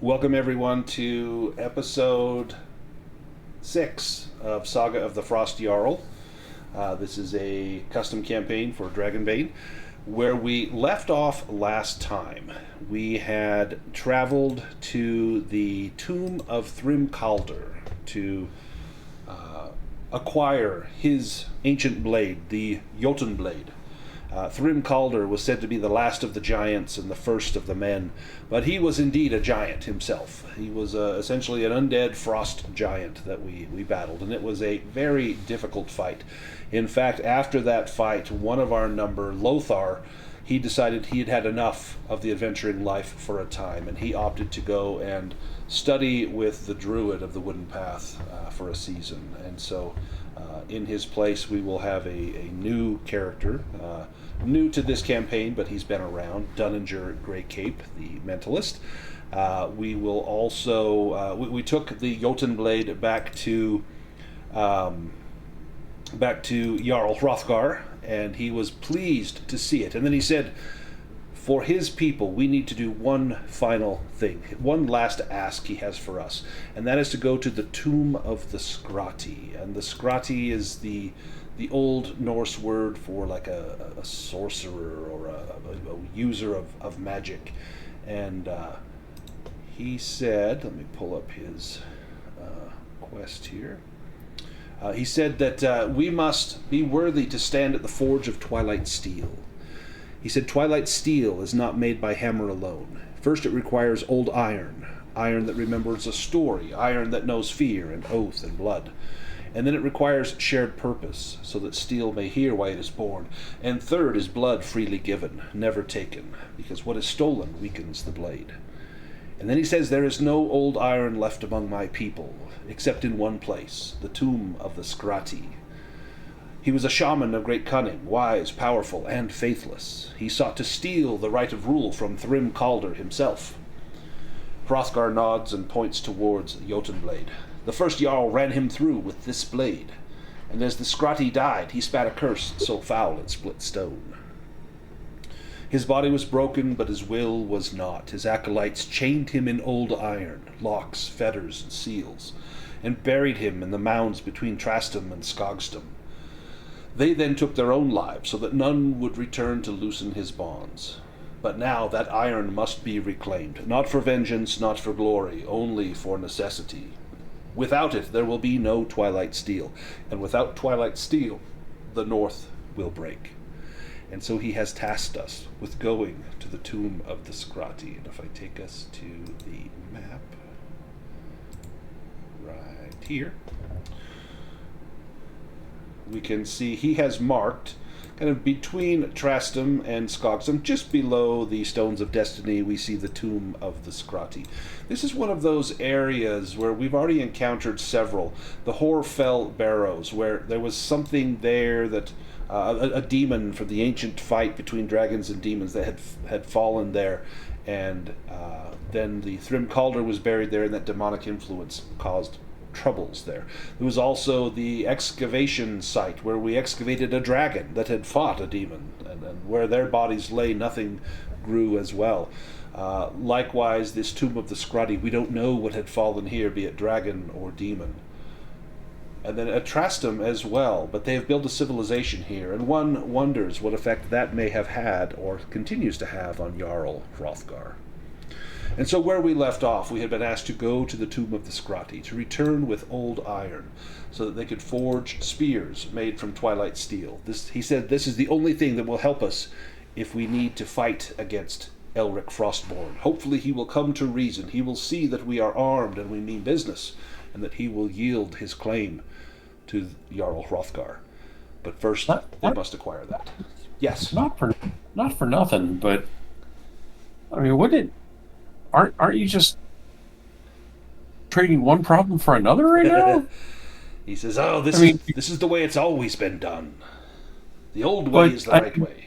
Welcome everyone to episode 6 of Saga of the Frost-Jarl. This is a custom campaign for Dragonbane. Where we left off last time, we had traveled to the tomb of Thrym to acquire his ancient blade, the Jotun blade. Thrym was said to be the last of the giants and the first of the men, but he was indeed a giant himself. He was essentially an undead frost giant that we battled, and it was a very difficult fight. In fact, after that fight, one of our number, Lothar, he decided he had had enough of the adventuring life for a time, and he opted to go and study with the druid of the Wooden Path for a season. And so in his place, we will have a new character, new to this campaign, but he's been around, Dunninger Greycape, the Mentalist. We will also, we took the Jotun blade back to Jarl Hrothgar, and he was pleased to see it. And then he said, for his people, we need to do one final thing, one last ask he has for us, and that is to go to the tomb of the Skratti. And the Skratti is the old Norse word for like a sorcerer or a user of magic. And he said, let me pull up his quest here. He said that we must be worthy to stand at the forge of Twilight Steel. He said Twilight Steel is not made by hammer alone. First it requires old iron, iron that remembers a story, iron that knows fear and oath and blood. And then it requires shared purpose, so that steel may hear why it is born. And third is blood freely given, never taken, because what is stolen weakens the blade. And then he says, there is no old iron left among my people, except in one place, the tomb of the Skratti. He was a shaman of great cunning, wise, powerful, and faithless. He sought to steal the right of rule from Thrym himself. Hrothgar nods and points towards the Jotun blade. The first Jarl ran him through with this blade, and as the Skratti died, he spat a curse so foul it split stone. His body was broken, but his will was not. His acolytes chained him in old iron, locks, fetters, and seals, and buried him in the mounds between Trastum and Skogstum. They then took their own lives, so that none would return to loosen his bonds. But now that iron must be reclaimed, not for vengeance, not for glory, only for necessity. Without it, there will be no Twilight Steel, and without Twilight Steel, the North will break. And so he has tasked us with going to the tomb of the Skratti. And if I take us to the map right here, we can see he has marked kind of between Trastum and Skogsum, just below the Stones of Destiny, we see the tomb of the Skratti. This is one of those areas where we've already encountered several. The Horfell Barrows, where there was something there that a demon from the ancient fight between dragons and demons that had fallen there, and then the Thrym was buried there, and that demonic influence caused troubles there. There was also the excavation site where we excavated a dragon that had fought a demon, and where their bodies lay, nothing grew as well. Likewise, this tomb of the Skratti, we don't know what had fallen here, be it dragon or demon. And then at Trastum as well, but they have built a civilization here, and one wonders what effect that may have had, or continues to have, on Jarl Hrothgar. And so where we left off, we had been asked to go to the tomb of the Skratti, to return with old iron, so that they could forge spears made from Twilight Steel. He said this is the only thing that will help us if we need to fight against Elric Frostborn. Hopefully he will come to reason. He will see that we are armed and we mean business, and that he will yield his claim to Jarl Hrothgar. But first, they must acquire that. Yes? Not for nothing, but I mean, aren't you just trading one problem for another right now? He says, "Oh, this is the way it's always been done. The old way is the right way."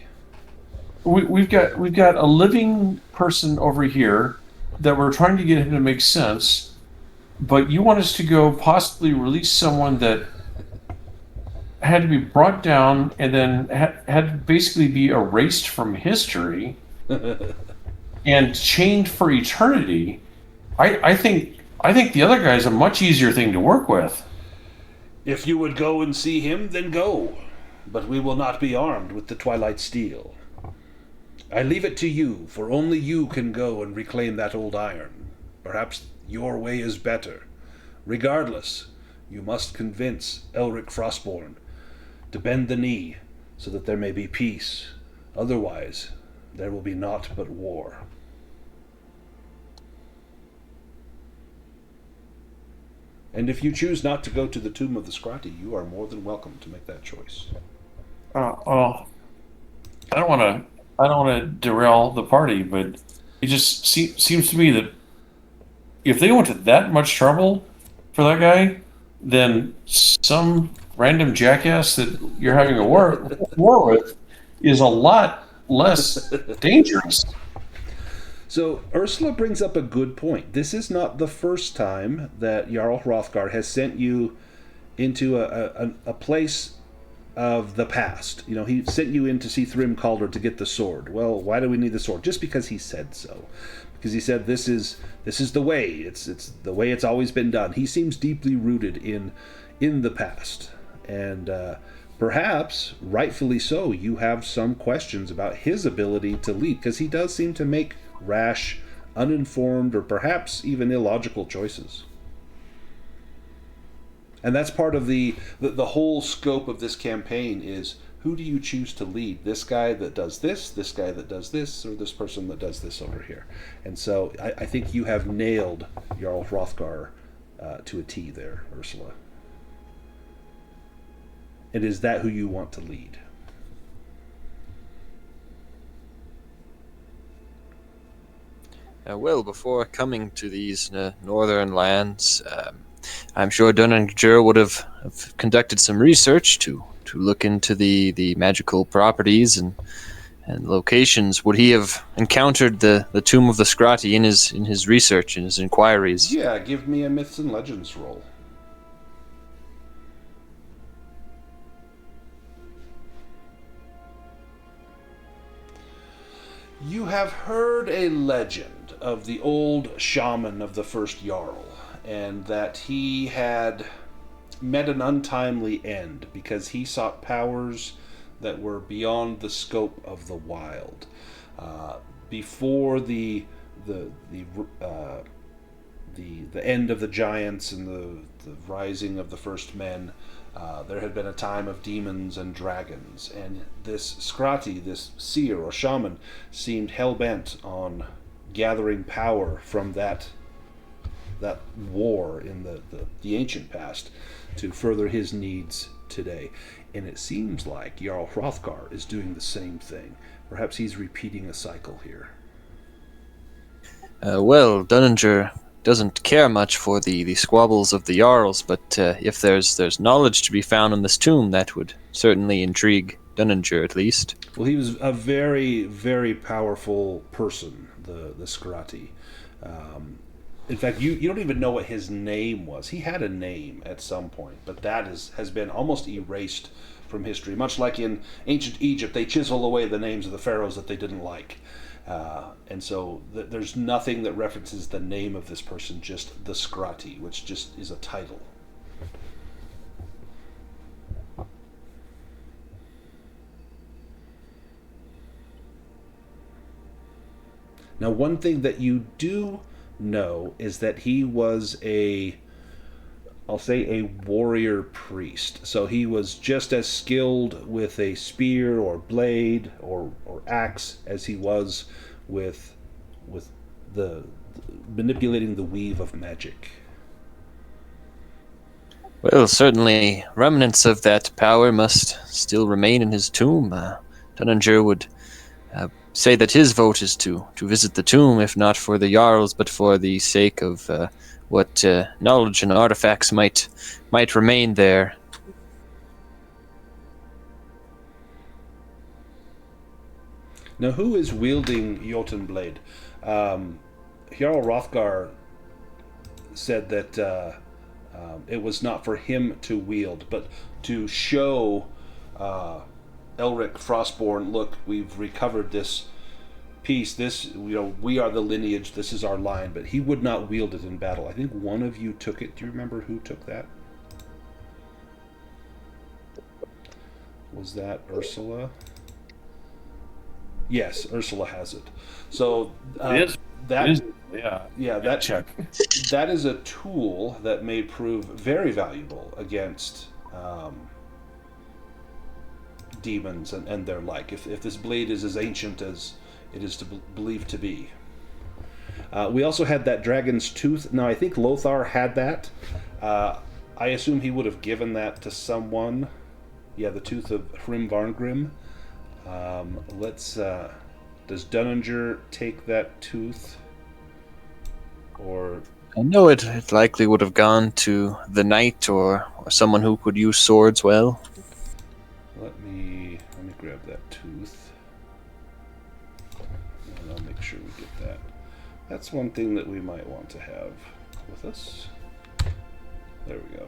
We've got a living person over here that we're trying to get him to make sense, but you want us to go possibly release someone that had to be brought down and then had to basically be erased from history and chained for eternity I think the other guy's a much easier thing to work with. If you would go and see him, then go. But we will not be armed with the Twilight Steel. I leave it to you, for only you can go and reclaim that old iron. Perhaps your way is better. Regardless, you must convince Elric Frostborn to bend the knee so that there may be peace. Otherwise, there will be naught but war. And if you choose not to go to the tomb of the Skratti, you are more than welcome to make that choice. Well, I don't want to. I don't want to derail the party, but it just seems to me that if they went to that much trouble for that guy, then some random jackass that you're having a war with is a lot less dangerous. So Ursula brings up a good point. This is not the first time that Jarl Hrothgar has sent you into a place of the past. You know, he sent you in to see Thrym Calder to get the sword. Well, why do we need the sword? Just because he said so. Because he said this is the way. It's the way it's always been done. He seems deeply rooted in the past. And perhaps, rightfully so, you have some questions about his ability to lead, because he does seem to make rash, uninformed, or perhaps even illogical choices. And that's part of the whole scope of this campaign is, who do you choose to lead? This guy that does this guy that does this, or this person that does this over here? And so I think you have nailed Jarl Hrothgar to a T there, Ursula. And is that who you want to lead? Well, before coming to these northern lands, I'm sure Dunninger would have conducted some research to look into the magical properties and locations. Would he have encountered the tomb of the Skratti in his research, in his inquiries? Yeah, give me a Myths and Legends roll. You have heard a legend of the old shaman of the first Jarl, and that he had met an untimely end because he sought powers that were beyond the scope of the wild. Before the end of the giants and the rising of the first men, there had been a time of demons and dragons, and this Skratti, this seer or shaman, seemed hell-bent on gathering power from that war in the ancient past to further his needs today. And it seems like Jarl Hrothgar is doing the same thing. Perhaps he's repeating a cycle here. Well, Dunninger doesn't care much for the squabbles of the Jarls, but if there's knowledge to be found in this tomb, that would certainly intrigue Dunninger, at least. Well, he was a very, very powerful person, the Skratti. In fact, you don't even know what his name was. He had a name at some point, but that has been almost erased from history. Much like in ancient Egypt, they chisel away the names of the pharaohs that they didn't like. And so there's nothing that references the name of this person, just the Skratti, which just is a title. Now, one thing that you do know is that he was I'll say a warrior priest. So he was just as skilled with a spear or blade or axe as he was with the manipulating the weave of magic. Well, certainly remnants of that power must still remain in his tomb. Dunninger would say that his vote is to visit the tomb, if not for the Jarls, but for the sake of what knowledge and artifacts might remain there. Now, who is wielding Jotun Blade? Jarl Hrothgar said that it was not for him to wield, but to show Elric Frostborn, look, we've recovered this piece. This, we are the lineage. This is our line. But he would not wield it in battle. I think one of you took it. Do you remember who took that? Was that Ursula? Yes, Ursula has it. So It is. Yeah, that check. That is a tool that may prove very valuable against demons and their like. If this blade is as ancient as it is believed to be. We also had that dragon's tooth. Now I think Lothar had that. I assume he would have given that to someone. Yeah, the tooth of Hrim Varngrim. Does Dunninger take that tooth? Or I know it likely would have gone to the knight or someone who could use swords well. let me grab that tooth. And I'll make sure we get that. That's one thing that we might want to have with us. There we go.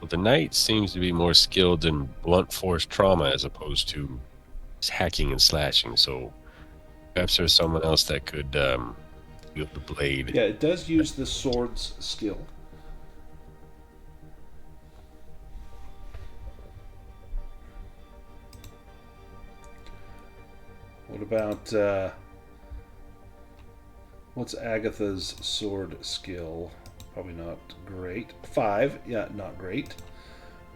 Well, the knight seems to be more skilled in blunt force trauma as opposed to hacking and slashing. So perhaps there's someone else that could wield the blade. Yeah, it does use the sword's skill. What about what's Agatha's sword skill? Probably not great. 5, yeah, not great.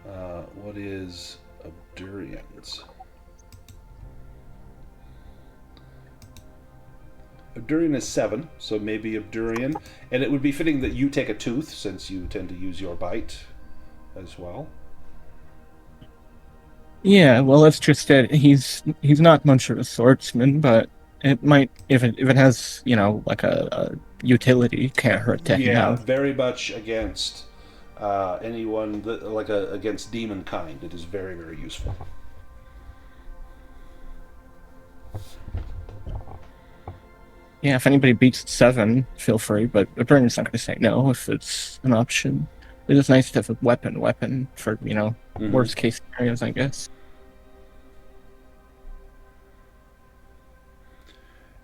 What is Abdurian's? Abdurian is 7, so maybe Abdurian. And it would be fitting that you take a tooth, since you tend to use your bite as well. Yeah, well, it's just that he's not much of a swordsman, but it might, if it has, like a utility, can't hurt to Yeah, have. very much against anyone against demon kind. It is very, very useful. Yeah, if anybody beats 7, feel free, but Brandon's not going to say no if it's an option. It is nice to have a weapon for, worst case scenarios, I guess.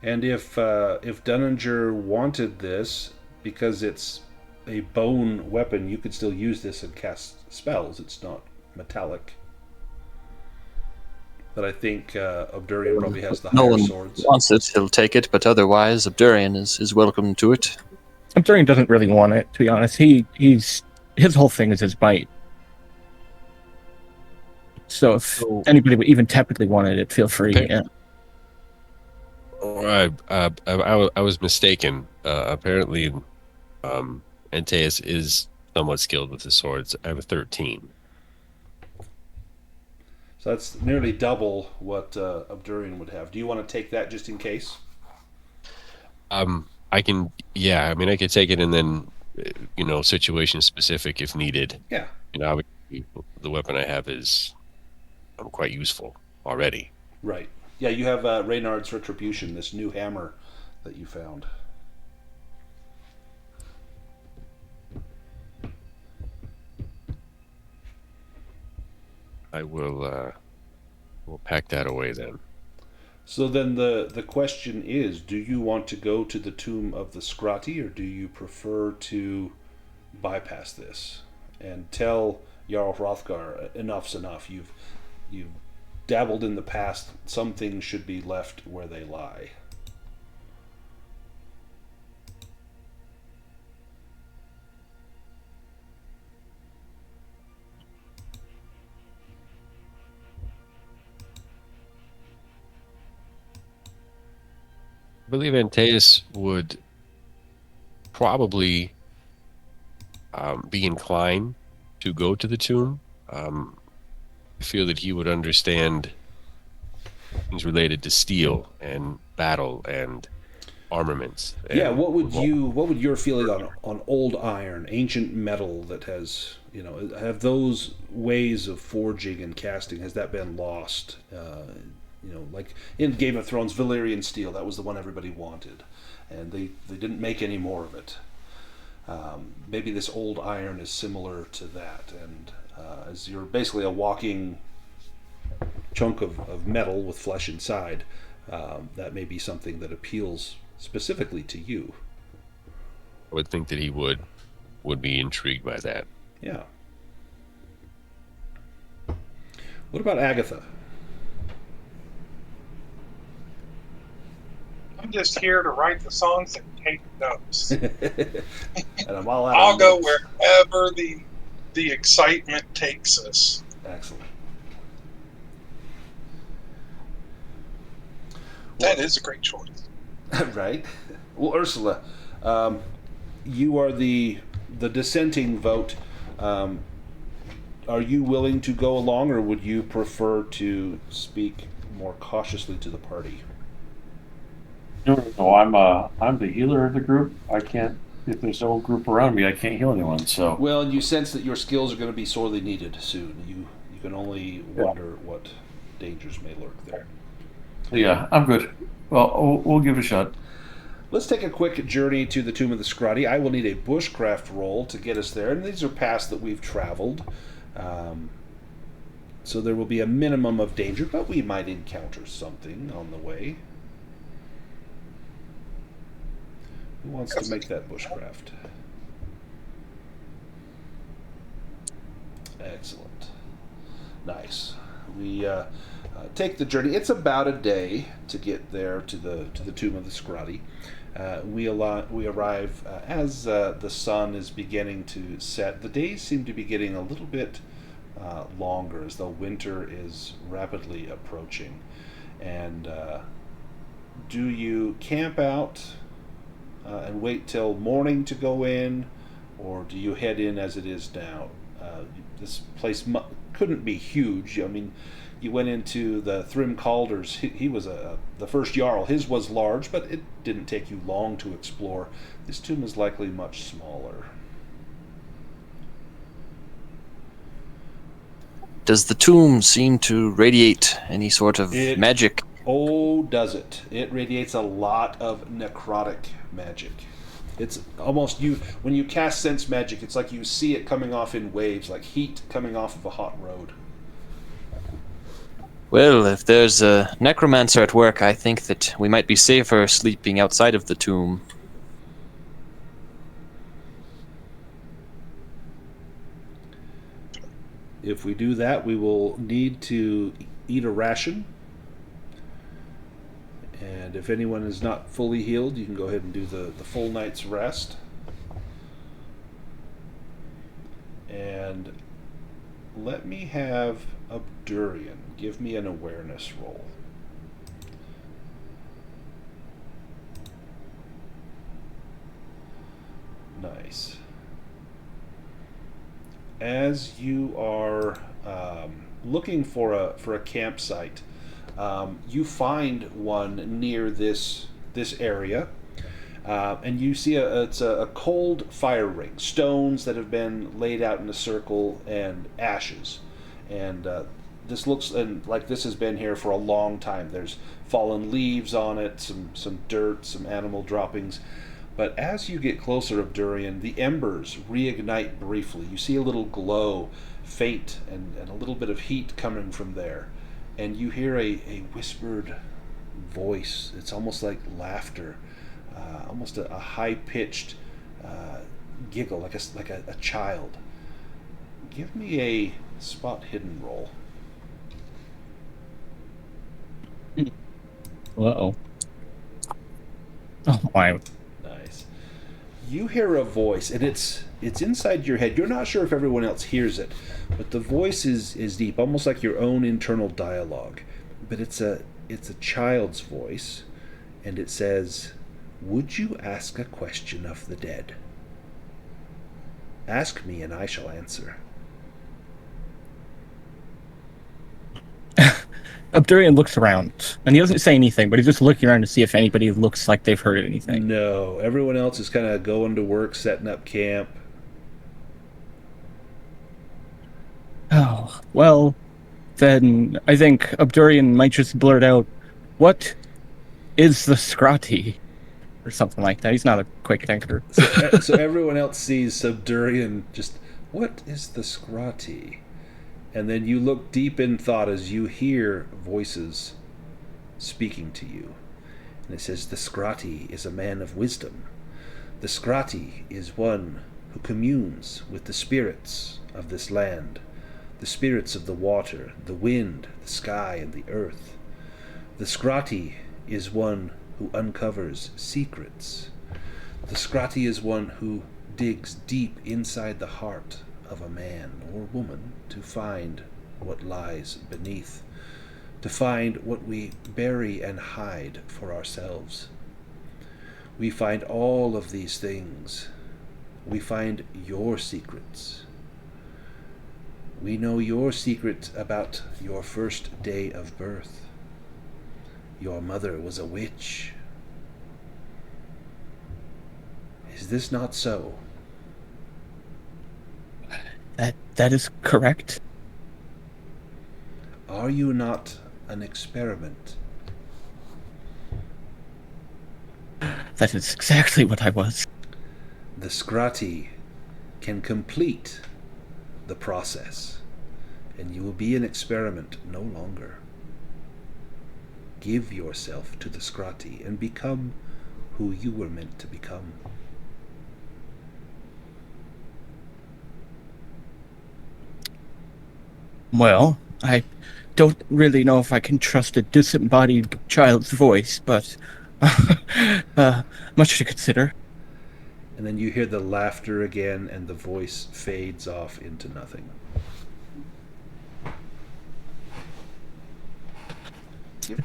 And if Dunninger wanted this, because it's a bone weapon, you could still use this and cast spells. It's not metallic. But I think Abdurian probably has the No higher one swords. wants it, he'll take it, but otherwise Abdurian is welcome to it. Abdurian doesn't really want it, to be honest. His whole thing is his bite. So if anybody would even tepidly wanted it, feel free. Okay. Yeah. I was mistaken. Apparently, Antaeus is somewhat skilled with the swords. I have a 13. So that's nearly double what Abdurian would have. Do you want to take that just in case? I can. Yeah, I mean, I could take it and then, situation specific if needed. Yeah. Obviously, the weapon I have is quite useful already. Right. Yeah, you have Reynard's Retribution, this new hammer that you found. I will we'll pack that away then. So then the question is, do you want to go to the tomb of the Skratti, or do you prefer to bypass this and tell Jarl Hrothgar enough's enough? You've dabbled in the past. Some things should be left where they lie. I believe Antaeus would probably be inclined to go to the tomb. I feel that he would understand things related to steel and battle and armaments. Yeah, what would your feeling on old iron, ancient metal that has, have those ways of forging and casting, has that been lost? Like in Game of Thrones, Valyrian steel, that was the one everybody wanted, and they didn't make any more of it. Maybe this old iron is similar to that, and as you're basically a walking chunk of metal with flesh inside. That may be something that appeals specifically to you. I would think that he would be intrigued by that. Yeah. What about Agatha? I'm just here to write the songs and take notes. And I'm all out I'll of go notes. wherever the excitement takes us. Excellent. That is a great choice. Right. Well, Ursula, you are the dissenting vote. Are you willing to go along, or would you prefer to speak more cautiously to the party? No, I'm the healer of the group. I can't. If there's no group around me, I can't heal anyone. So. Well, and you sense that your skills are going to be sorely needed soon. You can only wonder what dangers may lurk there. Yeah, I'm good. Well, we'll give it a shot. Let's take a quick journey to the Tomb of the Skratti. I will need a bushcraft roll to get us there, and these are paths that we've traveled. So there will be a minimum of danger, but we might encounter something on the way. Who wants to make that bushcraft? Excellent. Nice. We take the journey. It's about a day to get there to the Tomb of the Skratti. We arrive as the sun is beginning to set. The days seem to be getting a little bit longer, as though winter is rapidly approaching. And do you camp out and wait till morning to go in, or do you head in as it is now? This place couldn't be huge. I mean, you went into the Thrym Calder's. He was the first Jarl. His was large, but it didn't take you long to explore. This tomb is likely much smaller. Does the tomb seem to radiate any sort of magic? Oh, does it? It radiates a lot of necrotic magic. It's almost when you cast sense magic, it's like you see it coming off in waves, like heat coming off of a hot road. Well, if there's a necromancer at work, I think that we might be safer sleeping outside of the tomb. If we do that, we will need to eat a ration. And if anyone is not fully healed, you can go ahead and do the full night's rest. And let me have Abdurian give me an awareness roll. Nice. As you are looking for a campsite, you find one near this area, and you see it's a cold fire ring, stones that have been laid out in a circle, and ashes, and this looks like this has been here for a long time. There's fallen leaves on it, some dirt, some animal droppings. But as you get closer, Abdurian, the embers reignite briefly. You see a little glow, faint, and a little bit of heat coming from there. And you hear a whispered voice. It's almost like laughter, almost a high-pitched giggle, like a child. Give me a spot hidden roll. Uh-oh. Oh, my. Nice. You hear a voice, and it's inside your head. You're not sure if everyone else hears it, but the voice is deep, almost like your own internal dialogue. But it's a child's voice, and it says, "Would you ask a question of the dead? Ask me, and I shall answer." Abdurian looks around, and he doesn't say anything, but he's just looking around to see if anybody looks like they've heard anything. No, everyone else is kind of going to work, setting up camp. Oh, well, then I think Abdurian might just blurt out, "What is the Skratti?" Or something like that. He's not a quick thinker. So everyone else sees Abdurian just, "What is the Skratti?" And then you look deep in thought as you hear voices speaking to you. And it says, the Skratti is a man of wisdom. The Skratti is one who communes with the spirits of this land, the spirits of the water, the wind, the sky, and the earth. The Skratti is one who uncovers secrets. The Skratti is one who digs deep inside the heart of a man or woman to find what lies beneath, to find what we bury and hide for ourselves. We find all of these things. We find your secrets. We know your secret about your first day of birth. Your mother was a witch. Is this not so? That is correct. Are you not an experiment? That is exactly what I was. The Skratti can complete the process, and you will be an experiment no longer. Give yourself to the Skratti and become who you were meant to become. Well, I don't really know if I can trust a disembodied child's voice, but much to consider. And then you hear the laughter again, and the voice fades off into nothing.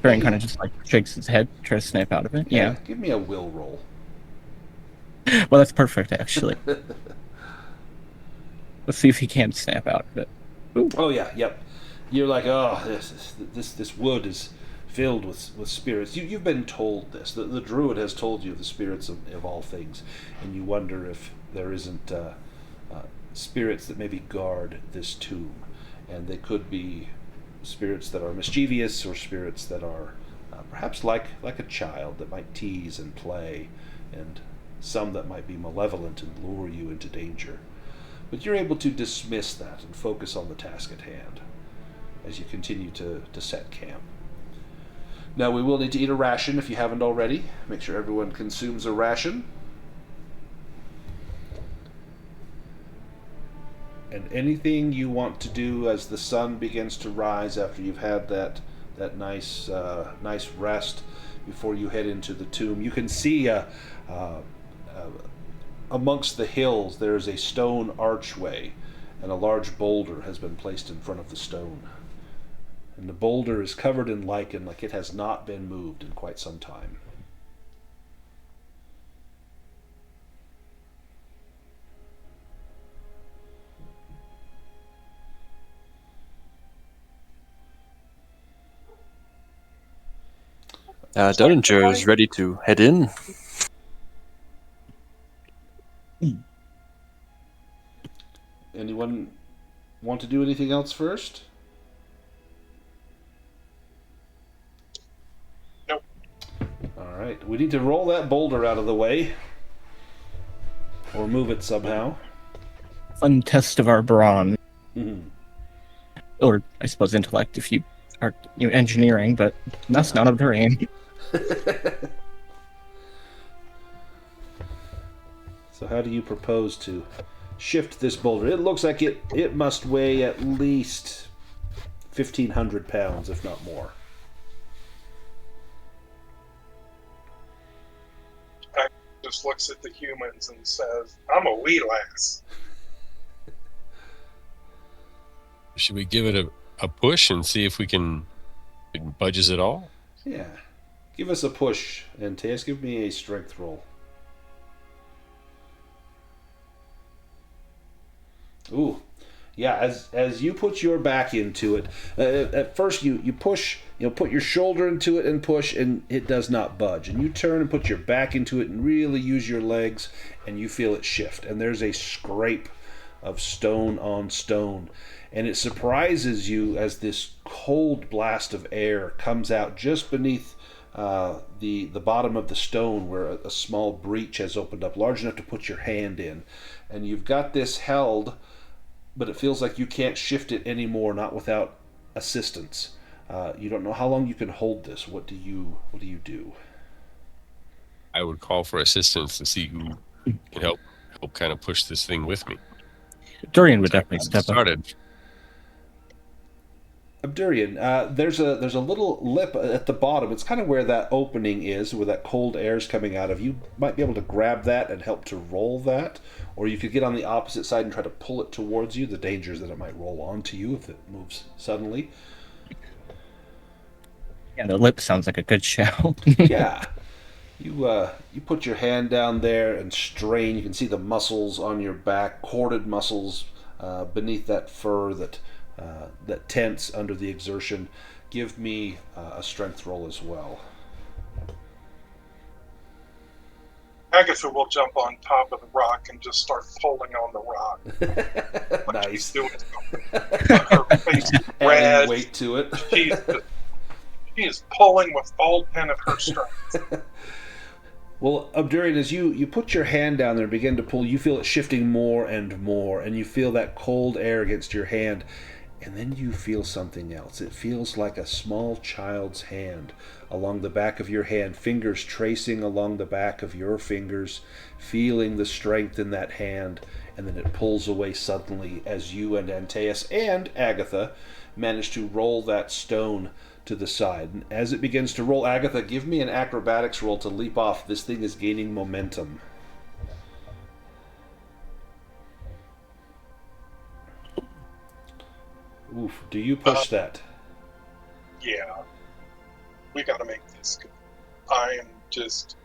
Baron kind of just like shakes his head, tries to snap out of it. Yeah. Give me a will roll. Well, that's perfect, actually. Let's see if he can snap out of it. Ooh. Oh yeah, yep. You're like, oh, this wood is filled with spirits. You've been told this. The druid has told you the spirits of all things, and you wonder if there isn't spirits that maybe guard this tomb, and they could be spirits that are mischievous, or spirits that are perhaps like a child that might tease and play, and some that might be malevolent and lure you into danger. But you're able to dismiss that and focus on the task at hand as you continue to set camp. Now we will need to eat a ration if you haven't already. Make sure everyone consumes a ration. And anything you want to do as the sun begins to rise after you've had that nice rest before you head into the tomb. You can see amongst the hills there's a stone archway, and a large boulder has been placed in front of the stone. And the boulder is covered in lichen, like it has not been moved in quite some time. Derringer is ready to head in. Anyone want to do anything else first? Nope. All right. We need to roll that boulder out of the way. Or move it somehow. Fun test of our brawn. Mm-hmm. Or, I suppose, intellect if you are engineering, but that's not a brain. So how do you propose to shift this boulder? It looks like it must weigh at least 1,500 pounds, if not more. Just looks at the humans and says, I'm a wee lass. Should we give it a push and see if it budges at all? Yeah. Give us a push, and Tejas, give me a strength roll. Ooh. Yeah, as you put your back into it, at first you push, put your shoulder into it and push, and it does not budge. And you turn and put your back into it and really use your legs, and you feel it shift. And there's a scrape of stone on stone. And it surprises you as this cold blast of air comes out just beneath the bottom of the stone, where a small breach has opened up, large enough to put your hand in. And you've got this held but it feels like you can't shift it anymore, not without assistance. You don't know how long you can hold this. What do you do? I would call for assistance to see who can help kind of push this thing with me. Dorian would definitely I've step up. started. Abdurian, there's a little lip at the bottom. It's kind of where that opening is, where that cold air is coming out of. You might be able to grab that and help to roll that, or you could get on the opposite side and try to pull it towards you. The danger is that it might roll onto you if it moves suddenly. Yeah, the lip sounds like a good show. Yeah. You put your hand down there and strain. You can see the muscles on your back, corded muscles beneath that fur that tense under the exertion. Give me a strength roll as well. Agatha will jump on top of the rock and just start pulling on the rock. Like Nice. she's doing her face is Adding red. weight to it. She is pulling with all 10 of her strength. Well, Abdurian, as you put your hand down there and begin to pull, you feel it shifting more and more, and you feel that cold air against your hand, and then you feel something else. It feels like a small child's hand along the back of your hand, fingers tracing along the back of your fingers, feeling the strength in that hand, and then it pulls away suddenly as you and Antaeus and Agatha manage to roll that stone to the side. And as it begins to roll, Agatha, give me an acrobatics roll to leap off. This thing is gaining momentum. Oof, do you push that? Yeah. We gotta make this good. I am just...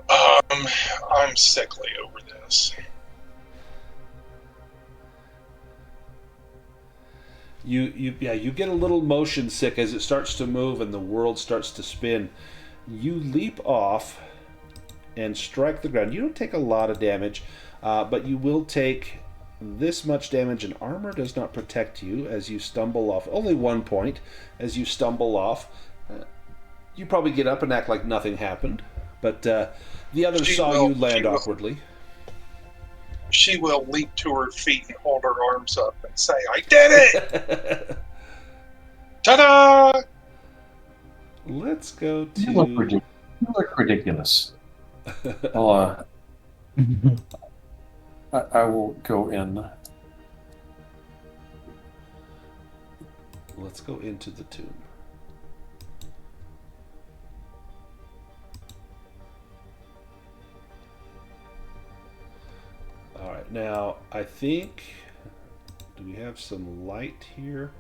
I'm sickly over this. You get a little motion sick as it starts to move and the world starts to spin. You leap off and strike the ground. You don't take a lot of damage, but you will take this much damage, and armor does not protect you as you stumble off. Only 1 point as you stumble off. You probably get up and act like nothing happened, but the others saw you land awkwardly. She will leap to her feet and hold her arms up and say, I did it! Ta-da! Let's go to... You look ridiculous. I'll, I will go in. Let's go into the tomb. Alright, now I think... Do we have some light here?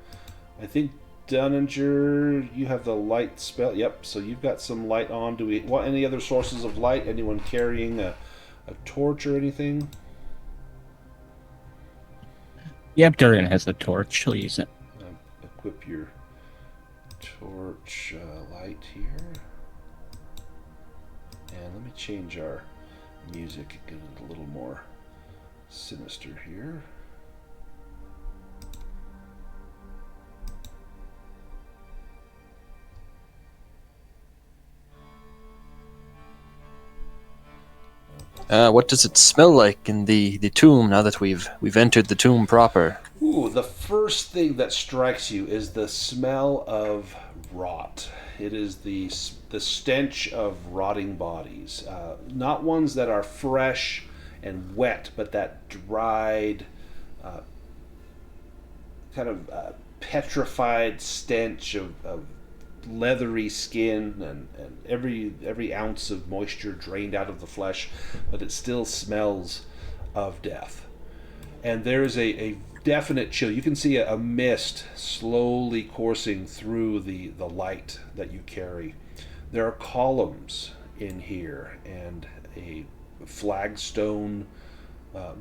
I think Dunninger, you have the light spell. Yep, so you've got some light on. Do we want any other sources of light? Anyone carrying a torch or anything? Yep, Dorian has a torch. She'll use it. Equip your torch light here. And let me change our music and get it a little more sinister here. What does it smell like in the tomb now that we've entered the tomb proper? Ooh, the first thing that strikes you is the smell of rot. It is the stench of rotting bodies. Not ones that are fresh and wet, but that dried, kind of petrified stench of leathery skin and every ounce of moisture drained out of the flesh, but it still smells of death. And there is a definite chill. You can see a mist slowly coursing through the light that you carry. There are columns in here and a flagstone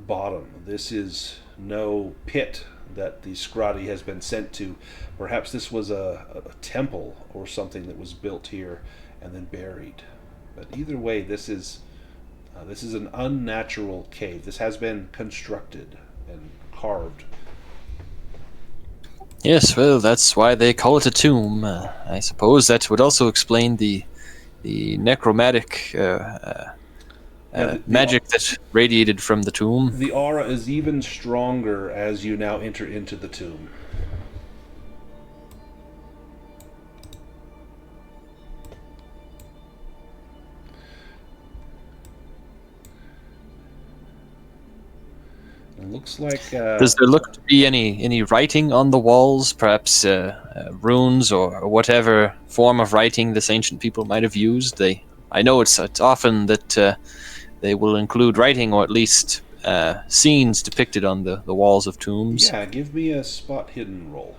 bottom. This is no pit that the Skratti has been sent to. Perhaps this was a temple or something that was built here and then buried. But either way, this is an unnatural cave. This has been constructed and carved. Yes, well, that's why they call it a tomb. I suppose that would also explain the necromantic magic that radiated from the tomb. The aura is even stronger as you now enter into the tomb. It looks like... Does there look to be any writing on the walls? Perhaps runes or whatever form of writing this ancient people might have used? I know it's often that they will include writing or at least scenes depicted on the walls of tombs. Yeah, give me a spot hidden roll.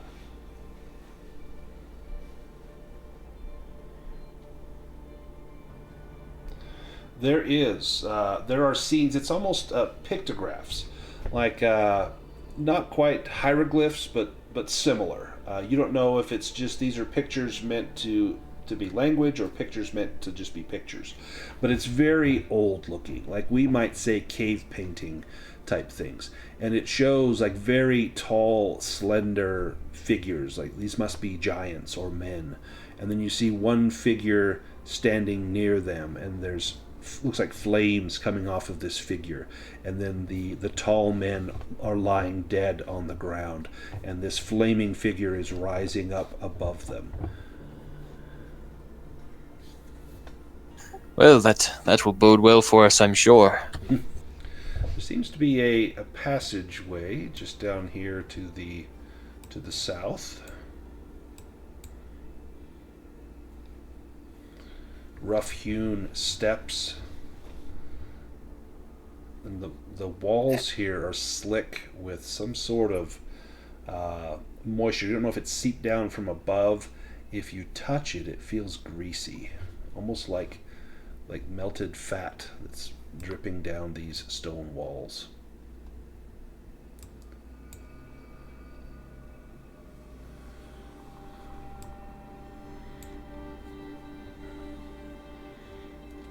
There are scenes. It's almost pictographs, like not quite hieroglyphs, but similar. You don't know if it's just these are pictures meant to be language or pictures meant to just be pictures, but it's very old looking, like we might say cave painting type things, and it shows like very tall, slender figures, like these must be giants or men, and then you see one figure standing near them, and there's looks like flames coming off of this figure, and then the tall men are lying dead on the ground, and this flaming figure is rising up above them. Well, that will bode well for us, I'm sure. There seems to be a passageway just down here to the south. Rough-hewn steps, and the walls here are slick with some sort of moisture. You don't know if it's seeped down from above. If you touch it, it feels greasy, almost like melted fat that's dripping down these stone walls.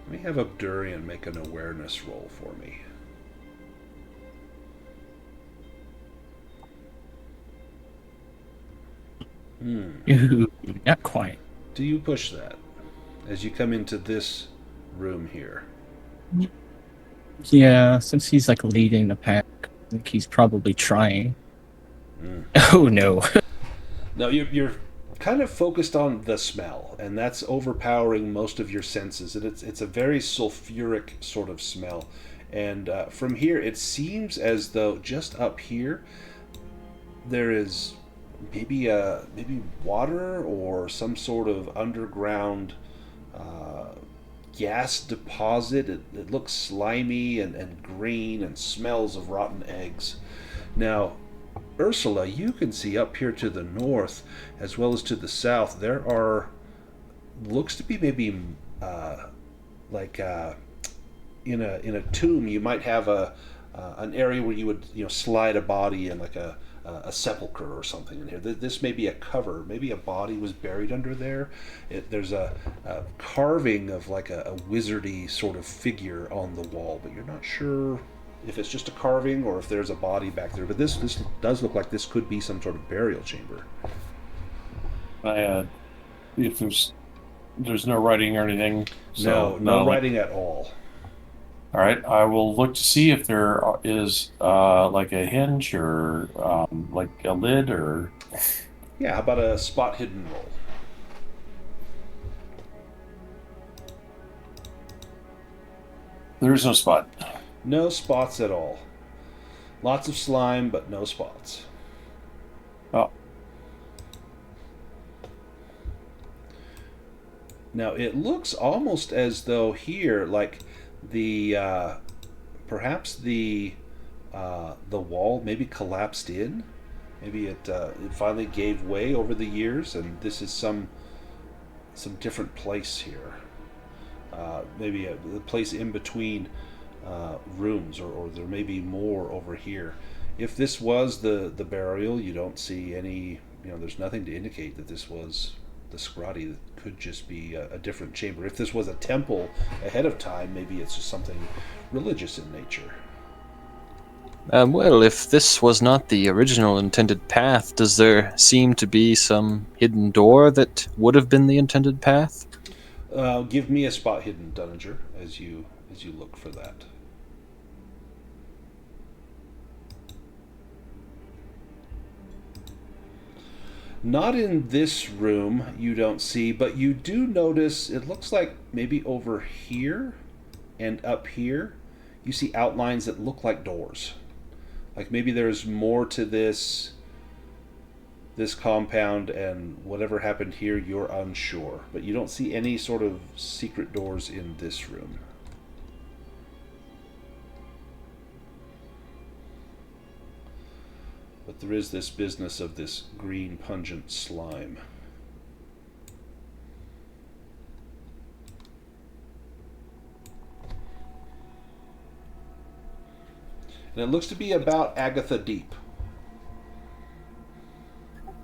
Let me have Abdurian make an awareness roll for me. Ooh, not quite. Do you push that as you come into this room here? Yeah, since he's like leading the pack, I think he's probably trying. Oh no. No, you're kind of focused on the smell, and that's overpowering most of your senses, and it's a very sulfuric sort of smell. And from here, it seems as though just up here there is maybe water or some sort of underground gas deposit. It looks slimy and green and smells of rotten eggs. Now, Ursula, you can see up here to the north as well as to the south, there are looks to be maybe in a tomb you might have an area where you would slide a body in, like a sepulcher or something in here. This may be a cover. Maybe a body was buried under there. There's a carving of like a wizardy sort of figure on the wall, but you're not sure if it's just a carving or if there's a body back there. But this does look like this could be some sort of burial chamber. If there's no writing or anything. So, no writing at all. All right, I will look to see if there is like a hinge or like a lid or... Yeah, how about a spot hidden roll? There is no spot. No spots at all. Lots of slime, but no spots. Oh. Now, it looks almost as though here, like the perhaps the wall maybe collapsed in. Maybe it finally gave way over the years, and this is some different place here. Maybe a place in between rooms, or there may be more over here. If this was the burial, you don't see any. There's nothing to indicate that this was the Skratti. It could just be a different chamber. If this was a temple ahead of time, maybe it's just something religious in nature. Well, if this was not the original intended path, does there seem to be some hidden door that would have been the intended path? Give me a spot hidden, Dunninger, as you as you look for that. Not in this room, you don't see, but you do notice it looks like maybe over here and up here you see outlines that look like doors. Like maybe there's more to this compound, and whatever happened here, you're unsure. But you don't see any sort of secret doors in this room. But there is this business of this green pungent slime. And it looks to be about Agatha deep.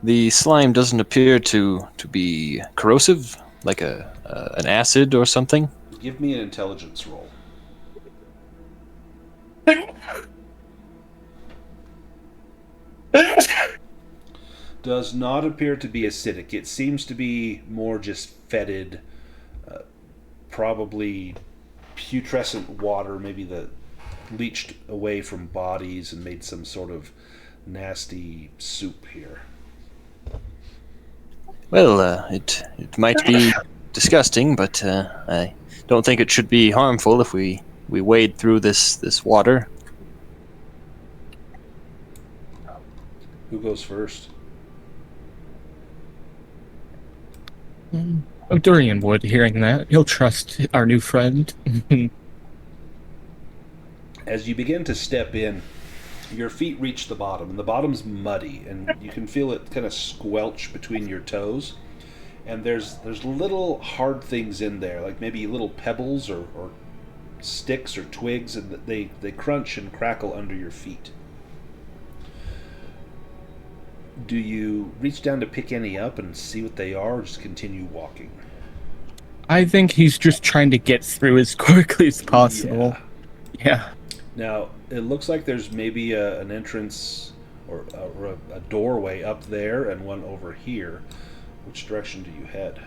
The slime doesn't appear to be corrosive, like an acid or something. Give me an intelligence roll. Does not appear to be acidic. It seems to be more just fetid, probably putrescent water, maybe that leached away from bodies and made some sort of nasty soup here. Well, it might be disgusting, but I don't think it should be harmful if we wade through this water. Who goes first? Oh, Durian would, hearing that. He'll trust our new friend. As you begin to step in, your feet reach the bottom, and the bottom's muddy, and you can feel it kind of squelch between your toes. And there's little hard things in there, like maybe little pebbles or sticks or twigs, and they crunch and crackle under your feet. Do you reach down to pick any up and see what they are, or just continue walking? I think he's just trying to get through as quickly as possible. Yeah. Now, it looks like there's maybe an entrance or a doorway up there and one over here. Which direction do you head?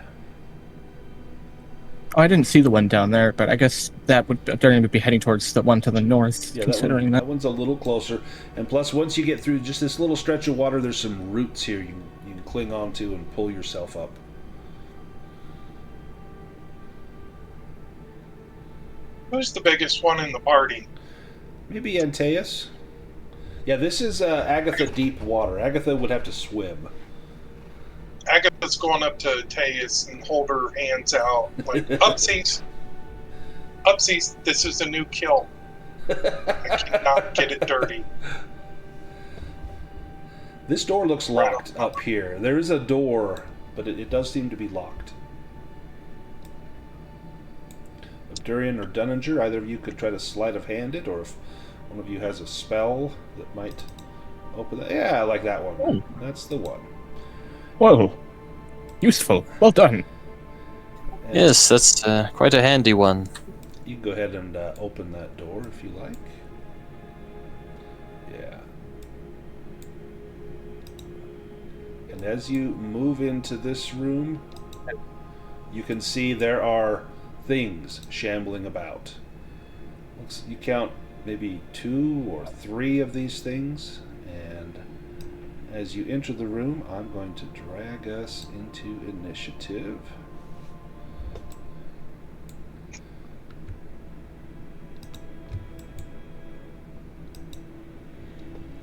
Oh, I didn't see the one down there, but I guess Durian would be heading towards the one to the north, Yeah, considering that one's a little closer. And plus, once you get through just this little stretch of water, there's some roots here you can cling onto and pull yourself up. Who's the biggest one in the party? Maybe Antaeus? Yeah, this is Agatha deep water. Agatha would have to swim. Agatha's going up to Taeus and hold her hands out like, upsies. Upsies, this is a new kill. I cannot get it dirty. This door looks locked up here. There is a door, but it does seem to be locked. If Durian or Dunninger, either of you could try to sleight of hand it, or if one of you has a spell that might open that. Yeah, I like that one. Oh. That's the one. Whoa. Useful. Well done. And Yes, that's quite a handy one. you can go ahead and open that door if you like. Yeah. And as you move into this room, you can see there are things shambling about. You count maybe 2 or 3 of these things, and as you enter the room, I'm going to drag us into initiative.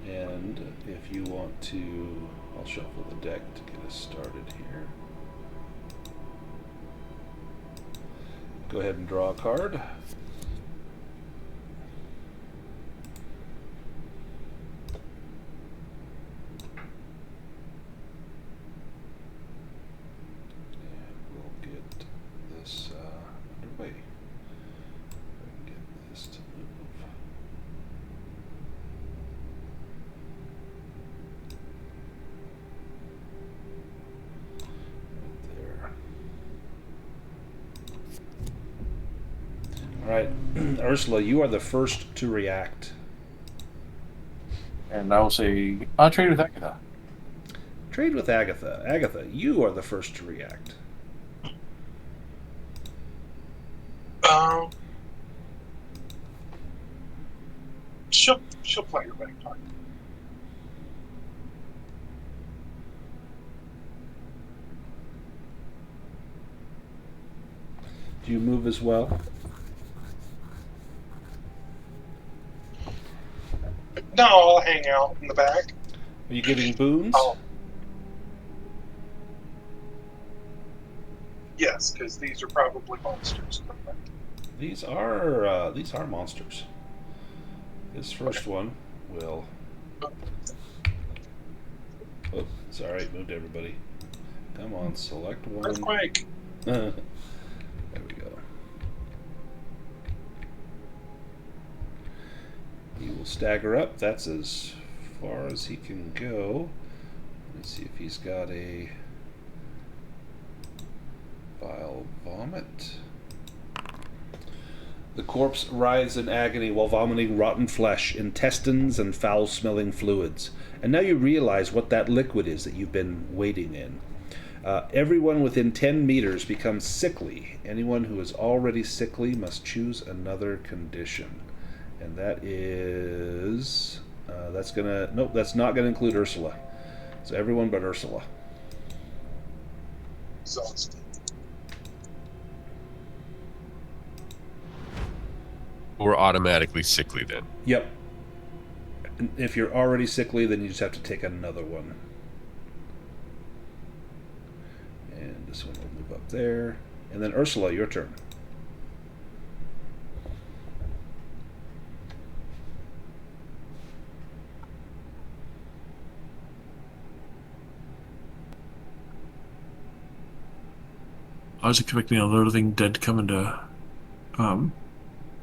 And if you want to, I'll shuffle the deck to get us started here. Go ahead and draw a card. Underway. Get this to move. Right there. Alright, Ursula, you are the first to react. And I will say, I'll trade with Agatha. Trade with Agatha. Agatha, you are the first to react. She'll play her bagpipe. Do you move as well? No, I'll hang out in the back. Are you giving boons? Oh. Yes, because these are probably monsters. These are monsters. This first one will. Oh, sorry, moved everybody. Come on, select one. Earthquake. There we go. He will stagger up. That's as far as he can go. Let's see if he's got a vile vomit. The corpse writhes in agony while vomiting rotten flesh, intestines, and foul-smelling fluids. And now you realize what that liquid is that you've been wading in. Everyone within 10 meters becomes sickly. Anyone who is already sickly must choose another condition. And that is... that's gonna... Nope, that's not gonna include Ursula. So everyone but Ursula. Exhausted. We're automatically sickly then. Yep. And if you're already sickly, then you just have to take another one. And this one will move up there. And then Ursula, your turn. I was expecting a living dead to come into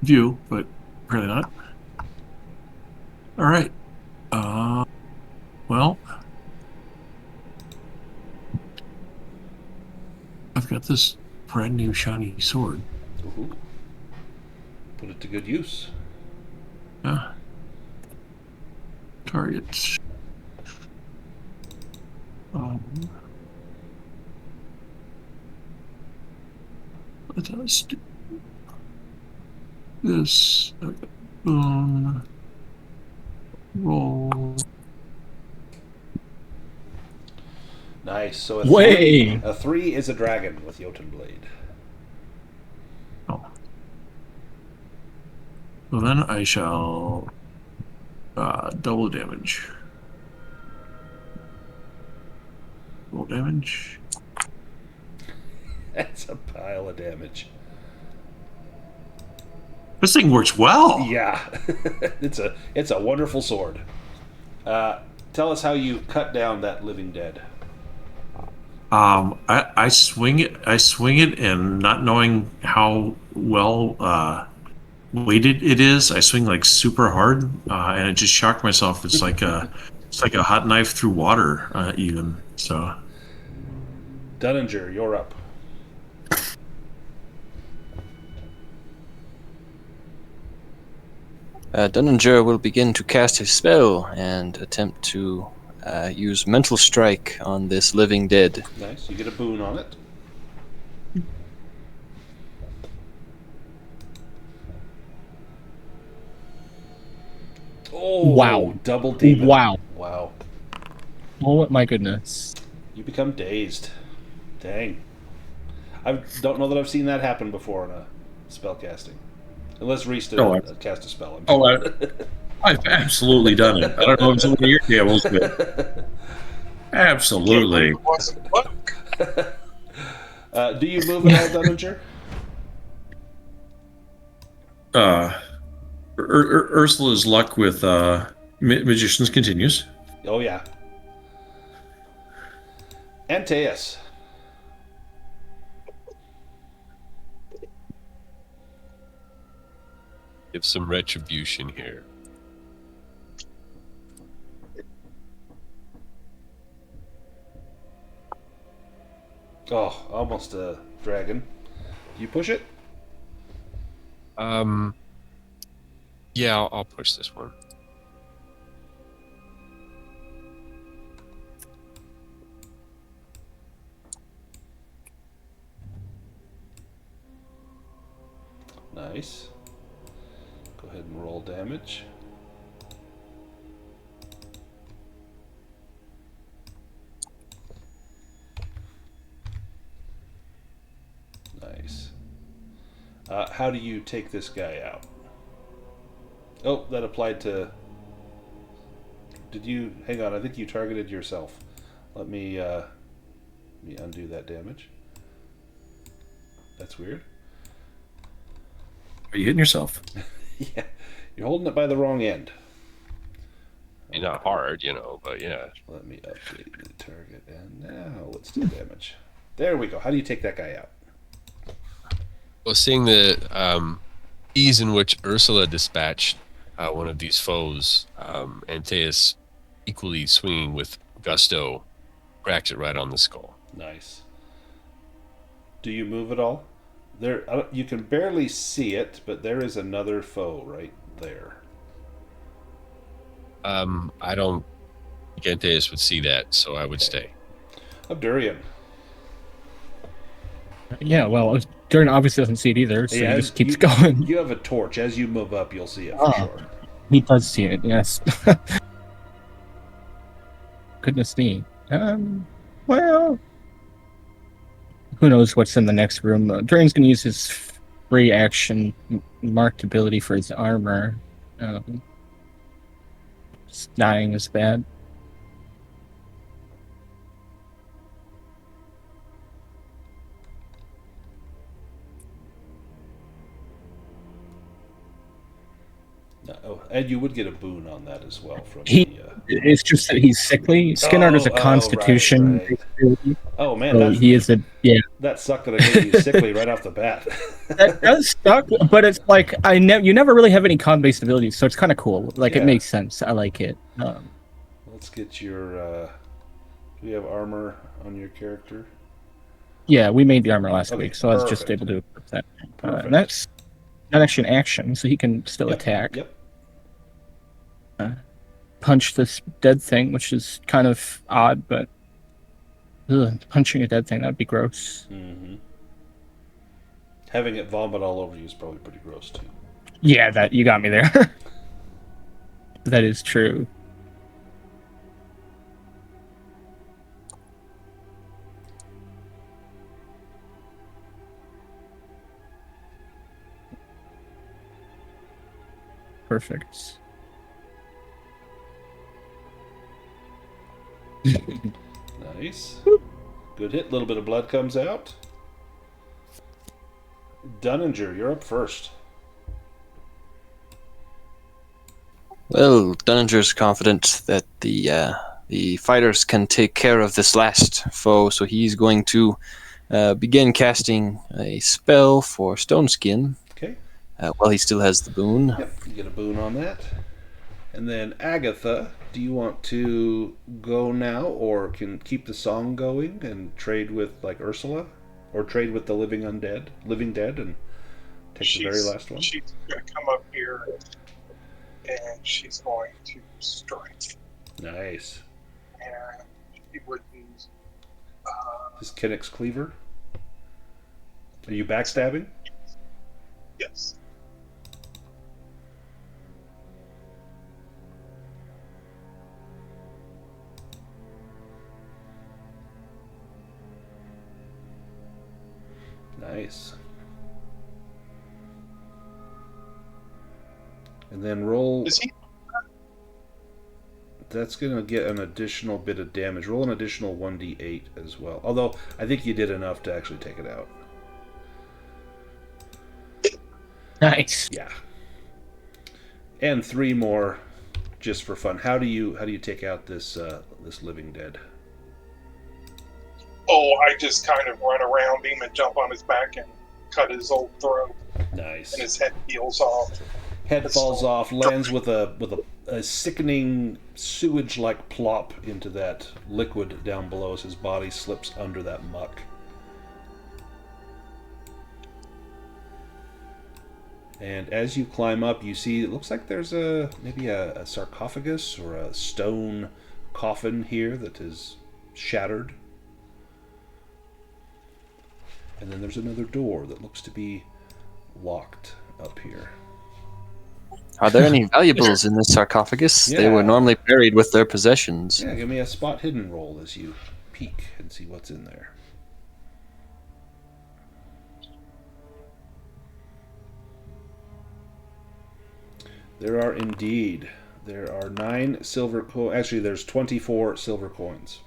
view, but apparently not. All right. Well, I've got this brand new shiny sword. Ooh. Put it to good use. Yeah. Target. Let us do this. Okay. Roll. Nice. So Way! a 3 is a dragon with Jotun Blade. Oh. Well, then I shall double damage. Roll damage. That's a pile of damage. This thing works well. Yeah. it's a wonderful sword. Tell us how you cut down that living dead. I swing it, and not knowing how well weighted it is, I swing like super hard, and it just shocked myself. It's like a hot knife through water, even. So, Dunninger, you're up. Dunninger will begin to cast his spell and attempt to use Mental Strike on this living dead. Nice. You get a boon on it. Oh, Wow. Double demon. Wow. Wow. Oh my goodness. You become dazed. Dang. I don't know that I've seen that happen before in a spell casting. Unless Reese did cast a spell. I've absolutely done it. I don't know if it's one of your tables, but absolutely. It wasn't luck. Do you move at all, Dunninger? Ursula's luck with magicians continues. Oh, yeah. Antaeus. Give some retribution here. Oh, almost a dragon. Do you push it? Yeah, I'll push this one. Nice. Go ahead and roll damage. Nice. How do you take this guy out? Oh, that applied to... Did you... Hang on, I think you targeted yourself. Let me undo that damage. That's weird. Are you hitting yourself? Yeah. You're holding it by the wrong end. Not hard, but yeah. Let me update the target, and now let's do damage. There we go. How do you take that guy out? Well, seeing the ease in which Ursula dispatched one of these foes, Antaeus, equally swinging with gusto, cracks it right on the skull. Nice. Do you move at all? There, you can barely see it, but there is another foe right there. I don't think Antaeus would see that, so I would stay. Abdurian. Yeah, well, Durin obviously doesn't see it either, so Yeah, he just keeps going. You have a torch. As you move up, you'll see it for sure. He does see it, yes. Goodness me. Well, who knows what's in the next room. Durin's going to use his free action marked ability for his armor. Dying is bad. Oh, and you would get a boon on that as well from It's just that he's sickly. Skinner is a constitution. Right. Oh man, so he is that sucked that I gave you sickly right off the bat. That does suck, but it's like you never really have any con-based abilities, so it's kind of cool. Like it makes sense. I like it. Let's get your. Do you have armor on your character? Yeah, we made the armor last week, so I was just able to equip that. And that's not actually an action, so he can still attack. Yep. Punch this dead thing, which is kind of odd, but punching a dead thing, that'd be gross. Mm-hmm. Having it vomit all over you is probably pretty gross too. Yeah, that you got me there. That is true. Perfect. Nice. Good hit. A little bit of blood comes out. Dunninger, you're up first. Well, Dunninger's confident that the fighters can take care of this last foe, so he's going to begin casting a spell for Stone Skin. Okay. While he still has the boon. Yep, you get a boon on that. And then Agatha, do you want to go now, or can keep the song going and trade with like Ursula, or trade with the living dead, and take the very last one? She's going to come up here, and she's going to strike. Nice. And she would use. Is Kinnick's cleaver? Are you backstabbing? Yes. Nice. And then roll. Is he? That's going to get an additional bit of damage. Roll an additional 1d8 as well. Although, I think you did enough to actually take it out. Nice. Yeah. And 3 more just for fun. How do you take out this this living dead? Oh, I just kind of run around him and jump on his back and cut his old throat. Nice. And his head peels off. Head falls off, lands with a sickening sewage-like plop into that liquid down below as his body slips under that muck. And as you climb up, you see it looks like there's maybe a sarcophagus or a stone coffin here that is shattered. And then there's another door that looks to be locked up here. Are there any valuables in this sarcophagus? Yeah. They were normally buried with their possessions. Yeah, give me a spot hidden roll as you peek and see what's in there. There are indeed. There are 9 silver coins. Actually, there's 24 silver coins.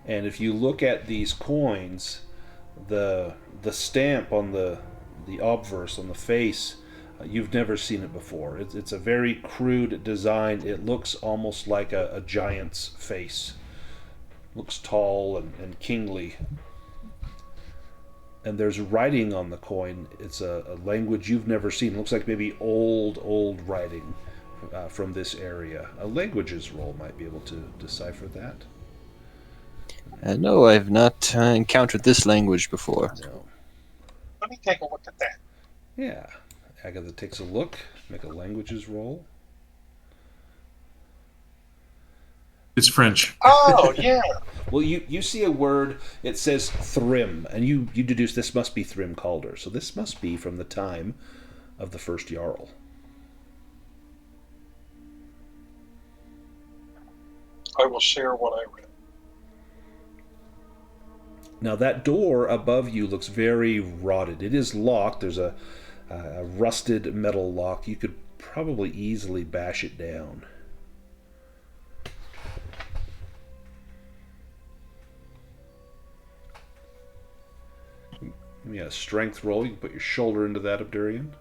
And if you look at these coins, the stamp on the obverse on the face, you've never seen it before. It's a very crude design. It looks almost like a giant's face. Looks tall and kingly. And there's writing on the coin. It's a language you've never seen. It looks like maybe old writing from this area. A languages roll might be able to decipher that. No, I've not encountered this language before. No. Let me take a look at that. Yeah. Agatha takes a look. Make a languages roll. It's French. Oh, yeah. Well, you see a word, it says Thrym, and you deduce this must be Thrym Calder. So this must be from the time of the first Jarl. I will share what I read. Now that door above you looks very rotted. It is locked. There's a rusted metal lock. You could probably easily bash it down. Give me a strength roll. You can put your shoulder into that, Abdurian.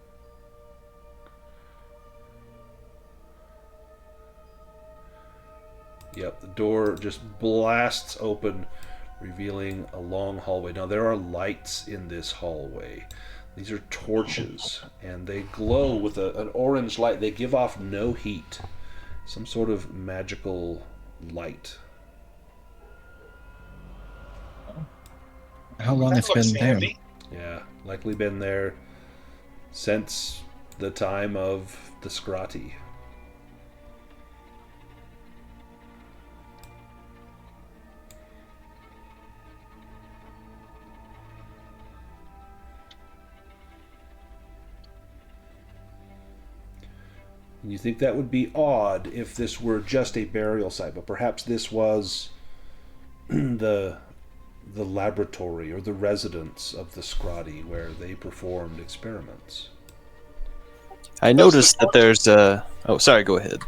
Yep, the door just blasts open, revealing a long hallway. Now, there are lights in this hallway. These are torches, and they glow with an orange light. They give off no heat. Some sort of magical light. How long That it's looks been there? handy. Yeah, likely been there since the time of the Skratti. And you think that would be odd if this were just a burial site, but perhaps this was the laboratory or the residence of the Skratti where they performed experiments. I noticed that there's a... Oh, sorry, go ahead.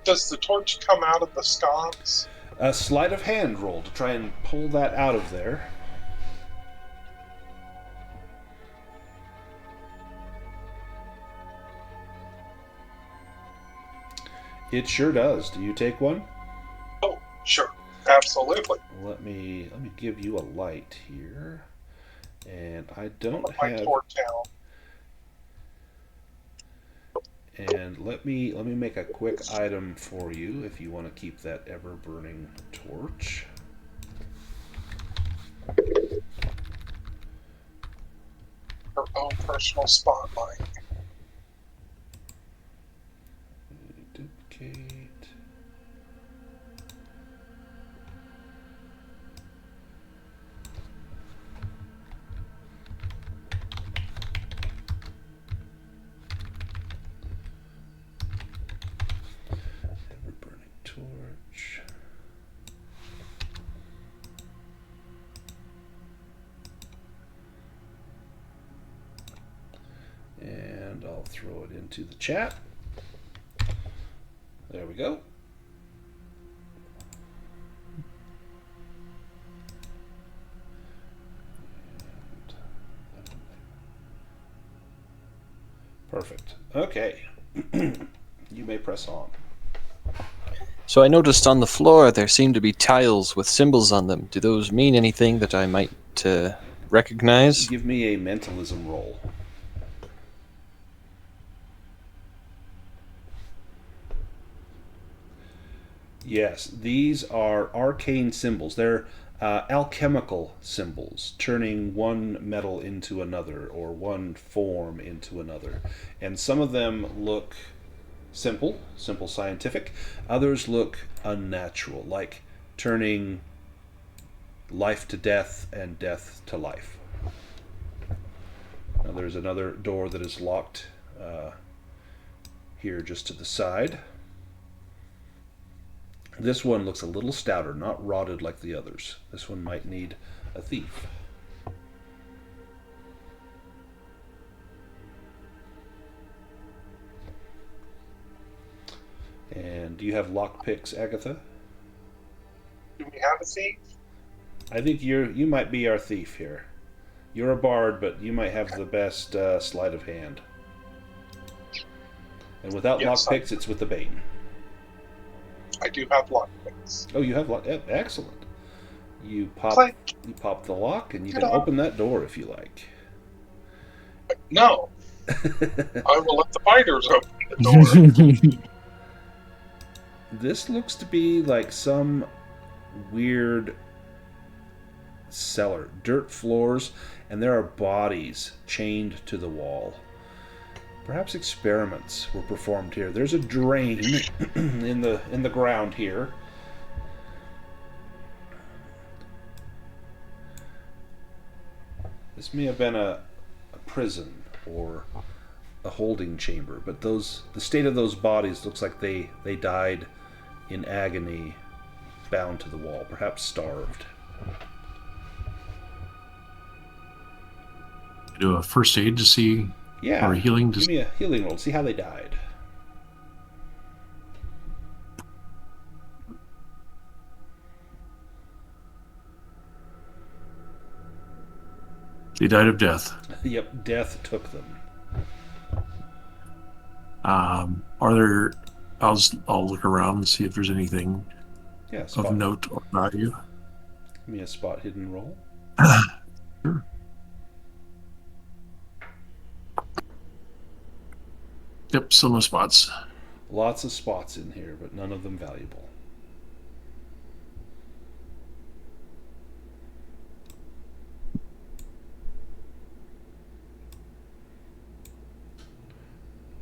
Does the torch come out of the sconce? A sleight of hand roll to try and pull that out of there. It sure does. Do you take one? Oh, sure. Absolutely. Let me give you a light here. And I don't Put my have... torch out. And let me make a quick item for you if you want to keep that ever-burning torch. Her own personal spotlight. Duplicate. Ever-burning torch. And I'll throw it into the chat. There we go. Perfect. Okay. You may press on. So I noticed on the floor there seem to be tiles with symbols on them. Do those mean anything that I might recognize? Give me a mentalism roll. Yes, these are arcane symbols. They're alchemical symbols, turning one metal into another or one form into another. And some of them look simple scientific. Others look unnatural, like turning life to death and death to life. Now there's another door that is locked here just to the side. This one looks a little stouter, not rotted like the others. This one might need a thief. And do you have lockpicks, Agatha? Do we have a thief? I think you might be our thief here. You're a bard, but you might have the best sleight of hand. And without Yes, lockpicks, it's with the Bane. I do have lockpicks. Oh, you have lock. Excellent. You pop. Click. You pop the lock, and you Get can on. open that door if you like. No, I will let the fighters open the door. This looks to be like some weird cellar. Dirt floors, and there are bodies chained to the wall. Perhaps experiments were performed here. There's a drain in the ground here. This may have been a prison or a holding chamber, but the state of those bodies looks like they died in agony, bound to the wall, perhaps starved. Do a first aid to see, Yeah, or a healing. give me a healing roll. See how they died. They died of death. Yep, death took them. Are there? I'll look around and see if there's anything Yeah, of spot. note or value. Give me a spot hidden roll. Sure. Yep, still no spots. Lots of spots in here, but none of them valuable.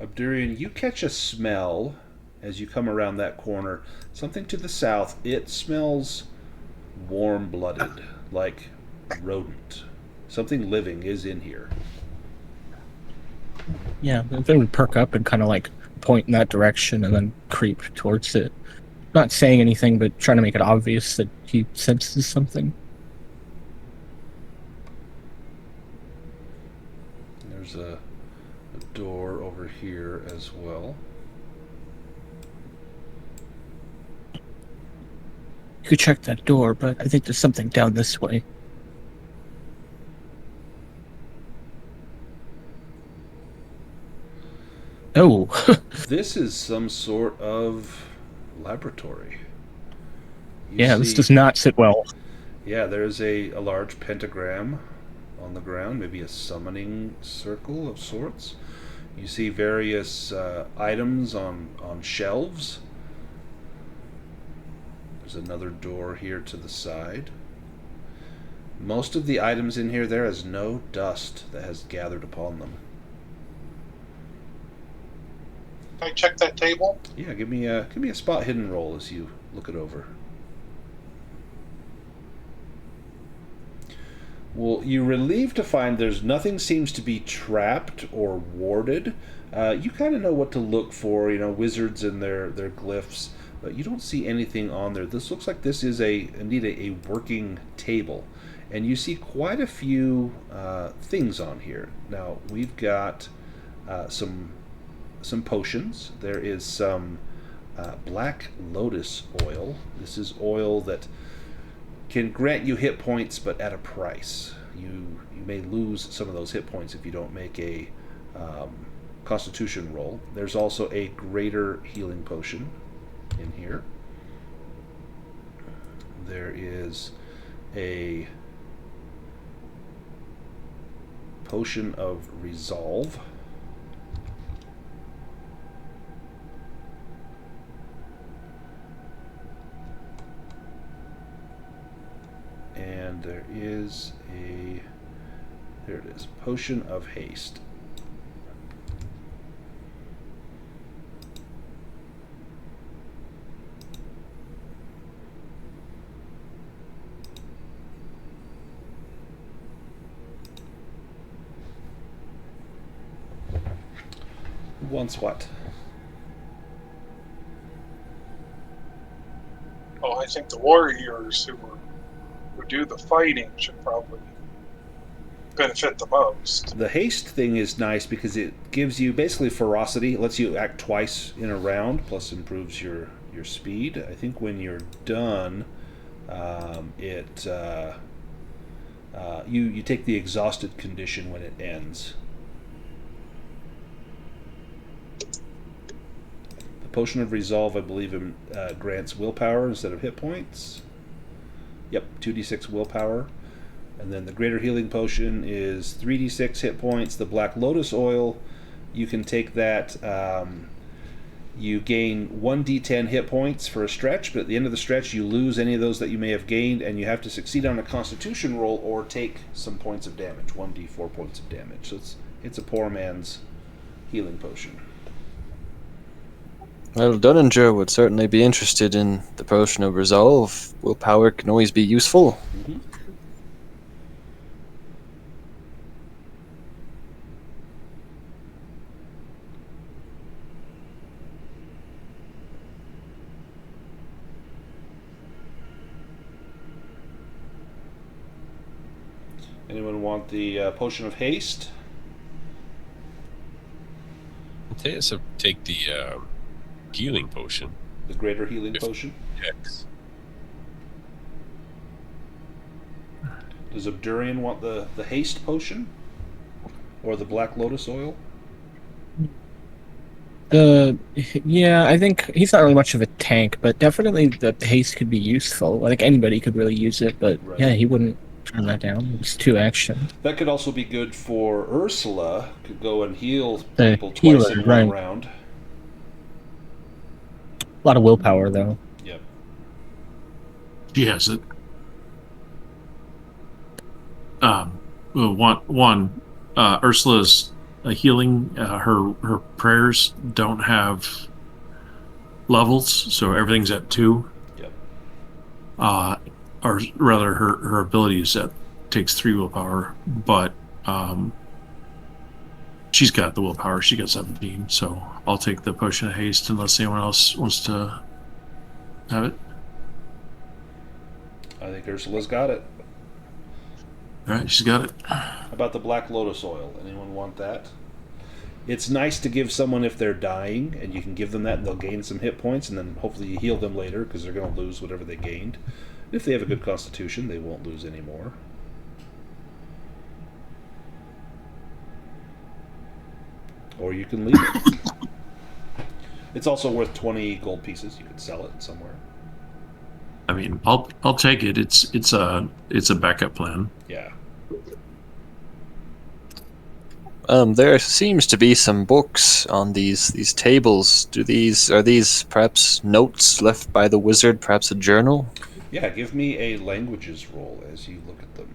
Abdurian, you catch a smell as you come around that corner. Something to the south. It smells warm-blooded, like rodent. Something living is in here. Yeah, then we perk up and kind of like point in that direction and then creep towards it. Not saying anything, but trying to make it obvious that he senses something. There's a door over here as well. You could check that door, but I think there's something down this way. Oh, This is some sort of laboratory. You yeah, this see- does not sit well. Yeah, there's a large pentagram on the ground, maybe a summoning circle of sorts. You see various items on shelves. There's another door here to the side. Most of the items in here, there is no dust that has gathered upon them. Can I check that table? Yeah, give me a spot hidden roll as you look it over. Well, you're relieved to find there's nothing seems to be trapped or warded. You kind of know what to look for, wizards and their glyphs, but you don't see anything on there. This looks like this is indeed a working table, and you see quite a few things on here. Now we've got some potions. There is some black lotus oil. This is oil that can grant you hit points, but at a price. You may lose some of those hit points if you don't make a Constitution roll. There's also a greater healing potion in here. There is a potion of resolve. And there is there it is, potion of haste. Who wants what? Oh, I think the warriors who do the fighting should probably. benefit the most. The haste thing is nice because it gives you basically ferocity. It lets you act twice in a round, plus improves your speed. I think when you're done, you take the exhausted condition when it ends. The potion of resolve, I believe, grants willpower instead of hit points. Yep, 2d6 willpower. And then the greater healing potion is 3d6 hit points. The black lotus oil, you can take that. You gain 1d10 hit points for a stretch, but at the end of the stretch you lose any of those that you may have gained, and you have to succeed on a constitution roll or take some points of damage, 1d4 points of damage. So it's a poor man's healing potion. Well, Dunninger would certainly be interested in the potion of resolve. Willpower can always be useful. Mm-hmm. Anyone want the potion of haste? So take the healing potion. The greater healing potion? Yes. Does Abdurian want the haste potion? Or the black lotus oil? I think he's not really much of a tank, but definitely the haste could be useful. I think anybody could really use it, but Right. yeah, he wouldn't turn that down. It's 2 action. That could also be good for Ursula. Could go and heal The people twice healer, in one right. round. A lot of willpower, though. Yep. She has it. Ursula's healing. Her prayers don't have levels, so everything's at 2. Yep. Or rather, her abilities takes 3 willpower, but she's got the willpower. She got 17, so I'll take the potion of haste unless anyone else wants to have it. I think Ursula's got it. All right, she's got it. How about the black lotus oil? Anyone want that? It's nice to give someone if they're dying, and you can give them that and they'll gain some hit points, and then hopefully you heal them later because they're going to lose whatever they gained. If they have a good constitution, they won't lose any more. Or you can leave it. It's also worth 20 gold pieces. You could sell it somewhere. I mean, I'll take it. It's a backup plan. Yeah. There seems to be some books on these tables. Are these perhaps notes left by the wizard? Perhaps a journal? Yeah, give me a languages roll as you look at them.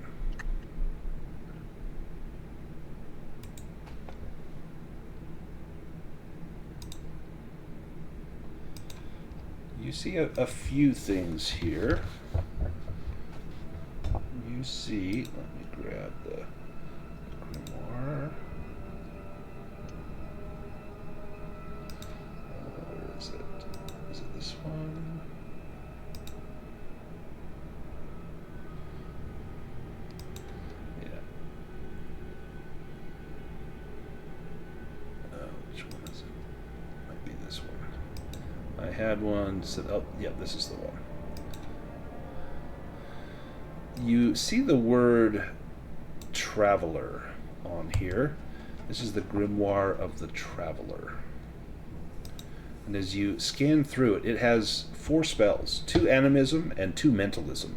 You see a few things here. You see, let me grab the grimoire. Where is it? Is it this one? Yeah. Which one is it? Might be this one. I had one set up. Oh, yeah, this is the one. You see the word traveler on here. This is the grimoire of the traveler. And as you scan through it, it has 4 spells, 2 animism and 2 mentalism.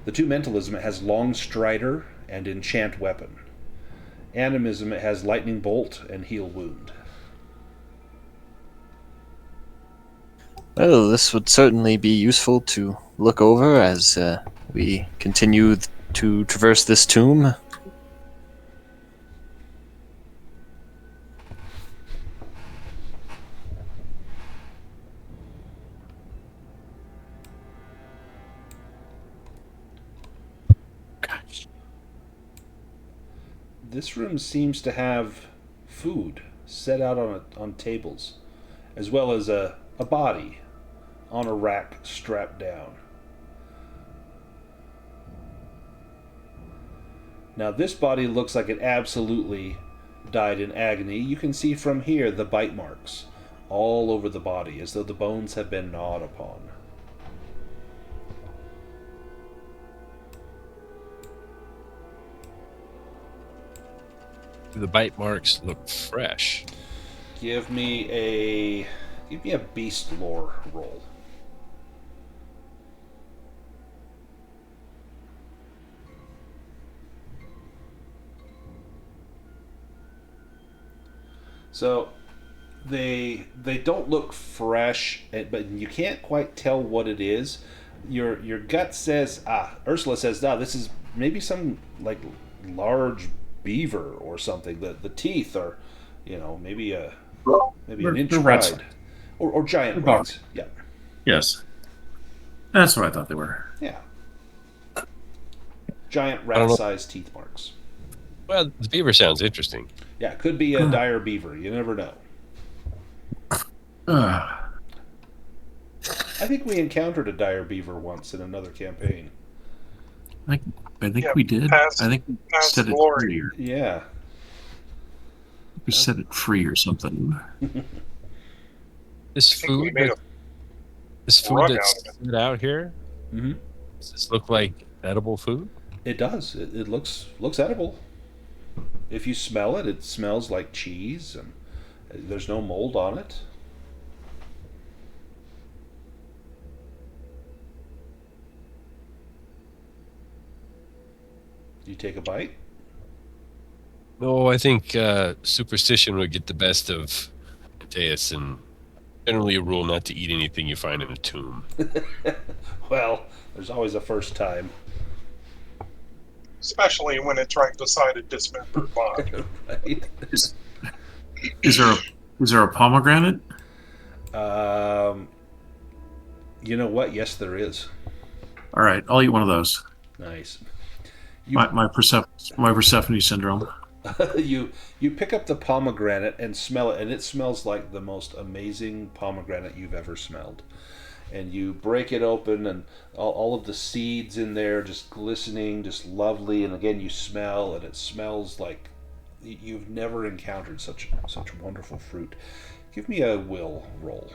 The 2 mentalism, it has long strider and enchant weapon. Animism, it has lightning bolt and heal wound. Well, this would certainly be useful to look over as we continue to traverse this tomb. Gosh. This room seems to have food set out on tables, as well as a body on a rack strapped down. Now this body looks like it absolutely died in agony. You can see from here the bite marks all over the body, as though the bones have been gnawed upon. The bite marks look fresh. Give me a beast lore roll. So they don't look fresh, but you can't quite tell what it is. Your gut says, Ursula says, this is maybe some like large beaver or something. The teeth are, maybe an inch rats. wide, or giant They're rats. Yeah, Yes. That's what I thought they were. yeah. Giant I don't know. rat-sized teeth marks. Well, the beaver sounds interesting. Yeah, it could be a dire beaver. You never know. Ugh. I think we encountered a dire beaver once in another campaign. I think Yeah, we did. past- I think we past set it glory. free. Or, Yeah. we set it free or something. This I think we food, made a this food rug that's out of set out here, Mm-hmm. does this look like edible food? It does. It looks edible. If you smell it, it smells like cheese, and there's no mold on it. Do you take a bite? No, I think superstition would get the best of Mateus, and generally a rule not to eat anything you find in a tomb. Well, there's always a first time. especially when it's right beside a dismembered body. Right? Is there a pomegranate? You know what? Yes, there is. All right, I'll eat one of those. Nice. My Persephone syndrome. You pick up the pomegranate and smell it, and it smells like the most amazing pomegranate you've ever smelled. And you break it open, and all of the seeds in there just glistening, just lovely. And again, you smell, and it smells like you've never encountered such wonderful fruit. Give me a will roll.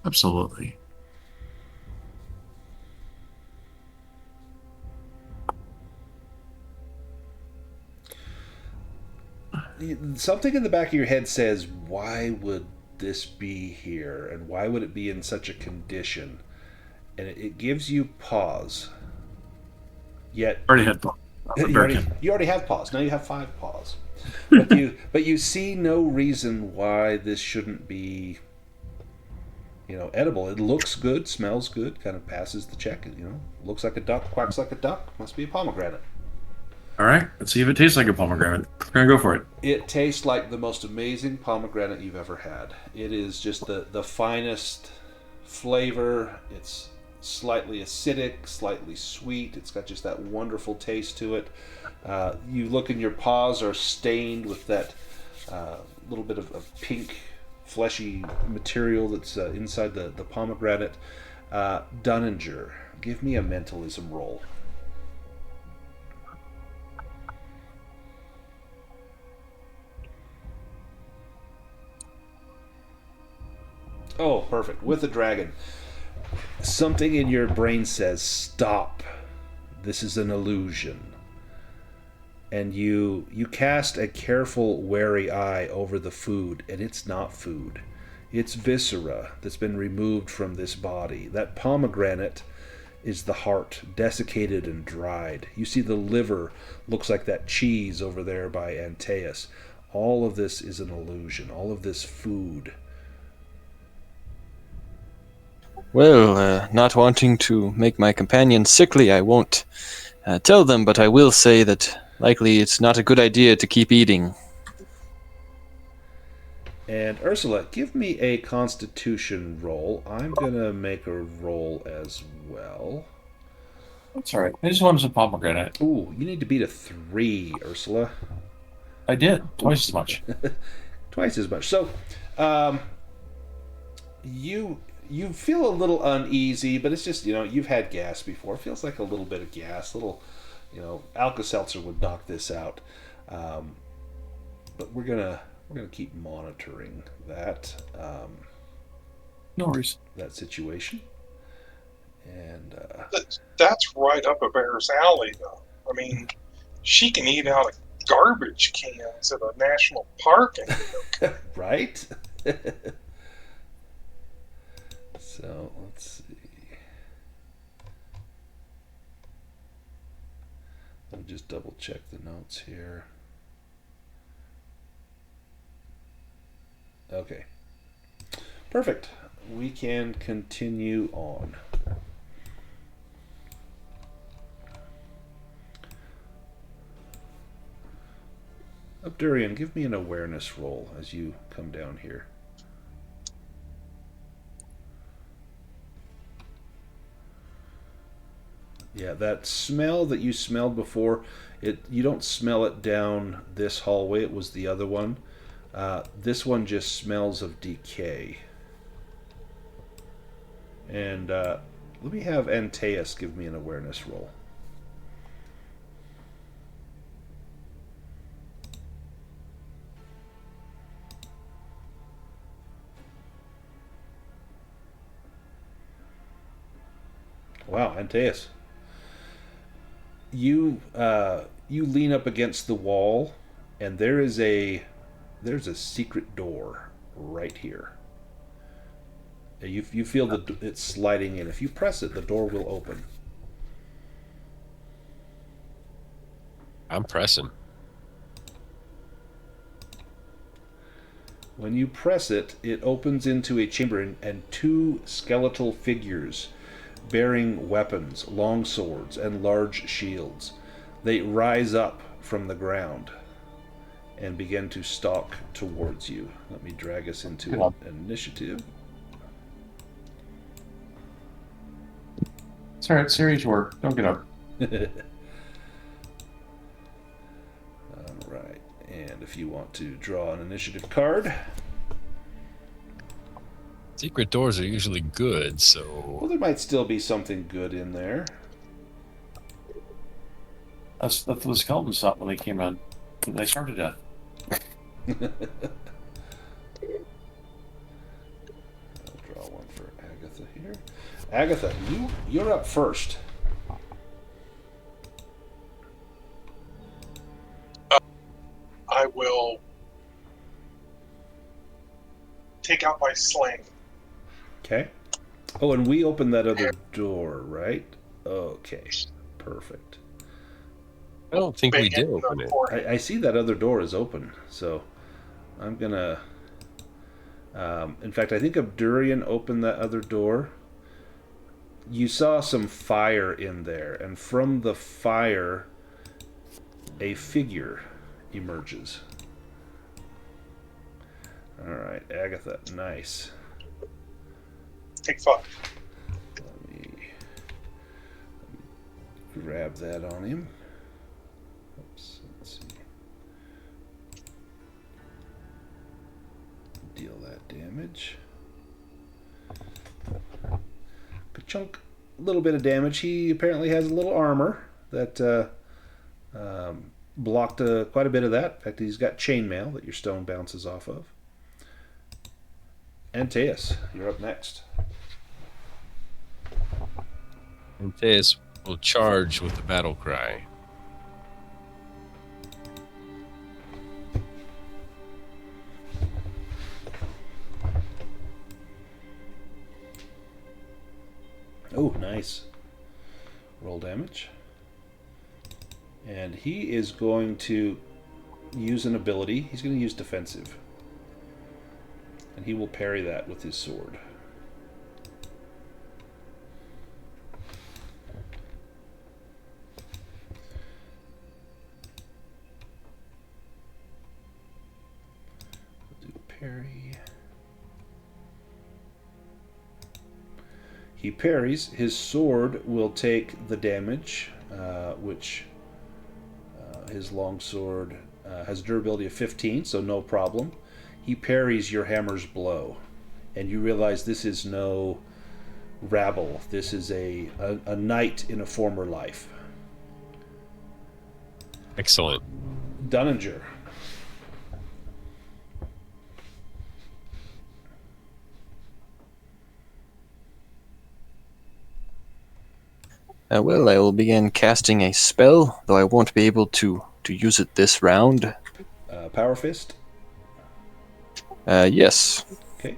Absolutely. Something in the back of your head says, why would this be here, and why would it be in such a condition? And it gives you pause. Yet Already had you already have pause. Now you have 5 pause. But you see no reason why this shouldn't be, edible. It looks good, smells good, kind of passes the check. Looks like a duck, quacks like a duck. Must be a pomegranate. All right, let's see if it tastes like a pomegranate. We're gonna go for it. It tastes like the most amazing pomegranate you've ever had. It is just the finest flavor. It's slightly acidic, slightly sweet. It's got just that wonderful taste to it. You look and your paws are stained with that little bit of pink, fleshy material that's inside the pomegranate. Dunninger, give me a mentalism roll. Oh, perfect. With a dragon. Something in your brain says, stop. This is an illusion. And you cast a careful, wary eye over the food, and it's not food. It's viscera that's been removed from this body. That pomegranate is the heart, desiccated and dried. You see the liver looks like that cheese over there by Antaeus. All of this is an illusion. All of this food. Well, not wanting to make my companions sickly, I won't tell them, but I will say that likely it's not a good idea to keep eating. And Ursula, give me a constitution roll. I'm going to make a roll as well. That's all right. I just wanted some pomegranate. Ooh, you need to beat a 3, Ursula. I did twice as much. Twice as much. So, you feel a little uneasy, but it's just, you've had gas before. It feels like a little bit of gas, little Alka-Seltzer would knock this out. But we're gonna keep monitoring that No worries. that situation. And That's right up a bear's alley, though. I mean, she can eat out of garbage cans at a national park. And right? So let's see. Let me just double check the notes here. Okay. Perfect. We can continue on. Abdurian, give me an awareness roll as you come down here. Yeah, that smell that you smelled before, you don't smell it down this hallway. It was the other one. This one just smells of decay. And let me have Antaeus give me an awareness roll. Wow, Antaeus. You lean up against the wall, and there's a secret door right here. You feel that it's sliding in. If you press it, the door will open. I'm pressing. When you press it, it opens into a chamber, and two skeletal figures bearing weapons, long swords, and large shields. They rise up from the ground and begin to stalk towards you. Let me drag us into an initiative. It's alright, serious work. Don't get up. Alright, and if you want to draw an initiative card. Secret doors are usually good, Well, so there might still be something good in there. That's what the skeletons thought when they came in. They started to death. I'll draw one for Agatha here. Agatha, you're up first. I will take out my sling. Okay. Oh, and we opened that other door, right? Okay. Perfect. I don't think we did Big open it. for it. I see that other door is open, so I'm gonna. In fact, I think Abdurian opened that other door. You saw some fire in there, and from the fire, a figure emerges. All right, Agatha, nice. Take 5. Let me grab that on him. Oops, let's see. Deal that damage. Ka-chunk. A little bit of damage. He apparently has a little armor that blocked quite a bit of that. In fact, he's got chainmail that your stone bounces off of. Antaeus, you're up next. Antaeus will charge with the battle cry. Oh, nice. Roll damage. And he is going to use an ability. He's going to use defensive. And he will parry that with his sword. We'll do parry. He parries. His sword will take the damage, which his longsword has durability of 15, so no problem. He parries your hammer's blow, and you realize this is no rabble. This is a knight in a former life. Excellent. Dunninger. Well, I will begin casting a spell, though I won't be able to use it this round. Power Fist. Yes. Okay.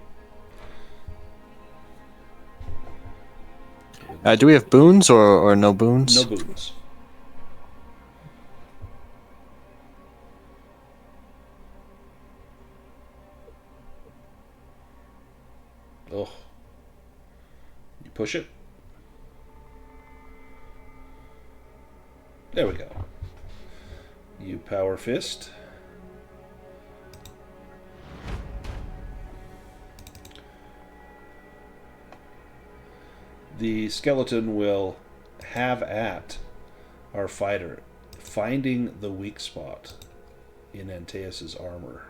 Do we have boons or no boons? No boons. Oh. You push it. There we go. You Power Fist. The skeleton will have at our fighter, finding the weak spot in Antaeus' armor.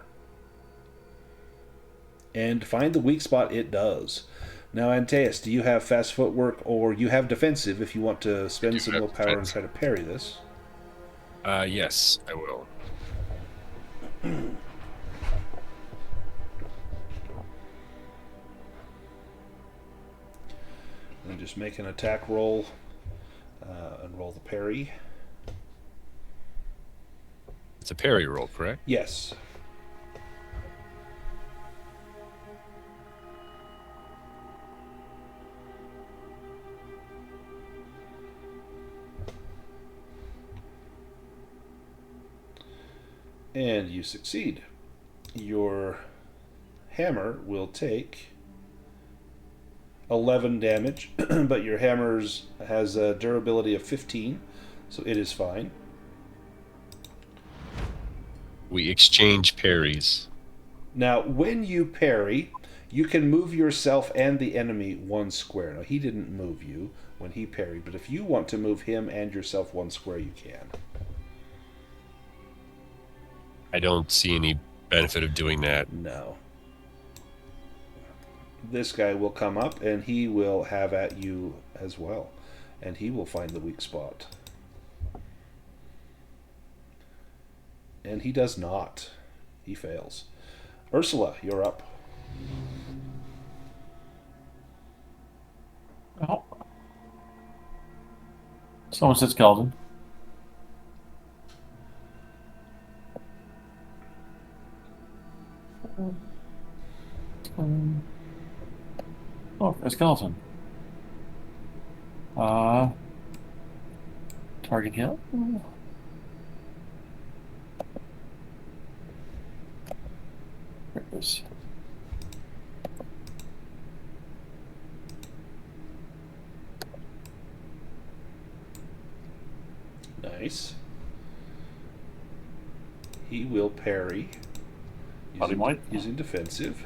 And find the weak spot it does. Now, Antaeus, do you have fast footwork, or you have defensive if you want to spend some willpower and try to parry this? Yes, I will. And just make an attack roll and roll the parry. It's a parry roll, correct? Yes. And you succeed. Your hammer will take 11 damage, but your hammer has a durability of 15, so it is fine. We exchange parries. Now, when you parry, you can move yourself and the enemy 1 square. Now, he didn't move you when he parried, but if you want to move him and yourself 1 square, you can. I don't see any benefit of doing that. No. This guy will come up and he will have at you as well. And he will find the weak spot. And he does not. He fails. Ursula, you're up. Oh. Someone said skeleton. Oh, a skeleton. Target hit. There it is. Nice. He will parry. Body might. Using defensive.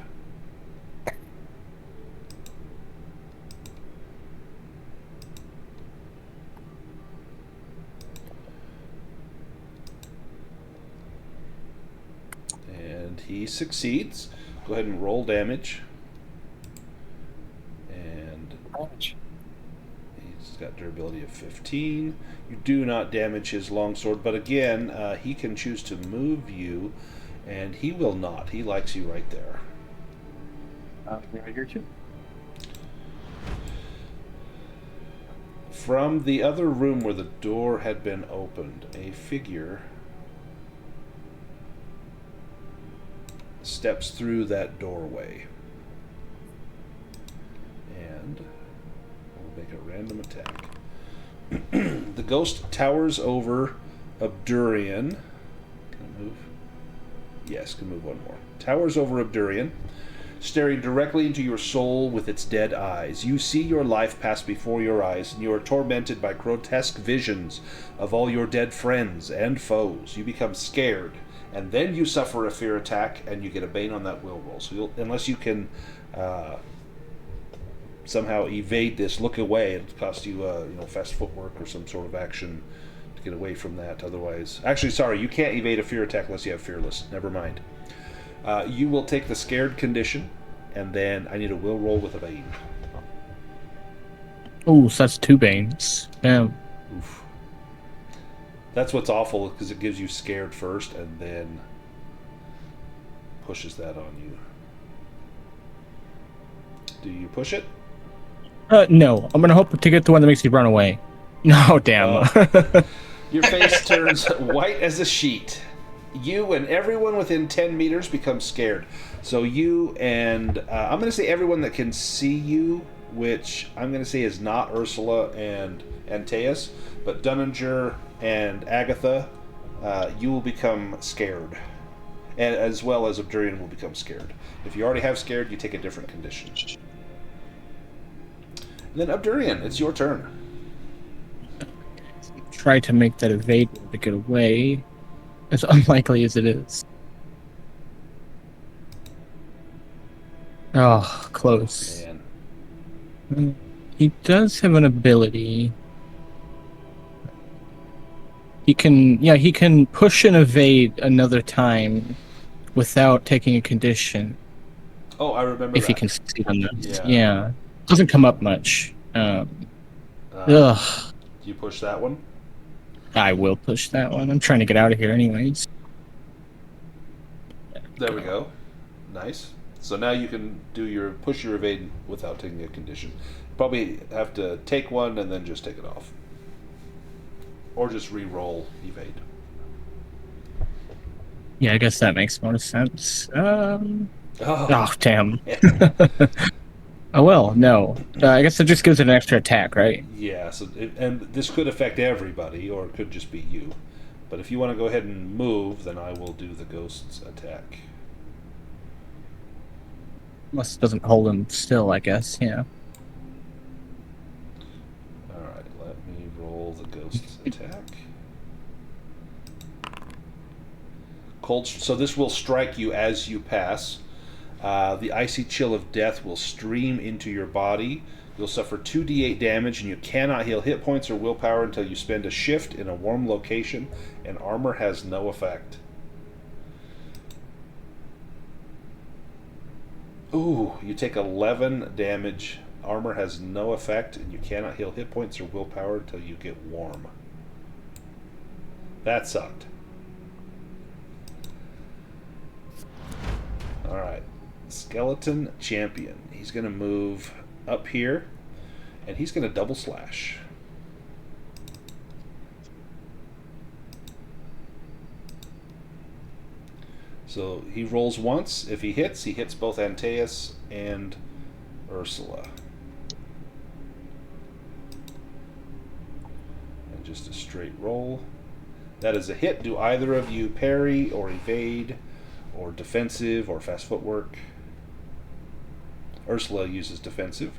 And he succeeds. Go ahead and roll damage. And he's got durability of 15. You do not damage his longsword, but again, he can choose to move you, and he will not. He likes you right there. Right here too. From the other room where the door had been opened, a figure steps through that doorway. And we'll make a random attack. The ghost towers over Abdurian. Can I move? Yes, can move one more. Towers over Abdurian, staring directly into your soul with its dead eyes. You see your life pass before your eyes, and you are tormented by grotesque visions of all your dead friends and foes. You become scared, and then you suffer a fear attack, and you get a Bane on that will roll. So unless you can somehow evade this, look away, it'll cost you fast footwork or some sort of action to get away from that. Otherwise, actually, sorry, you can't evade a fear attack unless you have Fearless. Never mind. You will take the scared condition, and then I need a will roll with a Bane. Oh, so that's 2 Banes. Damn. Oof. That's what's awful, because it gives you scared first and then pushes that on you. Do you push it? No. I'm gonna hope to get the one that makes you run away. No, damn. Your face turns white as a sheet. You and everyone within 10 meters become scared. So you and I'm going to say everyone that can see you, which I'm going to say is not Ursula and Antaeus, but Dunninger and Agatha, you will become scared. And as well as Abdurian will become scared. If you already have scared, you take a different condition. And then Abdurian, it's your turn. Try to make that evade to get away, as unlikely as it is. Oh, close. Man. He does have an ability. He can push and evade another time without taking a condition. Oh, I remember if that. he can succeed on this. Yeah. Yeah. Doesn't come up much. Ugh. Do you push that one? I will push that one. I'm trying to get out of here anyways. There we go. Nice. So now you can do your push your evade without taking a condition. Probably have to take one and then just take it off. Or just re-roll evade. Yeah, I guess that makes more sense. Oh. Oh, damn. Oh, well, no. I guess it just gives it an extra attack, right? Yeah, so and this could affect everybody, or it could just be you. But if you want to go ahead and move, then I will do the ghost's attack. Unless it doesn't hold him still, I guess, yeah. Alright, let me roll the ghost's attack. Cold. So this will strike you as you pass. The icy chill of death will stream into your body. You'll suffer 2d8 damage, and you cannot heal hit points or willpower until you spend a shift in a warm location, and armor has no effect. Ooh, you take 11 damage. Armor has no effect, and you cannot heal hit points or willpower until you get warm. That sucked. Alright. Skeleton Champion. He's going to move up here, and he's going to double slash. So he rolls once. If he hits both Antaeus and Ursula. And just a straight roll. That is a hit. Do either of you parry or evade or defensive or fast footwork? Ursula uses defensive.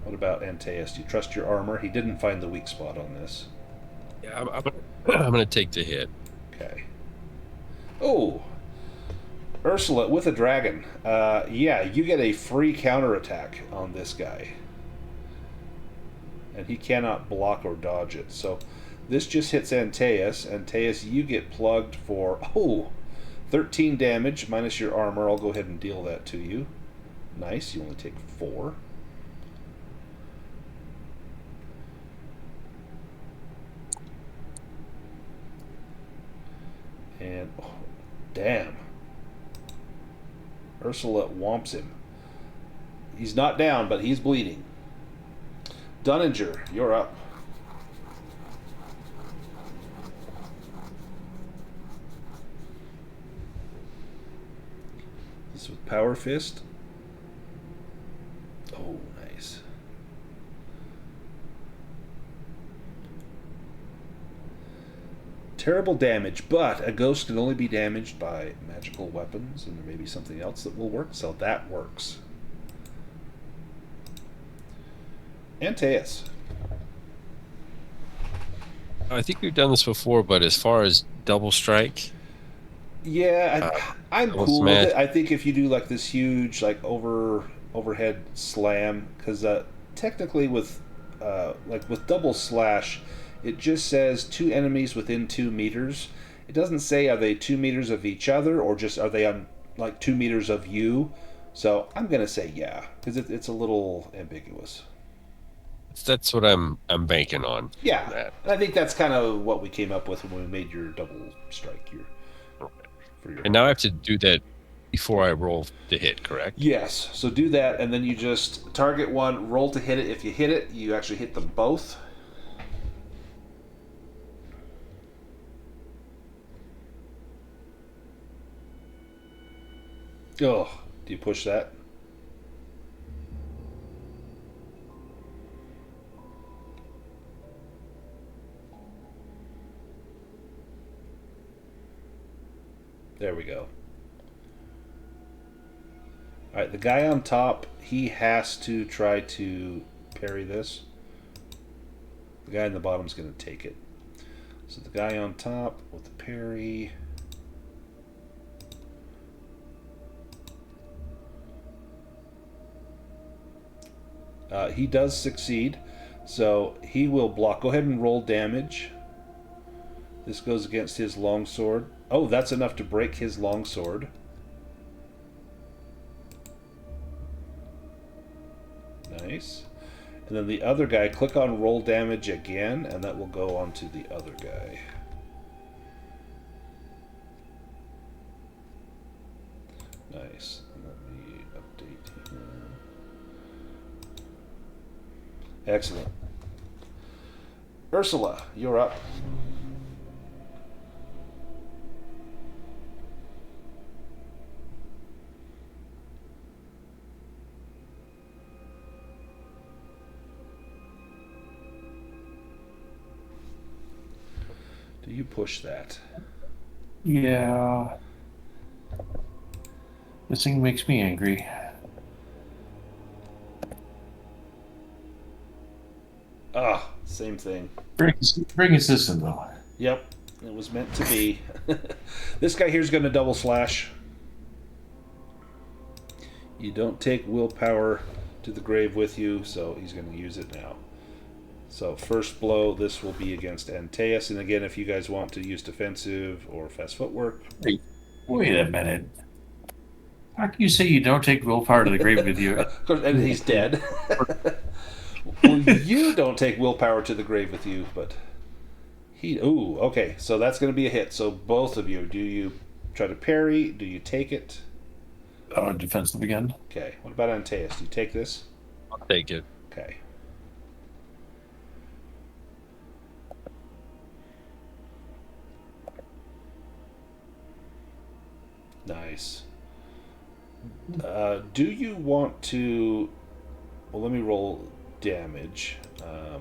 What about Antaeus? Do you trust your armor? He didn't find the weak spot on this. Yeah, I'm gonna take the hit. Okay. Oh, Ursula with a dragon. Yeah, you get a free counterattack on this guy. And he cannot block or dodge it. So this just hits Antaeus. Antaeus, you get plugged for 13 damage minus your armor. I'll go ahead and deal that to you. Nice, you only take 4. And, damn. Ursula whomps him. He's not down, but he's bleeding. Dunninger, you're up. This with Power Fist. Oh, nice. Terrible damage, but a ghost can only be damaged by magical weapons, and there may be something else that will work, so that works. Antaeus. I think we've done this before, but as far as double strike, Yeah, I'm double cool smash. with it. I think if you do like this huge overhead slam, because technically with with double slash, it just says 2 enemies within 2 meters. It doesn't say are they 2 meters of each other or just are they on like 2 meters of you. So I'm gonna say yeah, because it's a little ambiguous. That's what I'm banking on. Yeah, That. and I think that's kind of what we came up with when we made your double strike. For your And now I have to do that before I roll to hit, correct? Yes, so do that, and then you just target one, roll to hit it. If you hit it, you actually hit them both. Oh, do you push that? There we go. Alright, the guy on top, he has to try to parry this. The guy in the bottom is going to take it. So the guy on top with the parry. He does succeed, so he will block. Go ahead and roll damage. This goes against his longsword. Oh, that's enough to break his longsword. Nice. And then the other guy, click on roll damage again, and that will go on to the other guy. Nice. Let me update him. Excellent. Ursula, you're up. Do you push that? Yeah. This thing makes me angry. Ah, same thing. Very consistent, though. Yep, it was meant to be. This guy here's going to double slash. You don't take willpower to the grave with you, so he's going to use it now. So first blow, this will be against Antaeus, and again, if you guys want to use defensive or fast footwork. Wait a minute. How can you say you don't take willpower to the grave with you? Of course, and he's dead. Well, you don't take willpower to the grave with you, but he... Ooh, okay, so that's going to be a hit. So both of you, do you try to parry? Do you take it? Defensive again. Okay, what about Antaeus? Do you take this? I'll take it. Okay. Nice. Do you want to... Well, let me roll damage. So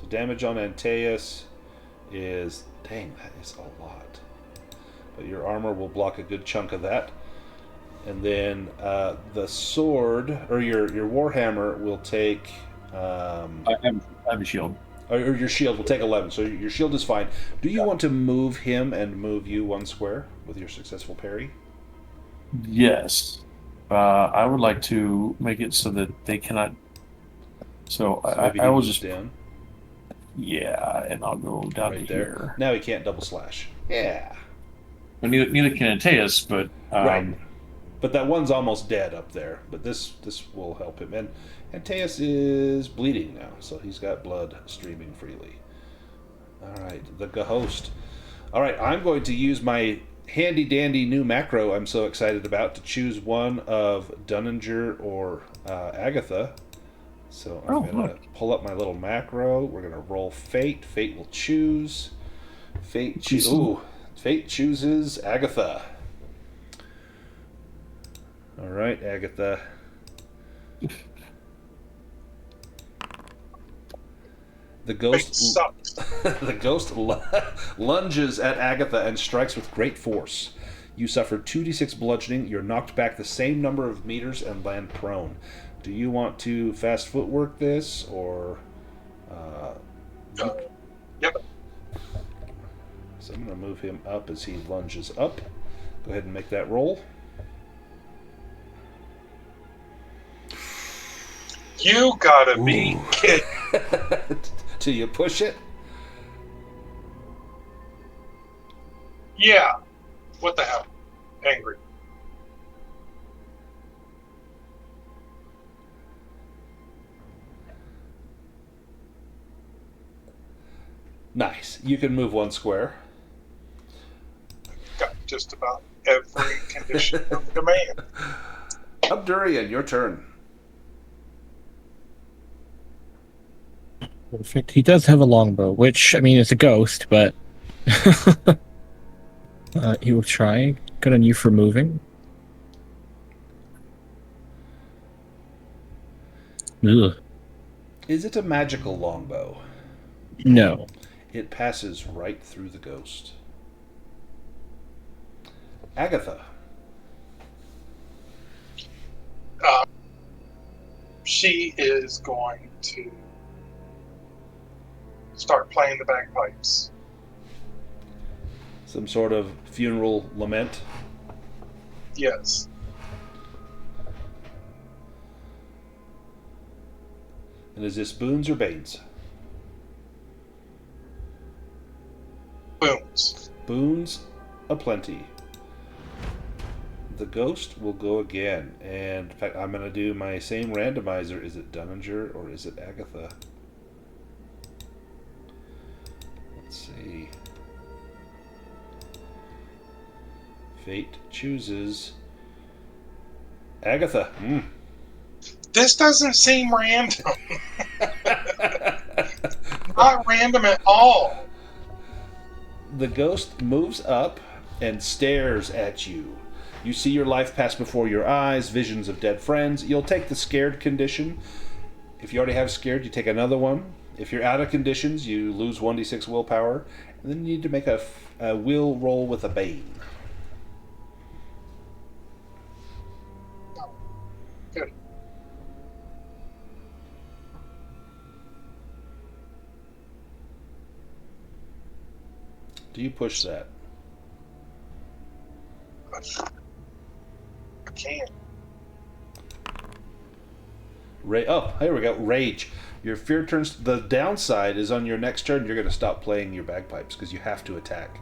damage on Antaeus is... Dang, that is a lot. But your armor will block a good chunk of that. And then the sword, or your warhammer, will take... I have a shield. Or your shield will take 11, so your shield is fine. Do you want to move him and move you one square with your successful parry? Yes. I would like to make it so that they cannot... So maybe I he will moves just... down Yeah, and I'll go down right to there. here. Now he can't double slash. Yeah. Well, neither can Antaeus, but... Right. But that one's almost dead up there. But this will help him. And Antaeus is bleeding now, so he's got blood streaming freely. All right, the Ghost. All right, I'm going to use my handy-dandy new macro I'm so excited about to choose one of Dunninger or Agatha. So I'm going to pull up my little macro. We're going to roll Fate. Fate will choose. Fate chooses Agatha. All right, Agatha. The ghost the ghost lunges at Agatha and strikes with great force. You suffer 2d6 bludgeoning. You're knocked back the same number of meters and land prone. Do you want to fast footwork this, or... Yep. So I'm going to move him up as he lunges up. Go ahead and make that roll. You gotta be kidding. Do you push it? Yeah. What the hell? Angry. Nice. You can move 1 square. Got just about every condition of demand. Abdurian, your turn. Perfect. He does have a longbow, which, I mean, it's a ghost, but he will try. Good on you for moving. Ugh. Is it a magical longbow? No. It passes right through the ghost. Agatha. She is going to start playing the bagpipes. Some sort of funeral lament. Yes. And is this boons or banes? Booms. Boons aplenty. The ghost will go again. And in fact, I'm going to do my same randomizer. Is it Dunninger or is it Agatha? Let's see. Fate chooses Agatha. This doesn't seem random. Not random at all. The ghost moves up and stares at you. You see your life pass before your eyes, visions of dead friends. You'll take the scared condition. If you already have scared, you take another one. If you're out of conditions, you lose 1d6 willpower. And then you need to make a will roll with a bane. Good. Do you push that? I can't. Oh, here we go. Rage. Your fear turns. The downside is on your next turn, you're going to stop playing your bagpipes because you have to attack.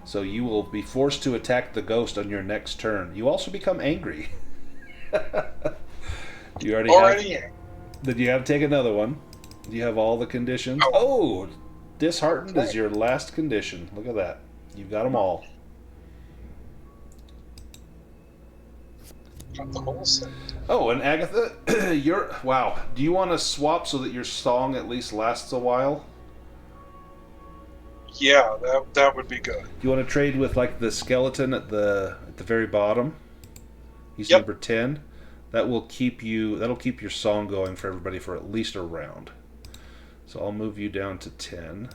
So you will be forced to attack the ghost on your next turn. You also become angry. You already have. Then you have to take another one. You have all the conditions. Oh, disheartened is your last condition. Look at that. You've got them all. Got the whole set. Oh, and Agatha, you're... Wow. Do you want to swap so that your song at least lasts a while? Yeah, that would be good. Do you want to trade with, like, the skeleton at the very bottom? He's Yep. number 10. That'll keep your song going for everybody for at least a round. So I'll move you down to 10.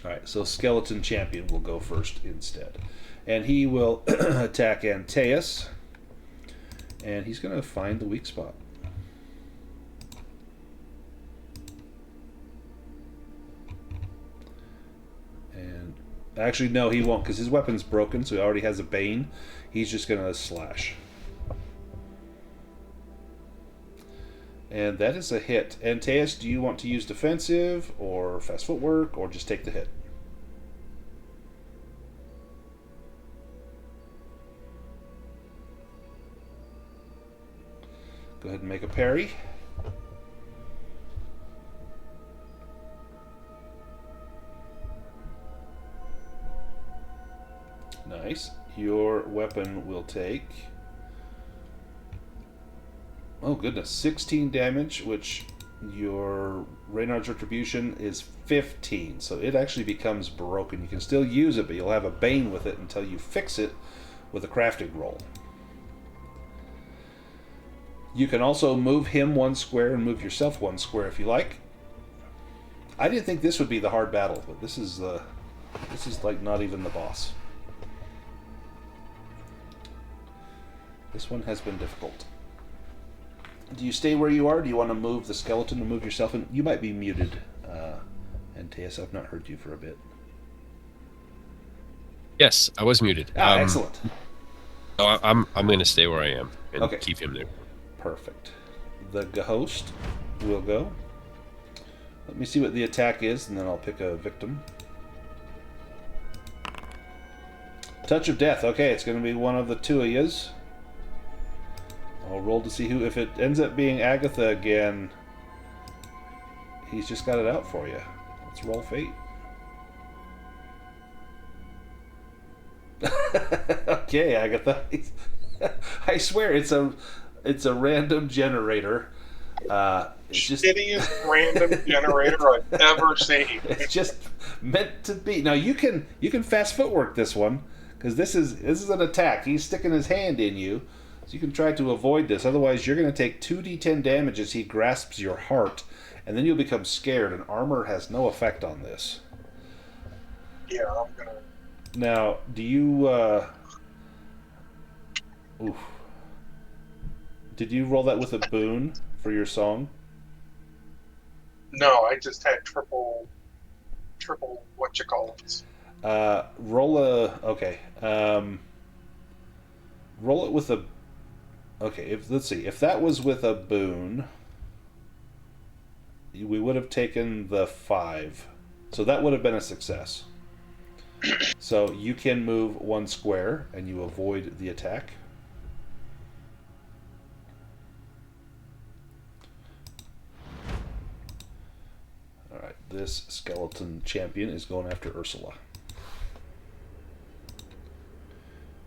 Alright, so Skeleton Champion will go first instead. And he will attack Antaeus. And he's going to find the weak spot. And actually, no, he won't, because his weapon's broken, so he already has a Bane. He's just going to slash. And that is a hit. Antaeus, do you want to use defensive or fast footwork or just take the hit? Go ahead and make a parry. Nice. Your weapon will take... Oh goodness, 16 damage, which your Reynard's Retribution is 15, so it actually becomes broken. You can still use it, but you'll have a Bane with it until you fix it with a crafting roll. You can also move him 1 square and move yourself 1 square if you like. I didn't think this would be the hard battle, but this is like not even the boss. This one has been difficult. Do you stay where you are? Do you want to move the skeleton and move yourself? And you might be muted, Antaeus. I've not heard you for a bit. Yes, I was muted. Excellent. No, I'm going to stay where I am and keep him there. Perfect. The ghost will go. Let me see what the attack is, and then I'll pick a victim. Touch of Death. Okay, it's going to be one of the two of yous. I'll roll to see who. If it ends up being Agatha again, He's just got it out for you. Let's roll fate. Okay, Agatha. I swear it's a random generator. It's just Shittiest random generator I've ever seen. it's just meant to be. Now you can fast footwork this one because this is an attack. He's sticking his hand in you, so you can try to avoid this. Otherwise, you're going to take 2d10 damage as he grasps your heart, and then you'll become scared. And armor has no effect on this. Yeah, I'm gonna. Now, do you? Oof. Did you roll that with a boon for your song? No, I just had triple. What you call it? Roll a. Okay. Roll it with a. Okay. Let's see. If that was with a boon, we would have taken the 5, so that would have been a success. So you can move 1 square and you avoid the attack. Alright, this skeleton champion is going after Ursula.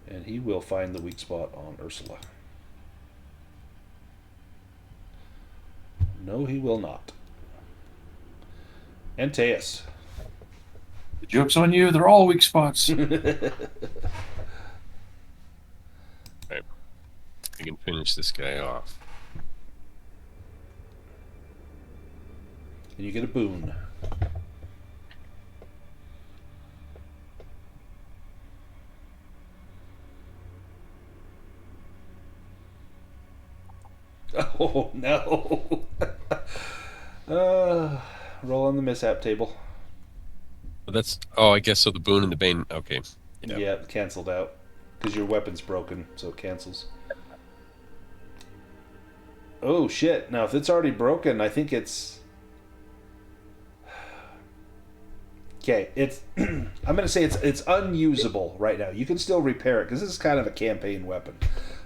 And he will find the weak spot on Ursula. No, he will not. Antaeus. The joke's on you. They're all weak spots. Right. I can finish this guy off. And you get a boon. Oh, no. Roll on the mishap table. But that's... Oh, I guess so. The boon and the bane... Okay. Yeah, it canceled out. Because your weapon's broken, so it cancels. Oh, shit. Now, if it's already broken, I think it's... Okay, it's... I'm going to say it's unusable right now. You can still repair it, because this is kind of a campaign weapon.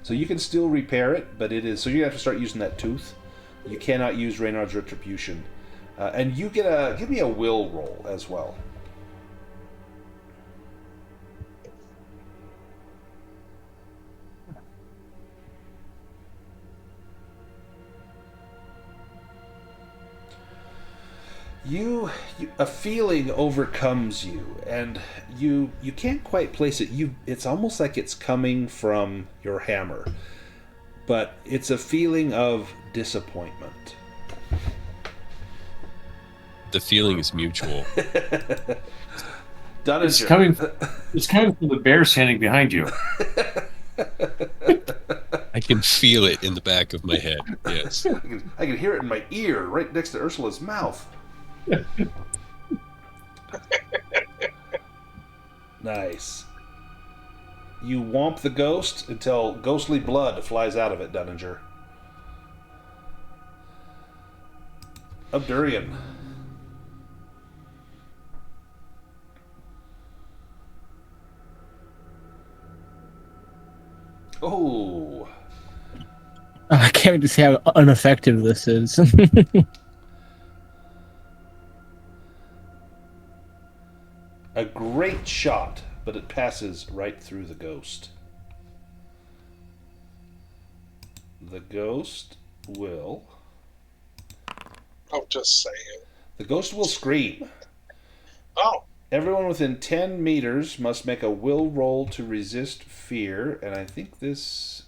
So you can still repair it, but it is... So you're going to have to start using that tooth. You cannot use Reynard's Retribution. And you get a... Give me a will roll as well. A feeling overcomes you, and you can't quite place it. It's almost like it's coming from your hammer, but it's a feeling of disappointment. The feeling is mutual. It's coming from the bear standing behind you. I can feel it in the back of my head. Yes. I can hear it in my ear, right next to Ursula's mouth. Nice. You whomp the ghost until ghostly blood flies out of it, Dunninger. Abdurian. Oh. I can't wait to see how ineffective this is. A great shot, but it passes right through the ghost. The ghost will... Oh, just say it. The ghost will scream. Oh. Everyone within 10 meters must make a will roll to resist fear, and I think this...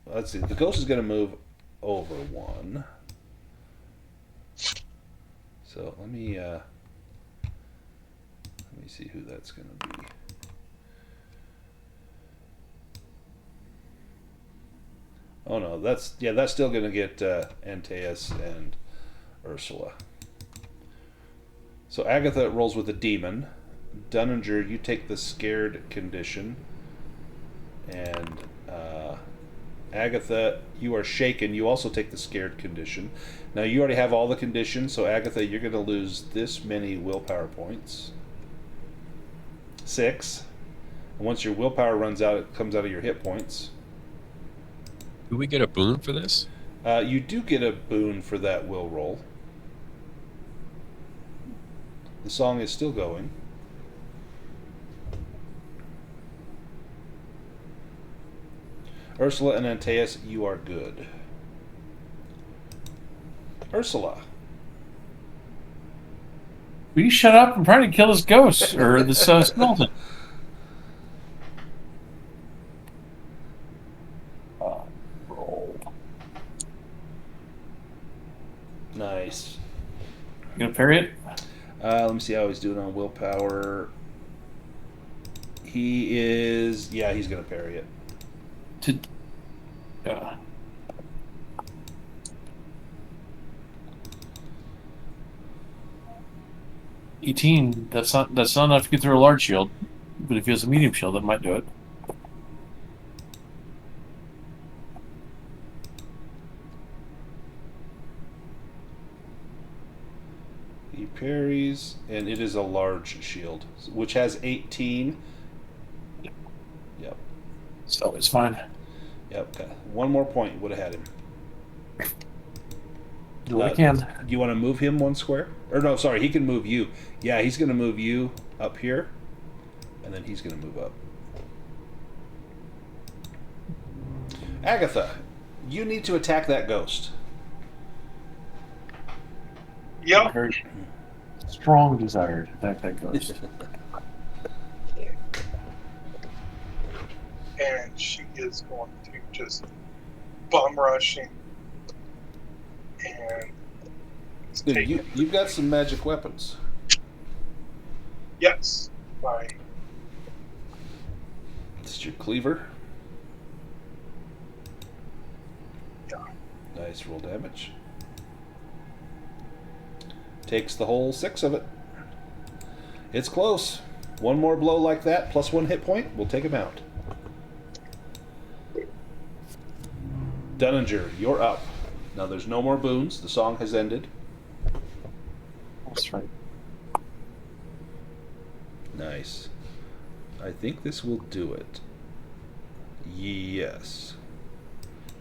Let's see, the ghost is going to move over 1. So let me see who that's going to be. Oh no, that's still going to get Antaeus and Ursula. So Agatha rolls with a demon. Dunninger, you take the scared condition. And Agatha, you are shaken. You also take the scared condition. Now you already have all the conditions, so Agatha, you're going to lose this many willpower points. 6. And once your willpower runs out, it comes out of your hit points. Do we get a boon for this? You do get a boon for that will roll. The song is still going. Ursula and Antaeus, you are good. Ursula. Will you shut up? I'm trying to kill this ghost, or this skeleton. Roll. Nice. You gonna parry it? Let me see how he's doing on willpower. He is... Yeah, he's going to parry it. Yeah. $18. That's not enough to get through a large shield. But if he has a medium shield, that might do it. He parries, and it is a large shield, which has 18. Yep. So it's fine. Yep. Okay. One more point would have had him. Do what I can. You want to move him one square? Or no, sorry, he can move you. Yeah, he's going to move you up here, and then he's going to move up. Agatha, you need to attack that ghost. Yep. Very strong desire to attack that ghost. And she is going to just bum rush him. And take it. You've got some magic weapons. Yes. My This is your cleaver. Yeah. Nice, roll damage. Takes the whole 6 of it. It's close. One more blow like that, plus 1 hit point, we'll take him out. Dunninger, you're up. Now there's no more boons. The song has ended. That's right. Nice. I think this will do it. Yes.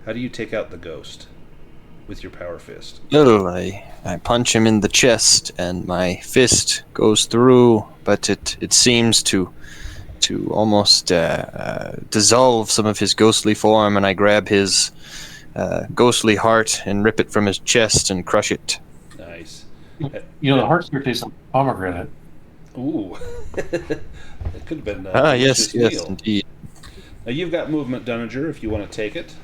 How do you take out the ghost? With your power fist. Well, I punch him in the chest, and my fist goes through, but it seems to almost dissolve some of his ghostly form, and I grab his ghostly heart and rip it from his chest and crush it. Nice. You know, the heart here tastes like pomegranate. Ooh. It could have been yes, meal. indeed. Now you've got movement, Dunninger, if you want to take it.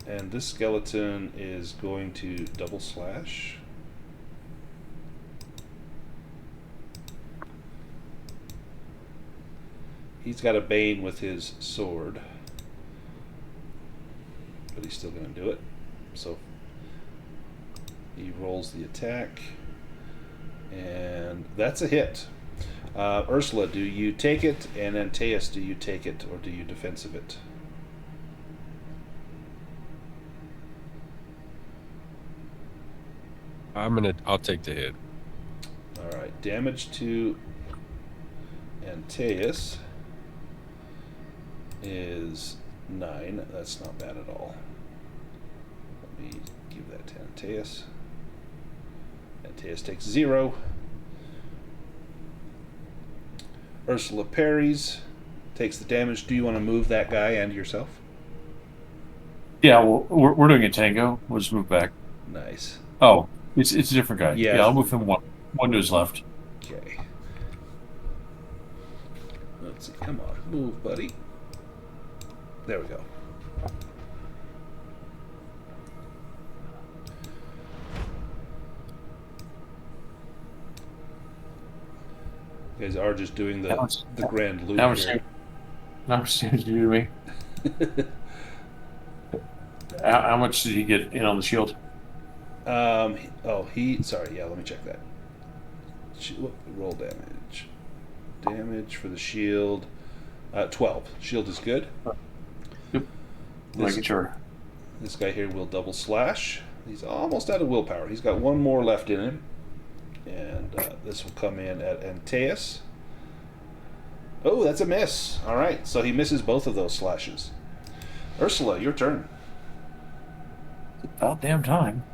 And this skeleton is going to double slash. He's got a bane with his sword. But he's still going to do it. So he rolls the attack. And that's a hit. Ursula, do you take it? And Antaeus, do you take it? Or do you defensive it? I'll take the hit. Alright, damage to Antaeus is 9. That's not bad at all. Let me give that to Antaeus. Antaeus takes 0. Ursula parries, takes the damage. Do you want to move that guy and yourself? Yeah, well, we're doing a tango. We'll just move back. Nice. Oh, it's a different guy. Yeah. Yeah, I'll move him one to his left. Okay. Let's see. Come on. Move, buddy. There we go. You guys are just doing the grand loop Now here. we're seeing you to me. How much did he get in on the shield? Sorry, yeah, let me check that. Roll damage. Damage for the shield. 12. Shield is good. Yep. Making sure. This guy here will double slash. He's almost out of willpower. He's got one more left in him. And this will come in at Antaeus. Oh, that's a miss. Alright, so he misses both of those slashes. Ursula, your turn. About damn time.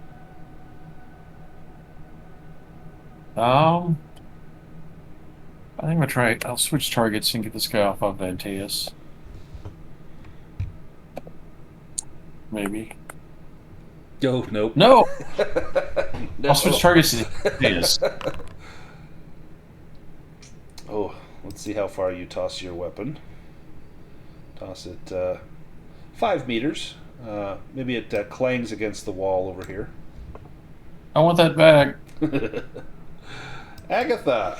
I think I'm gonna try. I'll switch targets and get this guy off of Antaeus. Maybe. Oh, nope. No! No. I'll switch targets to Antaeus. Oh, let's see how far you toss your weapon. Toss it 5 meters. Maybe it clangs against the wall over here. I want that back. Agatha.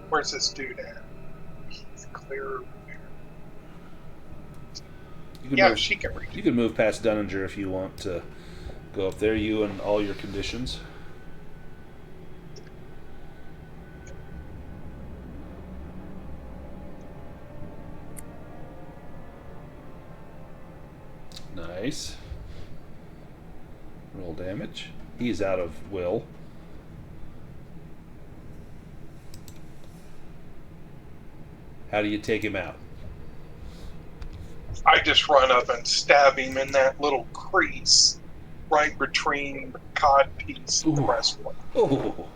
Where's this dude at? He's clear over there. Yeah, she can reach. You can move past Dunninger if you want to go up there. You and all your conditions. Nice. Roll damage. He's out of will. How do you take him out? I just run up and stab him in that little crease right between the cod piece and the breastplate. Oh,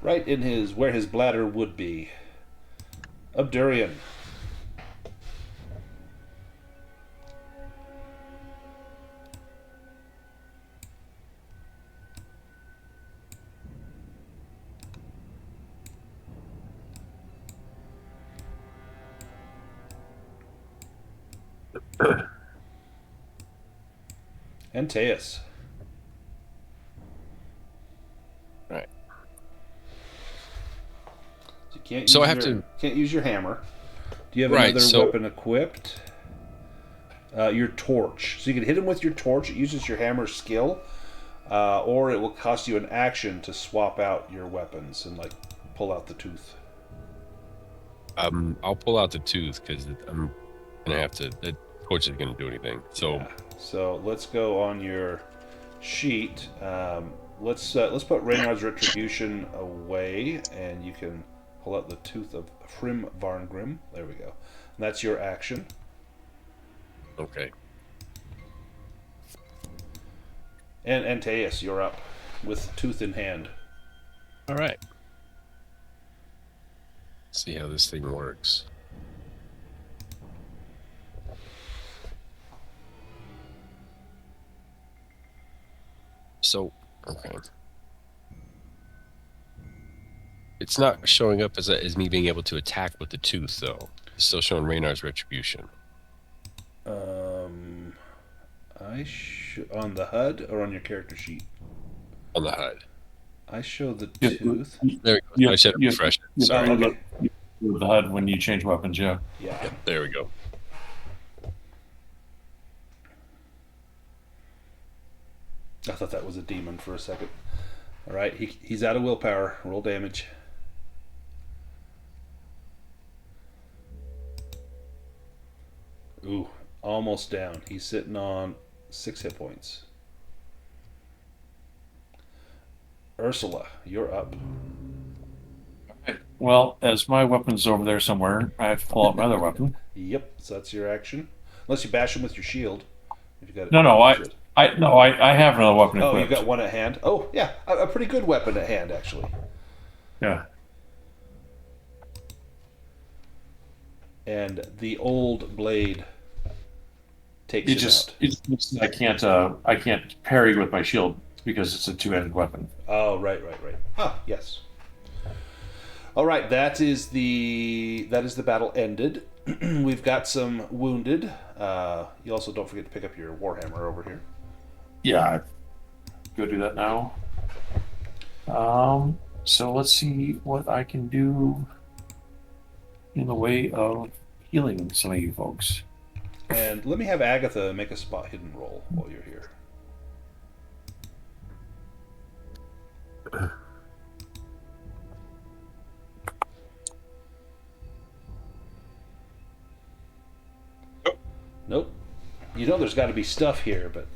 right in where his bladder would be. Abdurian. Antaeus. Right. So you can't So use I have can't use your hammer. Do you have Right, another so- weapon equipped? Your torch. So you can hit him with your torch. It uses your hammer skill, or it will cost you an action to swap out your weapons and like pull out the tooth. I'll pull out the tooth because I'm gonna have to. The torch isn't gonna do anything. So Yeah. So let's go on your sheet. Let's put Reynard's Retribution away, and you can pull out the tooth of Frim Varngrim. There we go. And that's your action. okay. And Antaeus, you're up with tooth in hand. All right. See how this thing works. So, okay. It's not showing up as me being able to attack with the tooth, though. It's still showing Reynard's Retribution. On the HUD or on your character sheet? On the HUD. I show the Yeah. tooth. There we go. Yeah, I should yeah, refresh it. yeah. Sorry. Okay. With the HUD when you change weapons, yeah. Yeah. There we go. I thought that was a demon for a second. All right, he's out of willpower. Roll damage. Ooh, almost down. He's sitting on 6 hit points. Ursula, you're up. Well, as my weapon's over there somewhere, I have to pull out my other weapon. Yep, so that's your action. Unless you bash him with your shield. If you got it. No, I have another weapon Oh, equipped. you got one at hand. Oh, yeah, a pretty good weapon at hand, actually. Yeah. And the old blade takes I can't parry with my shield because it's a two-handed weapon. Oh, right. Ah, yes. All right, that is the battle ended. We've got some wounded. You also don't forget to pick up your warhammer over here. Yeah, go do that now. So let's see what I can do in the way of healing some of you folks. And let me have Agatha make a spot hidden roll while you're here. Nope. You know there's got to be stuff here, but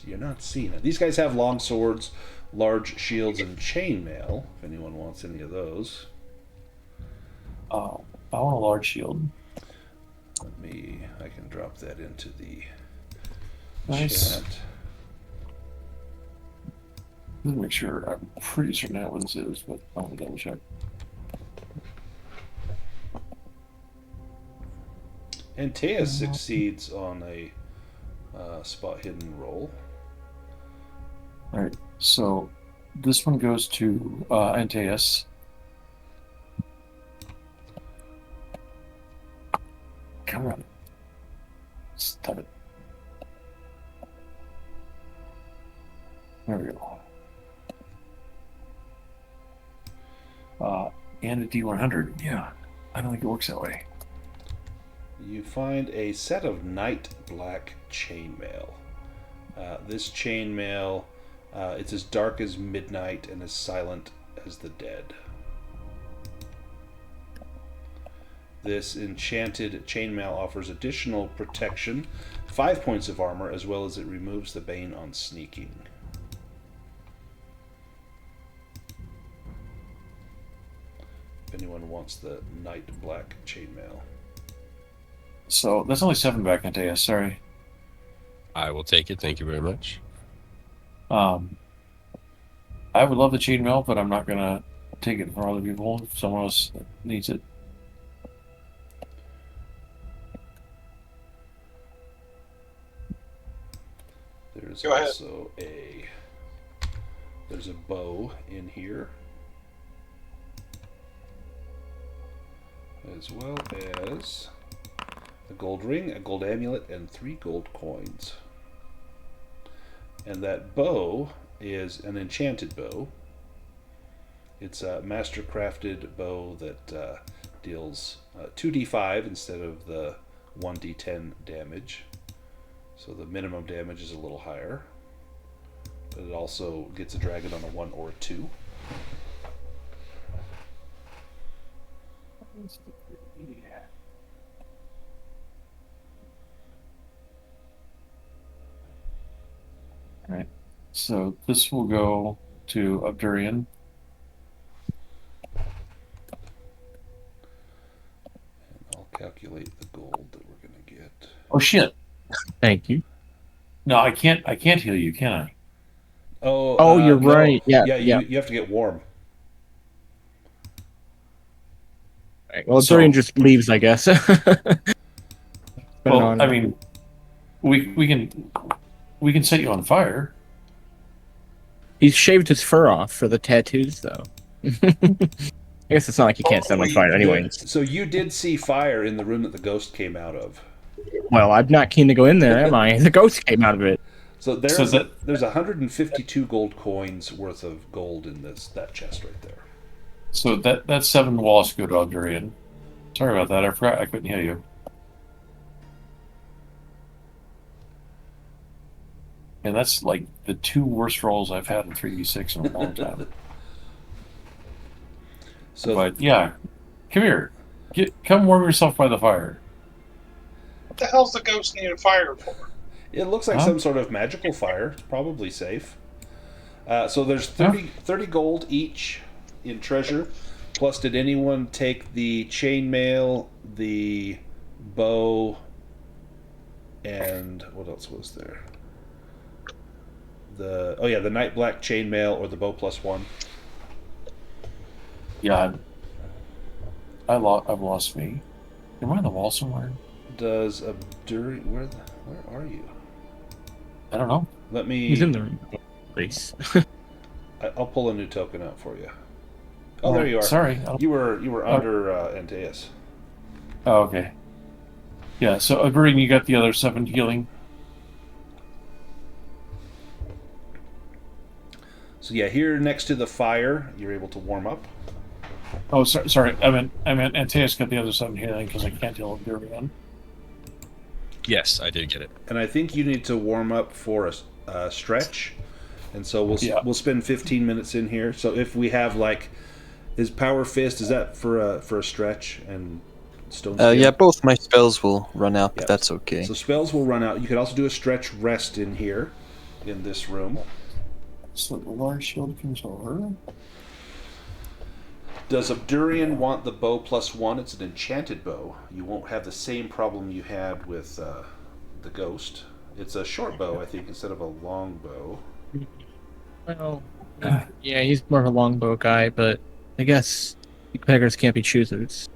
you're not seeing it. These guys have long swords, large shields, and chainmail. If anyone wants any of those, I want a large shield. let me drop that into the Nice. chat. Let me make sure. I'm pretty certain that what this is, but I'll double check. Antaeus succeeds on a spot hidden roll. Alright, so this one goes to Antaeus. Come on. Stop it. There we go. And a D100. Yeah, I don't think it works that way. You find a set of night black chainmail. This chainmail, it's as dark as midnight and as silent as the dead. This enchanted chainmail offers additional protection, 5 points of armor, as well as it removes the bane on sneaking. If anyone wants the night black chainmail. So that's only 7 back, Antaeus. Sorry. I will take it. Thank you very much. I would love the chainmail, but I'm not gonna take it from other people if someone else needs it. There's Go ahead. also there's a bow in here, as well as a gold ring, a gold amulet, and 3 gold coins. And that bow is an enchanted bow. It's a master-crafted bow that deals 2d5 instead of the 1d10 damage. So the minimum damage is a little higher. But it also gets a dragon on a 1 or 2. Alright, so this will go to Abdurian. And I'll calculate the gold that we're going to get. Oh shit! Thank you. No, I can't heal you, can I? Oh, you're no. right. Yeah, Yeah, yeah. you have to get warm. Right. Well, So- Dorian just leaves, I guess. Well, I mean, we can set you on fire. He's shaved his fur off for the tattoos, though. I guess it's not like you can't set him on fire anyway. So you did see fire in the room that the ghost came out of. Well, I'm not keen to go in there, am I? The ghost came out of it. So there's 152 gold coins worth of gold in that chest right there. So that's 7 walls go to Abdurian. Sorry about that. I forgot I couldn't hear you. And that's like the 2 worst rolls I've had in 3d6 in a long time. So But yeah, come here. Come warm yourself by the fire. What the hell's the ghost need a fire for? it looks like Huh? some sort of magical fire. It's probably safe. So there's 30 gold each in treasure. Plus, did anyone take the chainmail, the bow, and what else was there? The night black chainmail or the bow +1. Yeah, I've lost me. Am I on the wall somewhere? Does where are you? I don't know. Let me. He's in the room. Please. I'll pull a new token out for you. Oh, there you are. Sorry. You were under Antaeus. Oh, okay. Yeah, so Abdurian, you got the other 7 healing. So yeah, here next to the fire, you're able to warm up. Oh, sorry. I meant Antaeus got the other 7 healing because I can't heal Abdurian. Yes, I did get it. And I think you need to warm up for a stretch. And so we'll spend 15 minutes in here. So if we have is Power Fist, is that for a stretch and Stone Steel? Yeah, both my spells will run out, but Yep. that's okay. So spells will run out. You could also do a stretch rest in here, in this room. So the large shield comes over. Does Abdurian want the bow +1? It's an enchanted bow. You won't have the same problem you had with the ghost. It's a short bow, I think, instead of a long bow. Well, yeah, he's more of a longbow guy, but I guess beggars can't be choosers.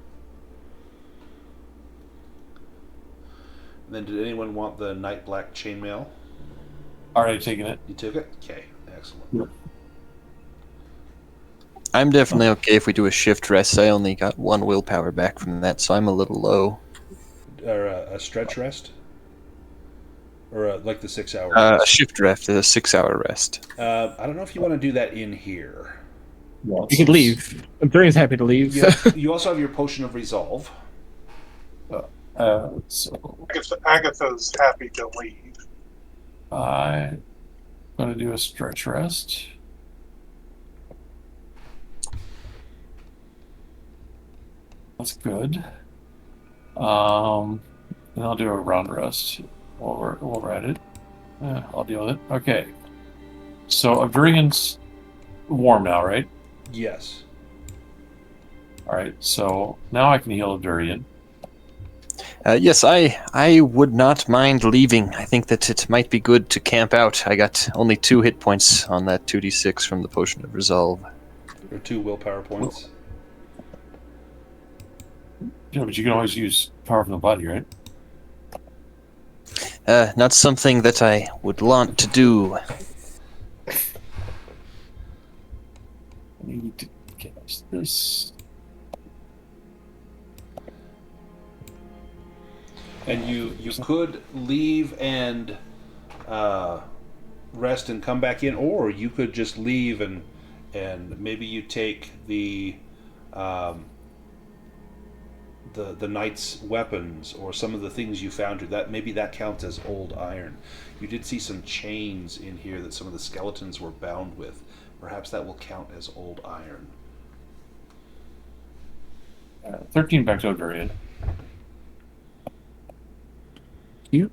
And then did anyone want the night black chainmail? Already taken it. You took it? Okay, excellent. Yep. I'm definitely okay if we do a shift rest. I only got 1 willpower back from that, so I'm a little low. Or a stretch rest? Or like the 6 hour A rest? shift rest, a 6-hour rest. I don't know if you want to do that in here. Well, You could leave. Abdurian's happy to leave. You also have your potion of resolve. So Agatha's happy to leave. I'm going to do a stretch rest. That's good. Then I'll do a round rest while we're at it. I'll deal with it. Okay. So Abdurian's warm now, right? Yes. All right. So now I can heal Abdurian. Yes, I would not mind leaving. I think that it might be good to camp out. I got only 2 hit points on that 2d6 from the Potion of Resolve. Or 2 willpower points. Yeah, but you can always use power from the body, right? Not something that I would want to do. I need to cast this. And you could leave and rest and come back in, or you could just leave and maybe you take the knight's weapons or some of the things you found here. That maybe that counts as old iron. You did see some chains in here that some of the skeletons were bound with. Perhaps that will count as old iron. 13 back to Abdurian. You?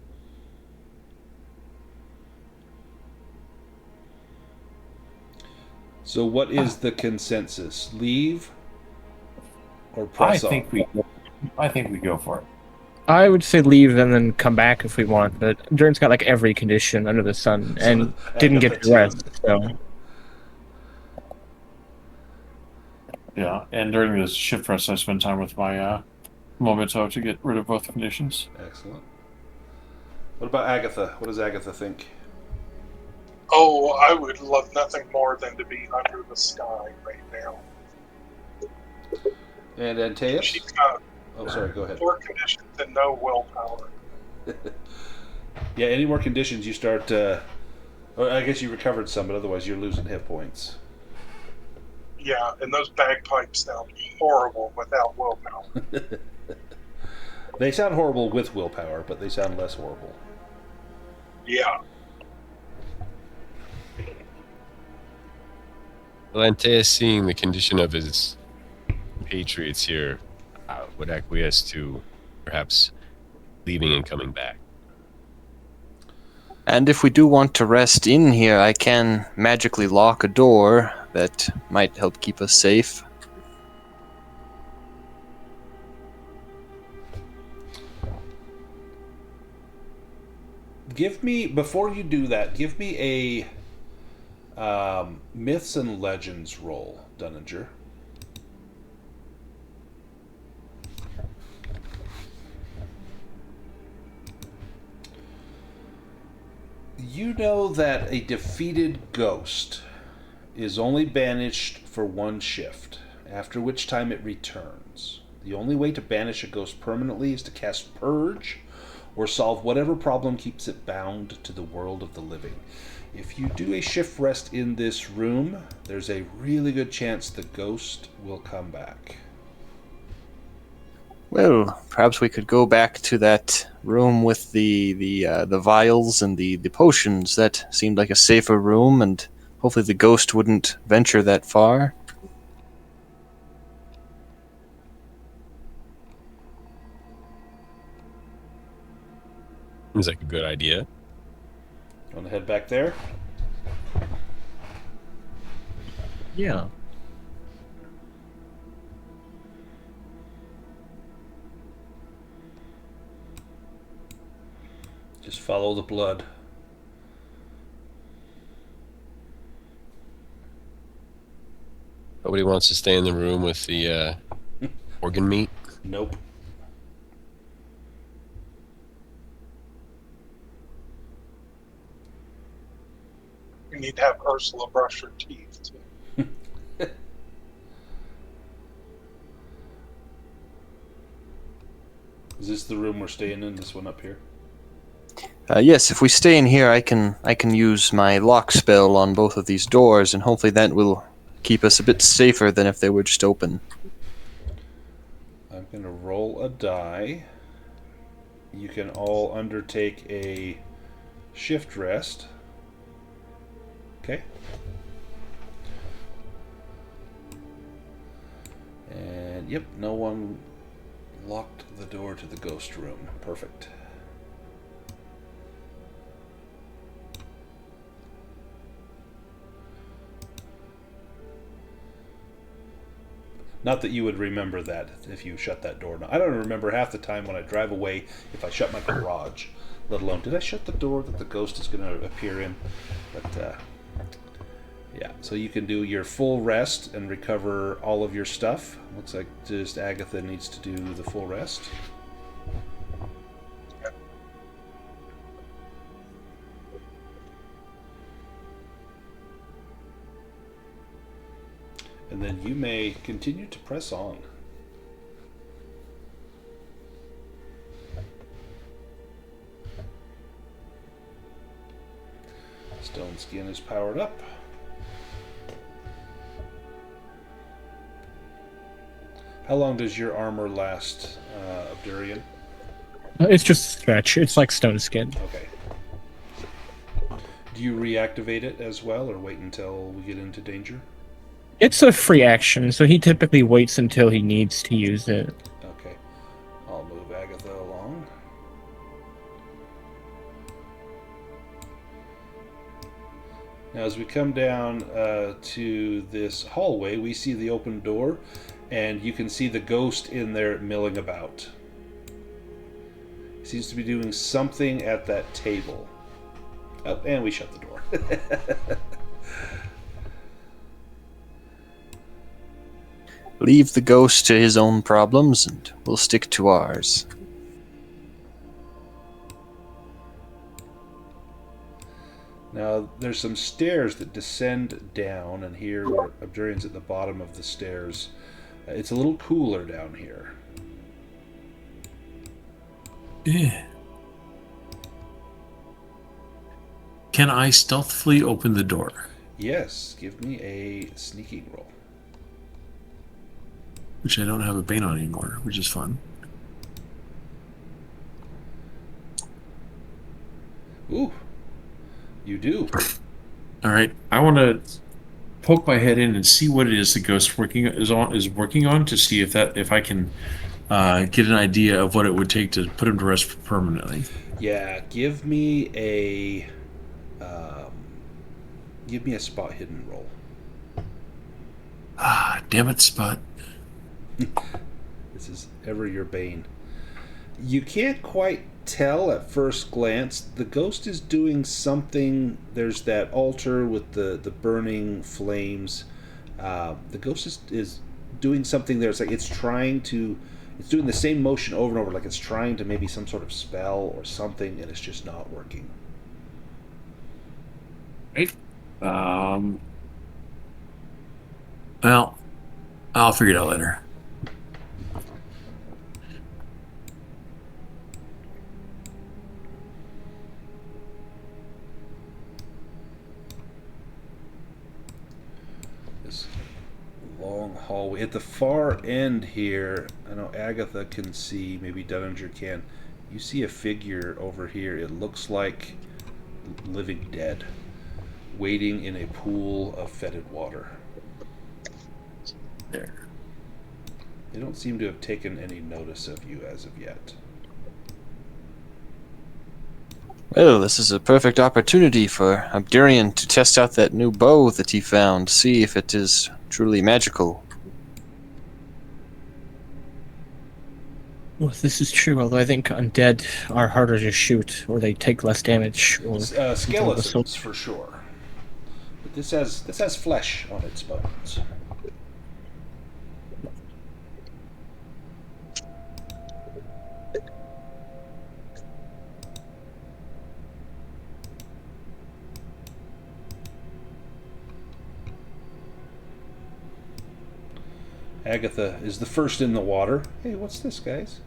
So what is the consensus? Leave or press on? I think we go for it. I would say leave and then come back if we want, but Abdurian's got like every condition under the sun and didn't get to rest, so... Yeah, and during this shift rest, I spend time with my Momento to get rid of both conditions. Excellent. What about Agatha? What does Agatha think? Oh, I would love nothing more than to be under the sky right now. And Antaeus? She's got Oh, sorry, go ahead. 4 conditions and no willpower. Yeah, any more conditions you start... or I guess you recovered some, but otherwise you're losing hit points. Yeah, and those bagpipes sound horrible without willpower. They sound horrible with willpower, but they sound less horrible. Yeah. Well, Antaeus, seeing the condition of his patriots here, would acquiesce to perhaps leaving and coming back. And if we do want to rest in here, I can magically lock a door that might help keep us safe. Give me, before you do that, give me a Myths and Legends roll, Dunninger. You know that a defeated ghost is only banished for 1 shift, after which time it returns. The only way to banish a ghost permanently is to cast Purge or solve whatever problem keeps it bound to the world of the living. If you do a shift rest in this room, there's a really good chance the ghost will come back. Well, perhaps we could go back to that room with the vials and the potions. That seemed like a safer room, and hopefully the ghost wouldn't venture that far. Seems like a good idea. Want to head back there? Yeah. Just follow the blood. Nobody wants to stay in the room with the organ meat. Nope. We need to have Ursula brush her teeth, too. Is this the room we're staying in? This one up here? Yes, if we stay in here, I can use my lock spell on both of these doors, and hopefully that will keep us a bit safer than if they were just open. I'm going to roll a die. You can all undertake a shift rest. Okay. And yep, no one locked the door to the ghost room. Perfect. Not that you would remember that if you shut that door. I don't remember half the time when I drive away if I shut my garage, let alone did I shut the door that the ghost is going to appear in. But yeah, so you can do your full rest and recover all of your stuff. Looks like just Agatha needs to do the full rest. And then you may continue to press on. Stone skin is powered up. How long does your armor last, Abdurian? It's just a stretch. It's like stone skin. Okay. Do you reactivate it as well, or wait until we get into danger? It's a free action, so he typically waits until he needs to use it. Okay. I'll move Agatha along. Now, as we come down to this hallway, we see the open door, and you can see the ghost in there milling about. He seems to be doing something at that table. Oh, and we shut the door. Leave the ghost to his own problems, and we'll stick to ours. Now, there's some stairs that descend down, and here where Abdurian's at the bottom of the stairs. It's a little cooler down here. Yeah. Can I stealthily open the door? Yes, give me a sneaking roll. Which I don't have a bane on anymore, which is fun. Ooh, you do. All right, I want to poke my head in and see what it is the ghost is working on to see if I can get an idea of what it would take to put him to rest permanently. Yeah, give me a spot hidden roll. Ah, damn it, Spot. This is ever your bane. You can't quite tell at first glance. The ghost is doing something. There's that altar with the burning flames. The ghost is doing something there. It's like it's doing the same motion over and over, like it's trying to maybe some sort of spell or something, and it's just not working. Right. Well, I'll figure it out later. This long hallway. At the far end here, I know Agatha can see, maybe Dunninger can. You see a figure over here. It looks like living dead, waiting in a pool of fetid water. There. They don't seem to have taken any notice of you as of yet. Well, this is a perfect opportunity for Abdurian to test out that new bow that he found, see if it is truly magical. Well, this is true, although I think undead are harder to shoot, or they take less damage, or Skeletons for sure. But this has flesh on its bones. Agatha is the first in the water. Hey, what's this, guys?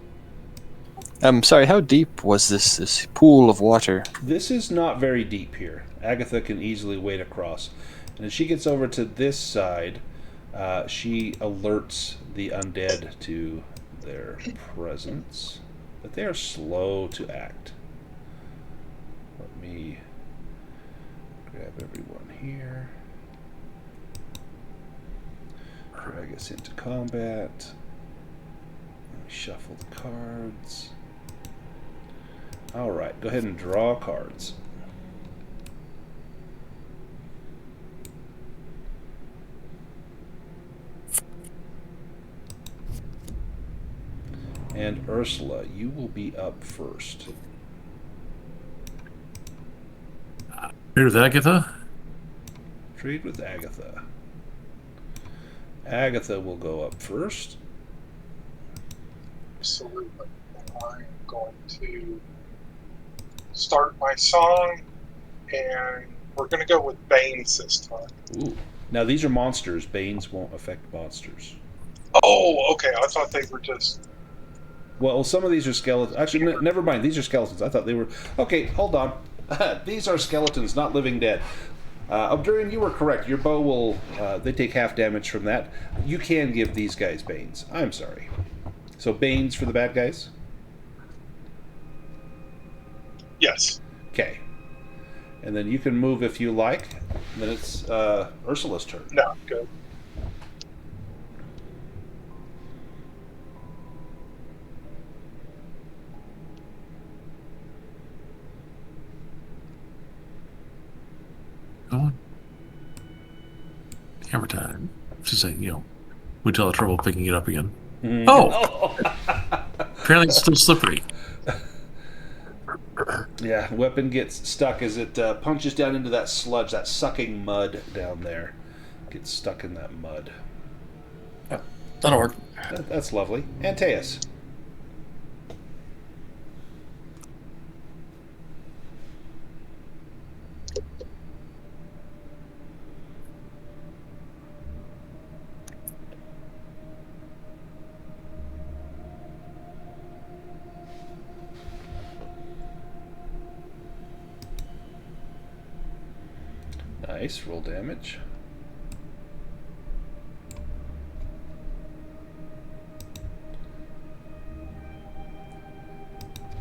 Sorry, how deep was this pool of water? This is not very deep here. Agatha can easily wade across. And as she gets over to this side, she alerts the undead to their presence. But they are slow to act. Let me grab everyone here. Drag us into combat. Let me shuffle the cards. Alright, go ahead and draw cards. And Ursula, you will be up first. Trade with Agatha? Trade with Agatha. Agatha will go up first. Absolutely. I'm going to start my song, and we're going to go with Banes this time. Ooh. Now these are monsters. Banes won't affect monsters. Oh, okay. I thought they were just... Well, some of these are skeletons. Actually, never mind. These are skeletons. I thought they were... Okay, hold on. These are skeletons, not living dead. Obdurian, you were correct. Your bow will... they take half damage from that. You can give these guys Banes. I'm sorry. So Banes for the bad guys? Yes. Okay. And then you can move if you like. Then it's Ursula's turn. No, good. Going. Hammer time. Just like, we tell the trouble picking it up again. Mm. Oh! Apparently it's still slippery. Yeah, weapon gets stuck as it punches down into that sludge, that sucking mud down there. Gets stuck in that mud. That'll work. That's lovely. Antaeus. Nice, roll damage.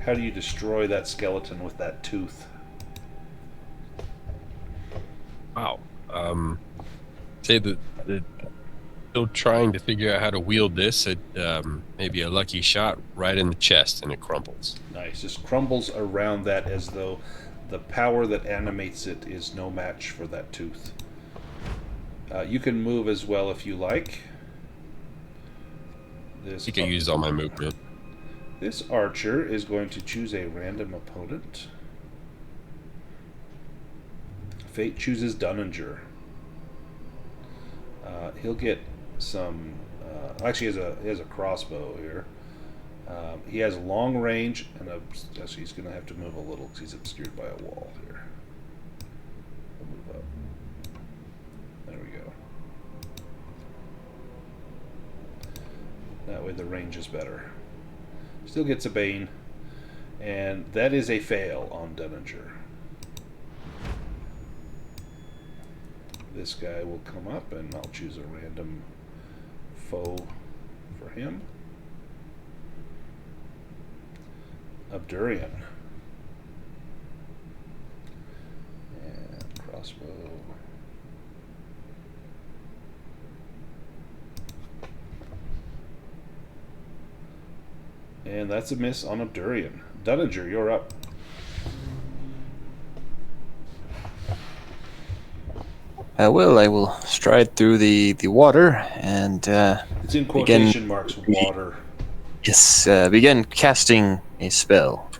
How do you destroy that skeleton with that tooth? Wow. Say that still trying to figure out how to wield this. It maybe a lucky shot right in the chest, and it crumbles. Nice, just crumbles around that as though the power that animates it is no match for that tooth. You can move as well if you like. I think I used all my movement. This archer is going to choose a random opponent. Fate chooses Dunninger. He'll get some... actually, he has a crossbow here. He has long range, and actually he's going to have to move a little because he's obscured by a wall here. We'll move up. There we go. That way the range is better. Still gets a Bane, and that is a fail on Dunninger. This guy will come up, and I'll choose a random foe for him. Obdurian. And crossbow. And that's a miss on Obdurian. Dunninger, you're up. I will stride through the water and It's in quotation marks, water. Yes, begin casting a spell.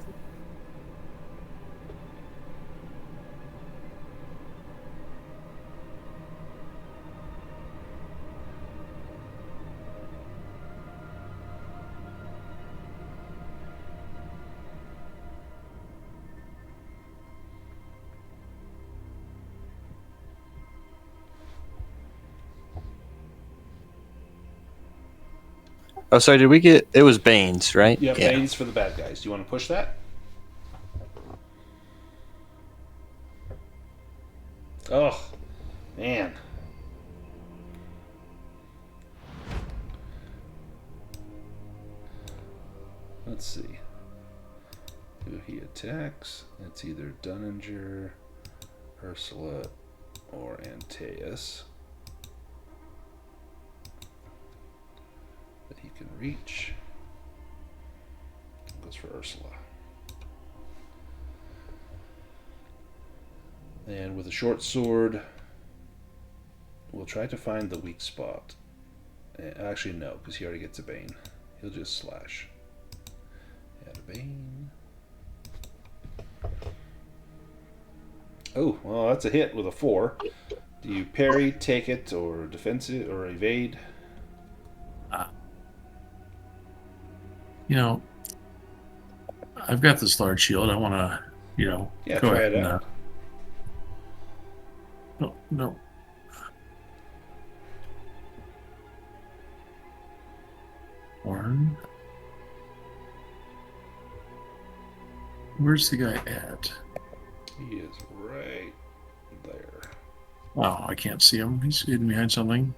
Oh, sorry, did we get... It was Bane's, right? Yeah, Bane's for the bad guys. Do you want to push that? Oh, man. Let's see. Who he attacks. It's either Dunninger, Ursula, or Antaeus that he can reach. Goes for Ursula. And with a short sword, we'll try to find the weak spot. Actually, no, because he already gets a Bane. He'll just slash. Add a Bane. Oh, well, that's a hit with a 4. Do you parry, take it, or defense it, or evade? You know, I've got this large shield. I want to, Yeah, go try ahead it and. out. No. Horn. Where's the guy at? He is right there. Oh, I can't see him. He's hidden behind something.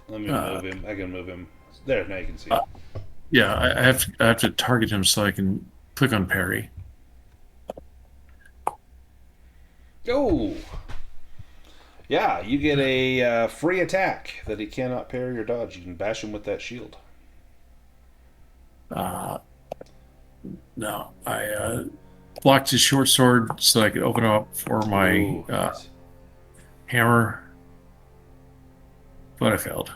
Let me move him. I can move him. There, now you can see him. Yeah, I have to target him so I can click on parry. Oh! Yeah, you get a free attack that he cannot parry or dodge. You can bash him with that shield. No, I blocked his short sword so I could open up for my Nice. hammer, but I failed.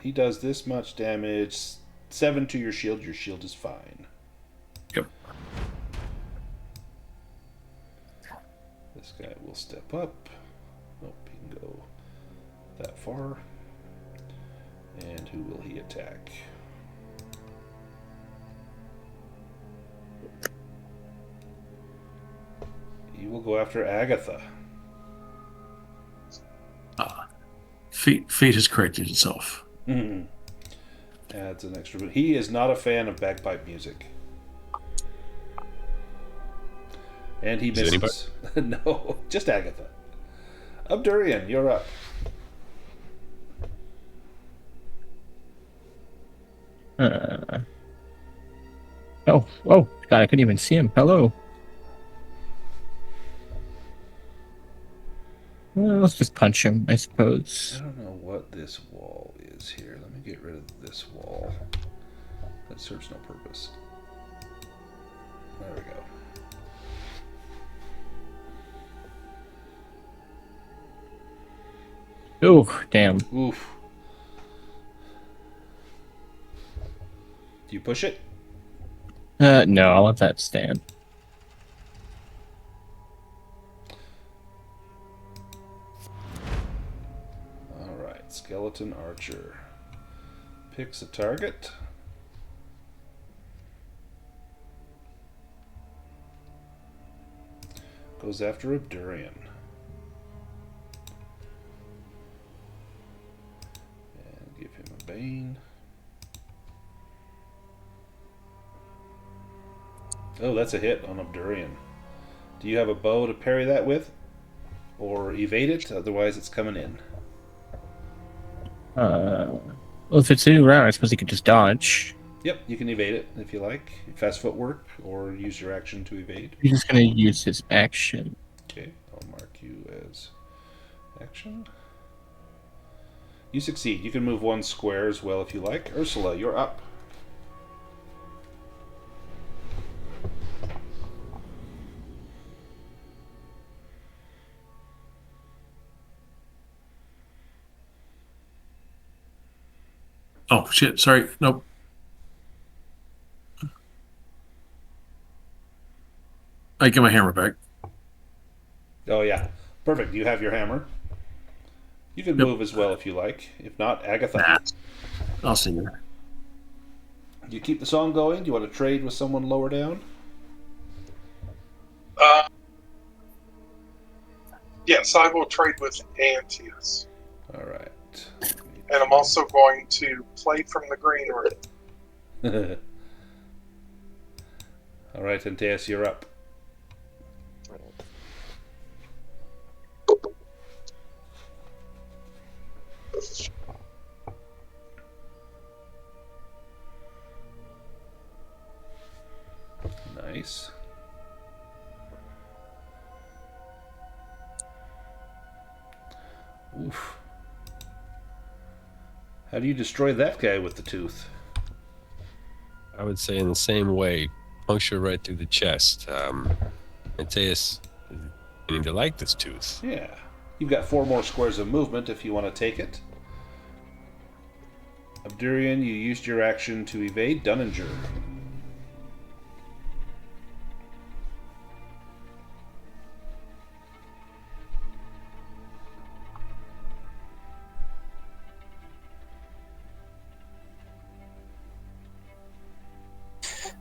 He does this much damage. 7 to your shield. Your shield is fine. Yep. This guy will step up. Nope, he can go that far. And who will he attack? He will go after Agatha. Fate has corrected itself. Mm-hmm. Adds an extra. He is not a fan of bagpipe music. And he misses. No, just Agatha. Abdurian, you're up. Oh, God, I couldn't even see him. Hello. Well, let's just punch him, I suppose. I don't know what this wall is here. Let me get rid of this wall. That serves no purpose. There we go. Oh, damn. Oof. Do you push it? No, I'll let that stand. Alright, Skeleton Archer. Picks a target. Goes after Abdurian. And give him a Bane. Oh, that's a hit on Abdurian. Do you have a bow to parry that with? Or evade it? Otherwise it's coming in. Well, if it's a new round, I suppose he could just dodge. Yep, you can evade it if you like. Fast footwork, or use your action to evade. He's just going to use his action. Okay, I'll mark you as action. You succeed. You can move 1 square as well if you like. Ursula, you're up. Oh, shit. Sorry. Nope. I get my hammer back. Oh, yeah. Perfect. You have your hammer. You can Yep. move as well if you like. If not, Agatha. Nah. I'll see you. Do you keep the song going? Do you want to trade with someone lower down? Yes, I will trade with Antius. All right. And I'm also going to play from the green room. All right, Antaeus, you're up. Nice. Oof. How do you destroy that guy with the tooth? I would say in the same way, puncture right through the chest. Antaeus is beginning to like this tooth. Yeah. You've got 4 more squares of movement if you want to take it. Abdurian, you used your action to evade Dunninger.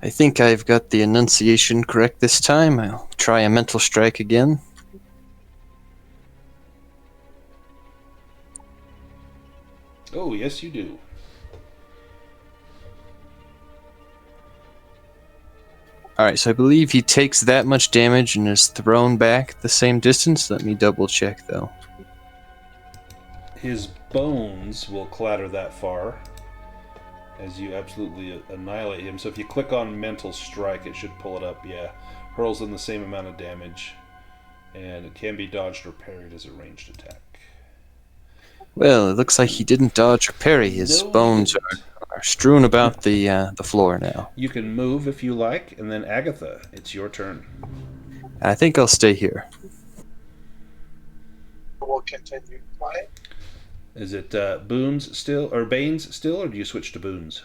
I think I've got the enunciation correct this time. I'll try a mental strike again. Oh, yes, you do. Alright, so I believe he takes that much damage and is thrown back the same distance. Let me double check, though. His bones will clatter that far as you absolutely annihilate him. So if you click on Mental Strike, it should pull it up. Yeah, hurls in the same amount of damage, and it can be dodged or parried as a ranged attack. Well, it looks like he didn't dodge or parry. His No, he bones didn't. are strewn about the floor now. You can move if you like, and then Agatha, it's your turn. I think I'll stay here. We'll continue playing. Is it Boons still, or Banes still, or do you switch to Boons?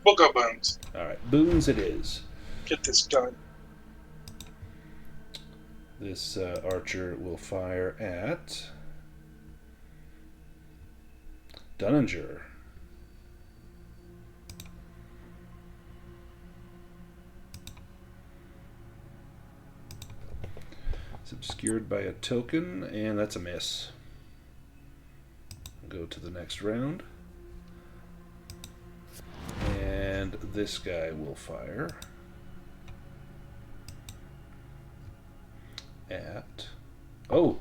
We'll go Bones. All right, Boons it is. Get this done. This archer will fire at Dunninger. It's obscured by a token, and that's a miss. Go to the next round. And this guy will fire at... Oh,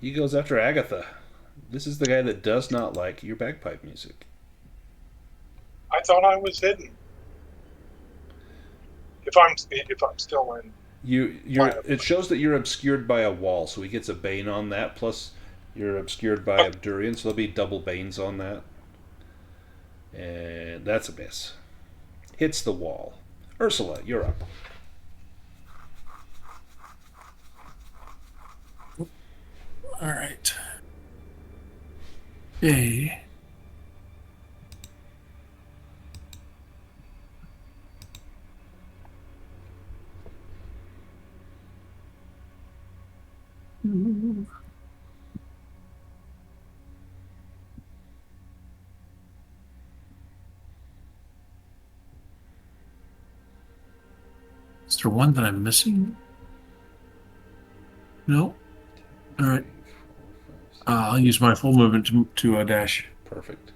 he goes after Agatha. This is the guy that does not like your bagpipe music. I thought I was hidden. If I'm still in. It shows that you're obscured by a wall, so he gets a bane on that. Plus, you're obscured by Abdurian, so there'll be double banes on that. And that's a miss. Hits the wall. Ursula, you're up. All right. Yay. Is there one that I'm missing? No? All right. I'll use my full movement to dash. Perfect.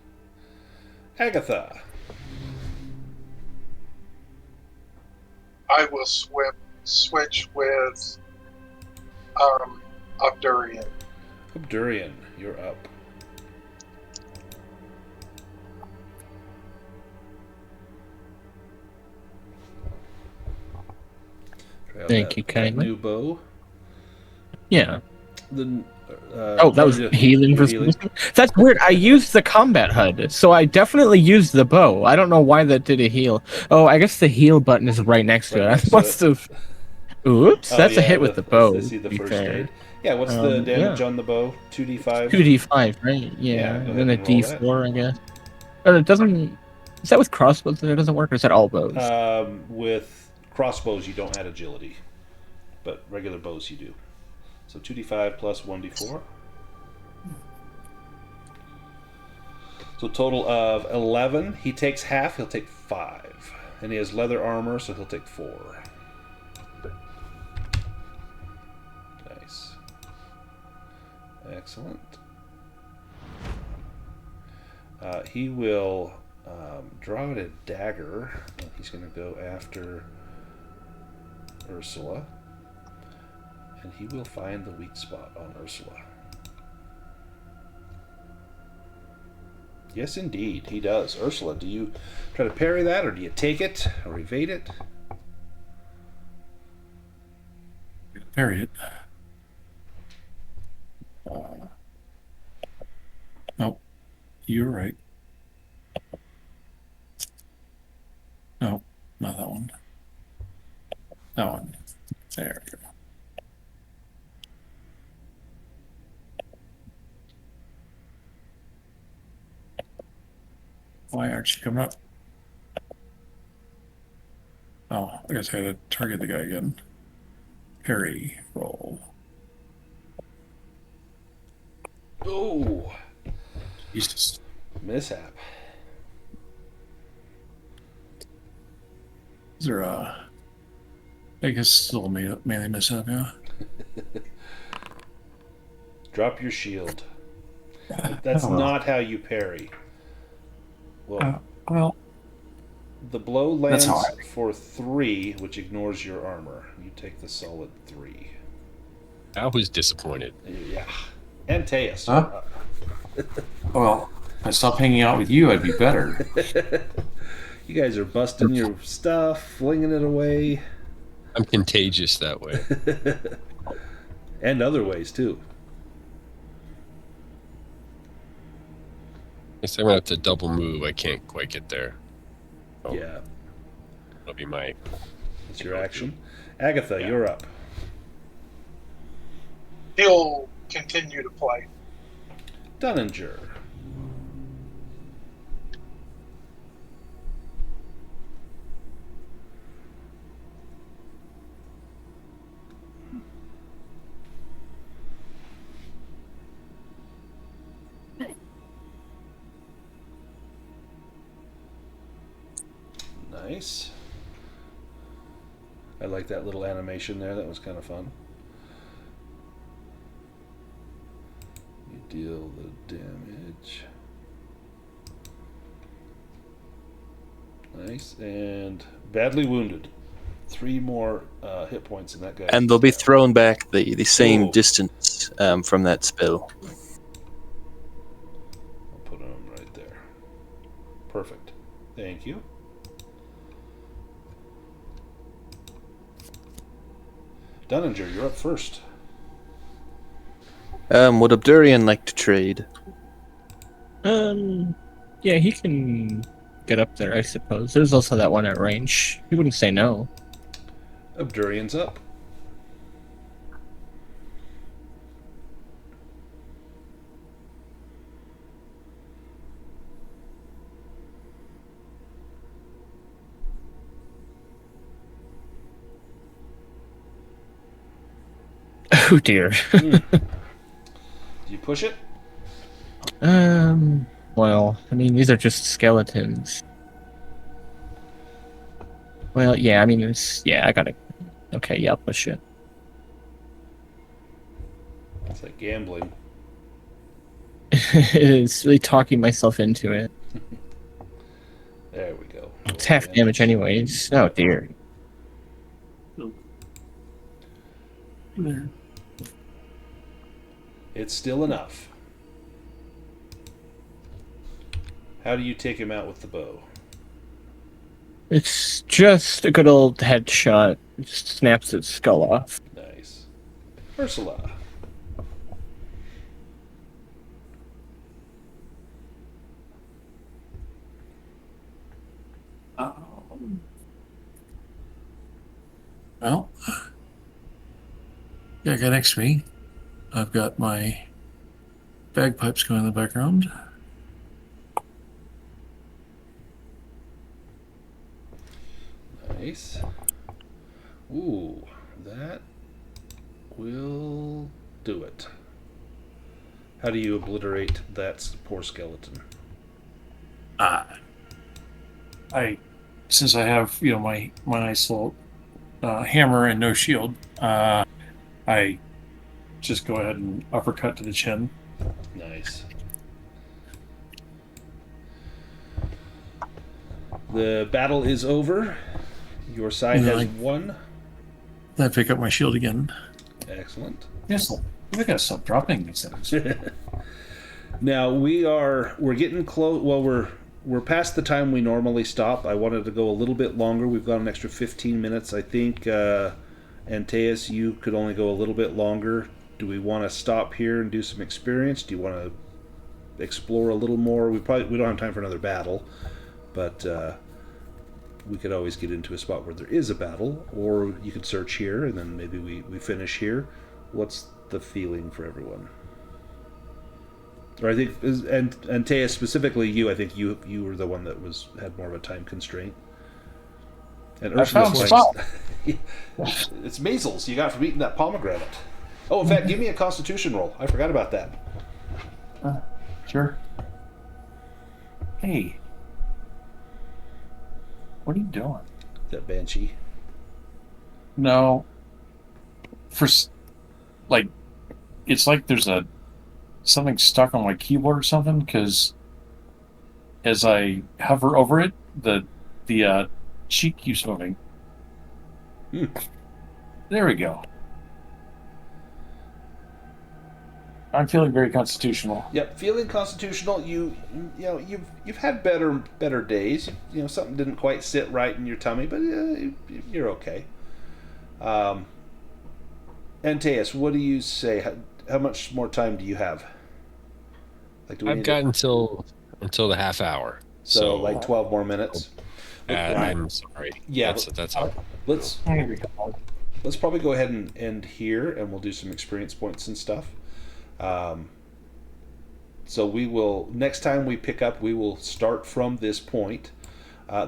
Agatha. I will switch with Abdurian. Abdurian, you're up. Thank you kindly. New bow. Yeah. The, that was healing for healing. That's weird. I used the combat HUD, so I definitely used the bow. I don't know why that did a heal. Oh, I guess the heal button is right next to it. I must have. Oops, Oh, that's a yeah, hit with the bow. I see the to be first fair. aid. Yeah, what's the damage on the bow? 2d5? 2d5, right? Yeah, Yeah, go and then ahead a and roll that. d4, I guess. But it doesn't. Is that with crossbows that it doesn't work, or is that all bows? With crossbows, you don't add agility, but regular bows you do. So 2d5 plus 1d4. So total of 11. He takes half, he'll take 5. And he has leather armor, so he'll take 4. Nice. Excellent. He will draw out a dagger, and he's going to go after Ursula. And he will find the weak spot on Ursula. Yes, indeed, he does. Ursula, do you try to parry that, or do you take it, or evade it? Parry it. Nope. You're right. No, not that one. That one. There we go. Why aren't you coming up? Oh, I guess I had to target the guy again. Parry roll. Oh, Jesus. mishap. Is there a... I guess still a melee mishap, yeah? Drop your shield. That's not how you parry. Well, the blow that's lands how for 3, which ignores your armor. You take the solid 3. I was disappointed. Yeah. And Teus. Huh? Well, if I stopped hanging out with you, I'd be better. You guys are busting your stuff, flinging it away. I'm contagious that way. And other ways, too. Guess I'm gonna have to double move. I can't quite get there. Oh, Yeah. that'll be my. That's your action. Agatha, you're up. He'll continue to play. Dunninger. Nice. I like that little animation there. That was kind of fun. You deal the damage. Nice. And badly wounded. 3 more hit points in that guy. And they'll be thrown back the same Ooh. distance from that spell. I'll put him right there. Perfect. Thank you. Dunninger, you're up first. Would Abdurian like to trade? Yeah, he can get up there, I suppose. There's also that one at range. He wouldn't say no. Abdurian's up. Oh dear. Do you push it? Well, I mean, these are just skeletons. Well, yeah, I mean, I gotta... Okay, yeah, I'll push it. It's like gambling. It's really talking myself into it. There we go. It's half damage anyways. Oh dear. There. It's still enough. How do you take him out with the bow? It's just a good old headshot. It just snaps its skull off. Nice. Ursula. Well, Saga next to me. I've got my bagpipes going in the background. Nice. Ooh, that will do it. How do you obliterate that poor skeleton? Since I have my nice little hammer and no shield, I just go ahead and uppercut to the chin. Nice. The battle is over. Your side has won. Then I pick up my shield again. Excellent. Yes, we gotta stop dropping these things. Now we're getting close. Well, we're past the time we normally stop. I wanted to go a little bit longer. We've got an extra 15 minutes. I think, Antaeus, you could only go a little bit longer. Do we want to stop here and do some experience? Do you want to explore a little more? We don't have time for another battle, but we could always get into a spot where there is a battle, or you could search here and then maybe we finish here. What's the feeling for everyone? Or I think, and Taya, specifically you, I think you were the one that had more of a time constraint. And Ursula's playing. It's measles you got from eating that pomegranate. Oh, in fact, give me a Constitution roll. I forgot about that. Sure. Hey, what are you doing? That Banshee. No. It's like there's something stuck on my keyboard or something, because as I hover over it, the cheek keeps moving. There we go. I'm feeling very constitutional. Yep, feeling constitutional. You've had better days. Something didn't quite sit right in your tummy, but you're okay. Antaeus, what do you say? How much more time do you have? I've got until the half hour. So like 12 more minutes. I'm sorry. Yeah, that's all. Let's probably go ahead and end here, and we'll do some experience points and stuff. So we will, next time we pick up, we will start from this point.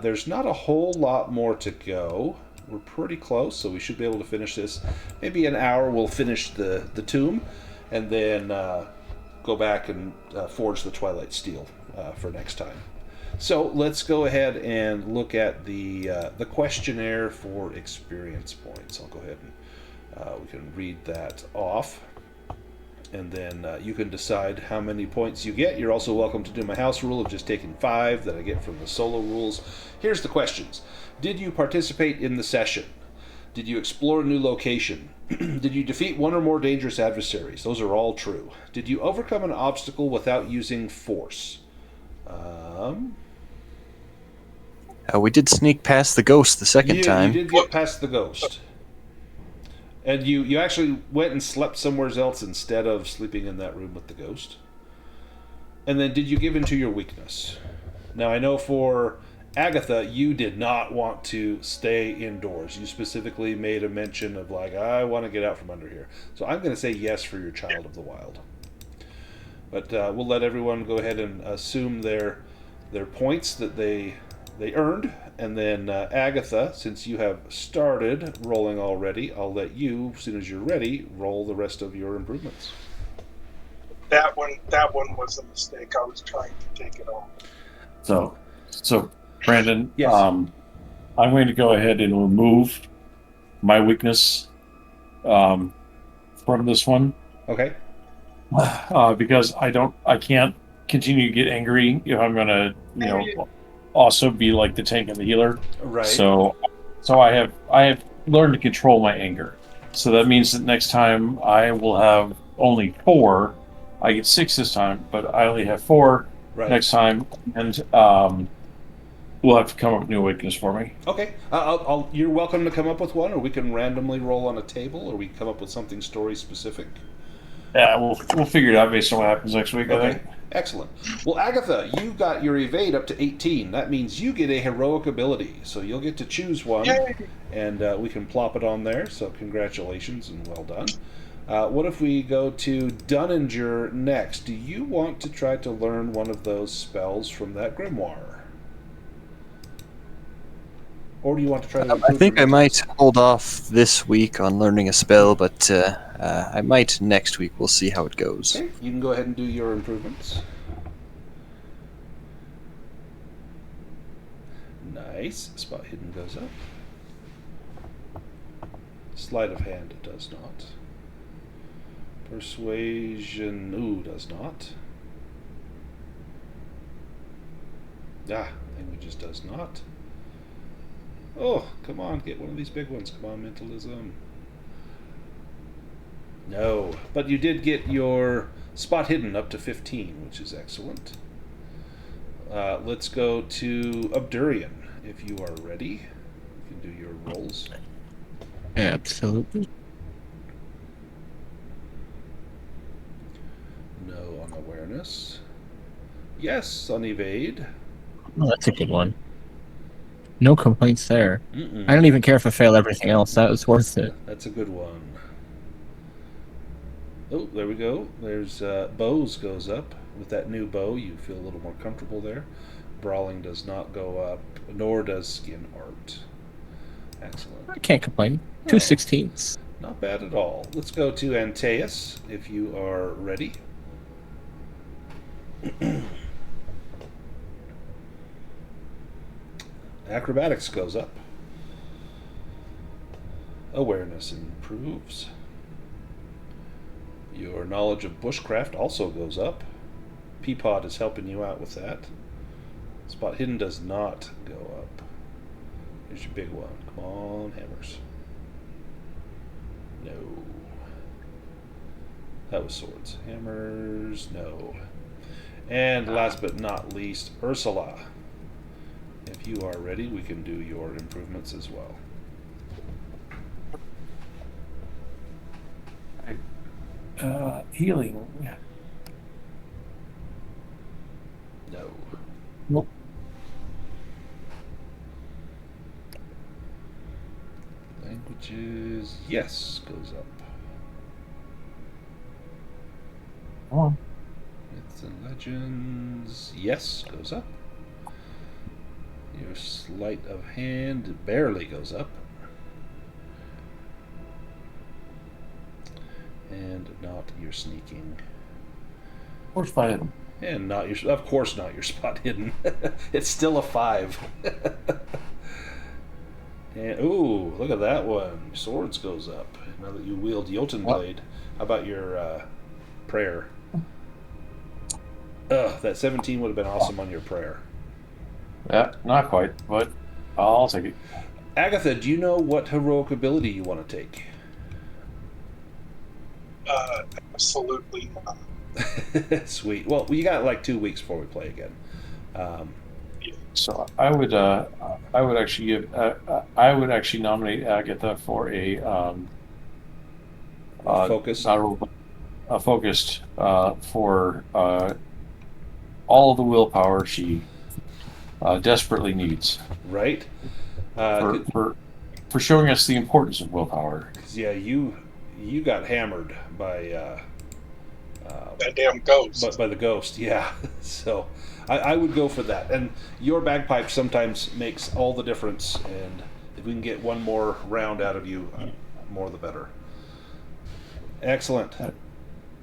There's not a whole lot more to go. We're pretty close, so we should be able to finish this. Maybe an hour we'll finish the tomb, and then go back and forge the Twilight Steel for next time. So let's go ahead and look at the questionnaire for experience points. I'll go ahead and we can read that off. And then you can decide how many points you get. You're also welcome to do my house rule of just taking 5 that I get from the solo rules. Here's the questions. Did you participate in the session? Did you explore a new location? Did you defeat one or more dangerous adversaries? Those are all true. Did you overcome an obstacle without using force? We did sneak past the ghost the second time. You did get past the ghost. And you actually went and slept somewhere else instead of sleeping in that room with the ghost. And then did you give in to your weakness? Now, I know for Agatha, you did not want to stay indoors. You specifically made a mention of, like, I want to get out from under here. So I'm going to say yes for your Child of the Wild. But we'll let everyone go ahead and assume their points that they earned. And then Agatha, since you have started rolling already, I'll let you, as soon as you're ready, roll the rest of your improvements. That one was a mistake. I was trying to take it off. So Brandon, yes. I'm going to go ahead and remove my weakness from this one. Okay. Because I can't continue to get angry if I'm going to, also be like the tank and the healer. Right. So I have learned to control my anger. So that means that next time I will have only 4. I get 6 this time, but I only have 4 next time, and we'll have to come up with new weakness for me. Okay. You're welcome to come up with one, or we can randomly roll on a table, or we can come up with something story specific. Yeah, we'll figure it out based on what happens next week, Okay. I think. Excellent. Well, Agatha, you got your evade up to 18. That means you get a heroic ability. So you'll get to choose one. Yay! And we can plop it on there. So congratulations and well done. What if we go to Dunninger next? Do you want to try to learn one of those spells from that grimoire? Or do you want to try to improve I think your I might maintenance? hold off this week on learning a spell, but I might next week. We'll see how it goes. Okay, you can go ahead and do your improvements. Nice. Spot hidden goes up. Sleight of hand does not. Persuasion, does not. Languages does not. Oh, come on, get one of these big ones. Come on, mentalism. No, but you did get your spot hidden up to 15, which is excellent. Let's go to Abdurian, if you are ready. You can do your rolls. Absolutely. No on awareness. Yes on evade. Oh, that's a good one. No complaints there. Mm-mm. I don't even care if I fail everything else. That was worth it. That's a good one. Oh, there we go. There's bows goes up. With that new bow, you feel a little more comfortable there. Brawling does not go up, nor does skin art. Excellent. I can't complain. 2/16. Not bad at all. Let's go to Antaeus, if you are ready. Acrobatics goes up. Awareness improves. Your knowledge of bushcraft also goes up. Peapod is helping you out with that. Spot hidden does not go up. Here's your big one. Come on, hammers. No. That was swords. Hammers, no. And last but not least, Ursula. If you are ready, we can do your improvements as well. Healing. No. Nope. Languages, yes, goes up. Come on. Myths and legends, yes, goes up. Your sleight of hand barely goes up. And not your sneaking. Horse fight him. And not your, of course, not your spot hidden. It's still a 5. And ooh, look at that one. Your swords goes up now that you wield Jotun blade. How about your prayer? That 17 would have been awesome on your prayer. Yeah, not quite, but I'll take it. Agatha, do you know what heroic ability you want to take? Absolutely not. Sweet. Well, you got like 2 weeks before we play again. So I would actually give I would actually nominate Agatha for a Focus. a focused for all of the willpower she desperately needs. Right. For showing us the importance of willpower. Yeah, you got hammered by That damn ghost. by the ghost. Yeah. So I would go for that. And your bagpipe sometimes makes all the difference. And if we can get one more round out of you, more the better. Excellent.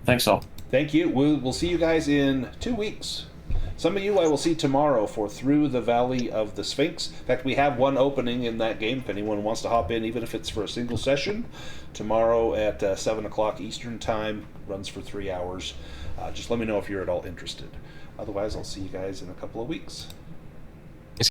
Thanks all. Thank you. We'll see you guys in 2 weeks. Some of you I will see tomorrow for Through the Valley of the Sphinx. In fact, we have one opening in that game if anyone wants to hop in, even if it's for a single session. Tomorrow at 7 o'clock Eastern Time. Runs for 3 hours. Just let me know if you're at all interested. Otherwise, I'll see you guys in a couple of weeks.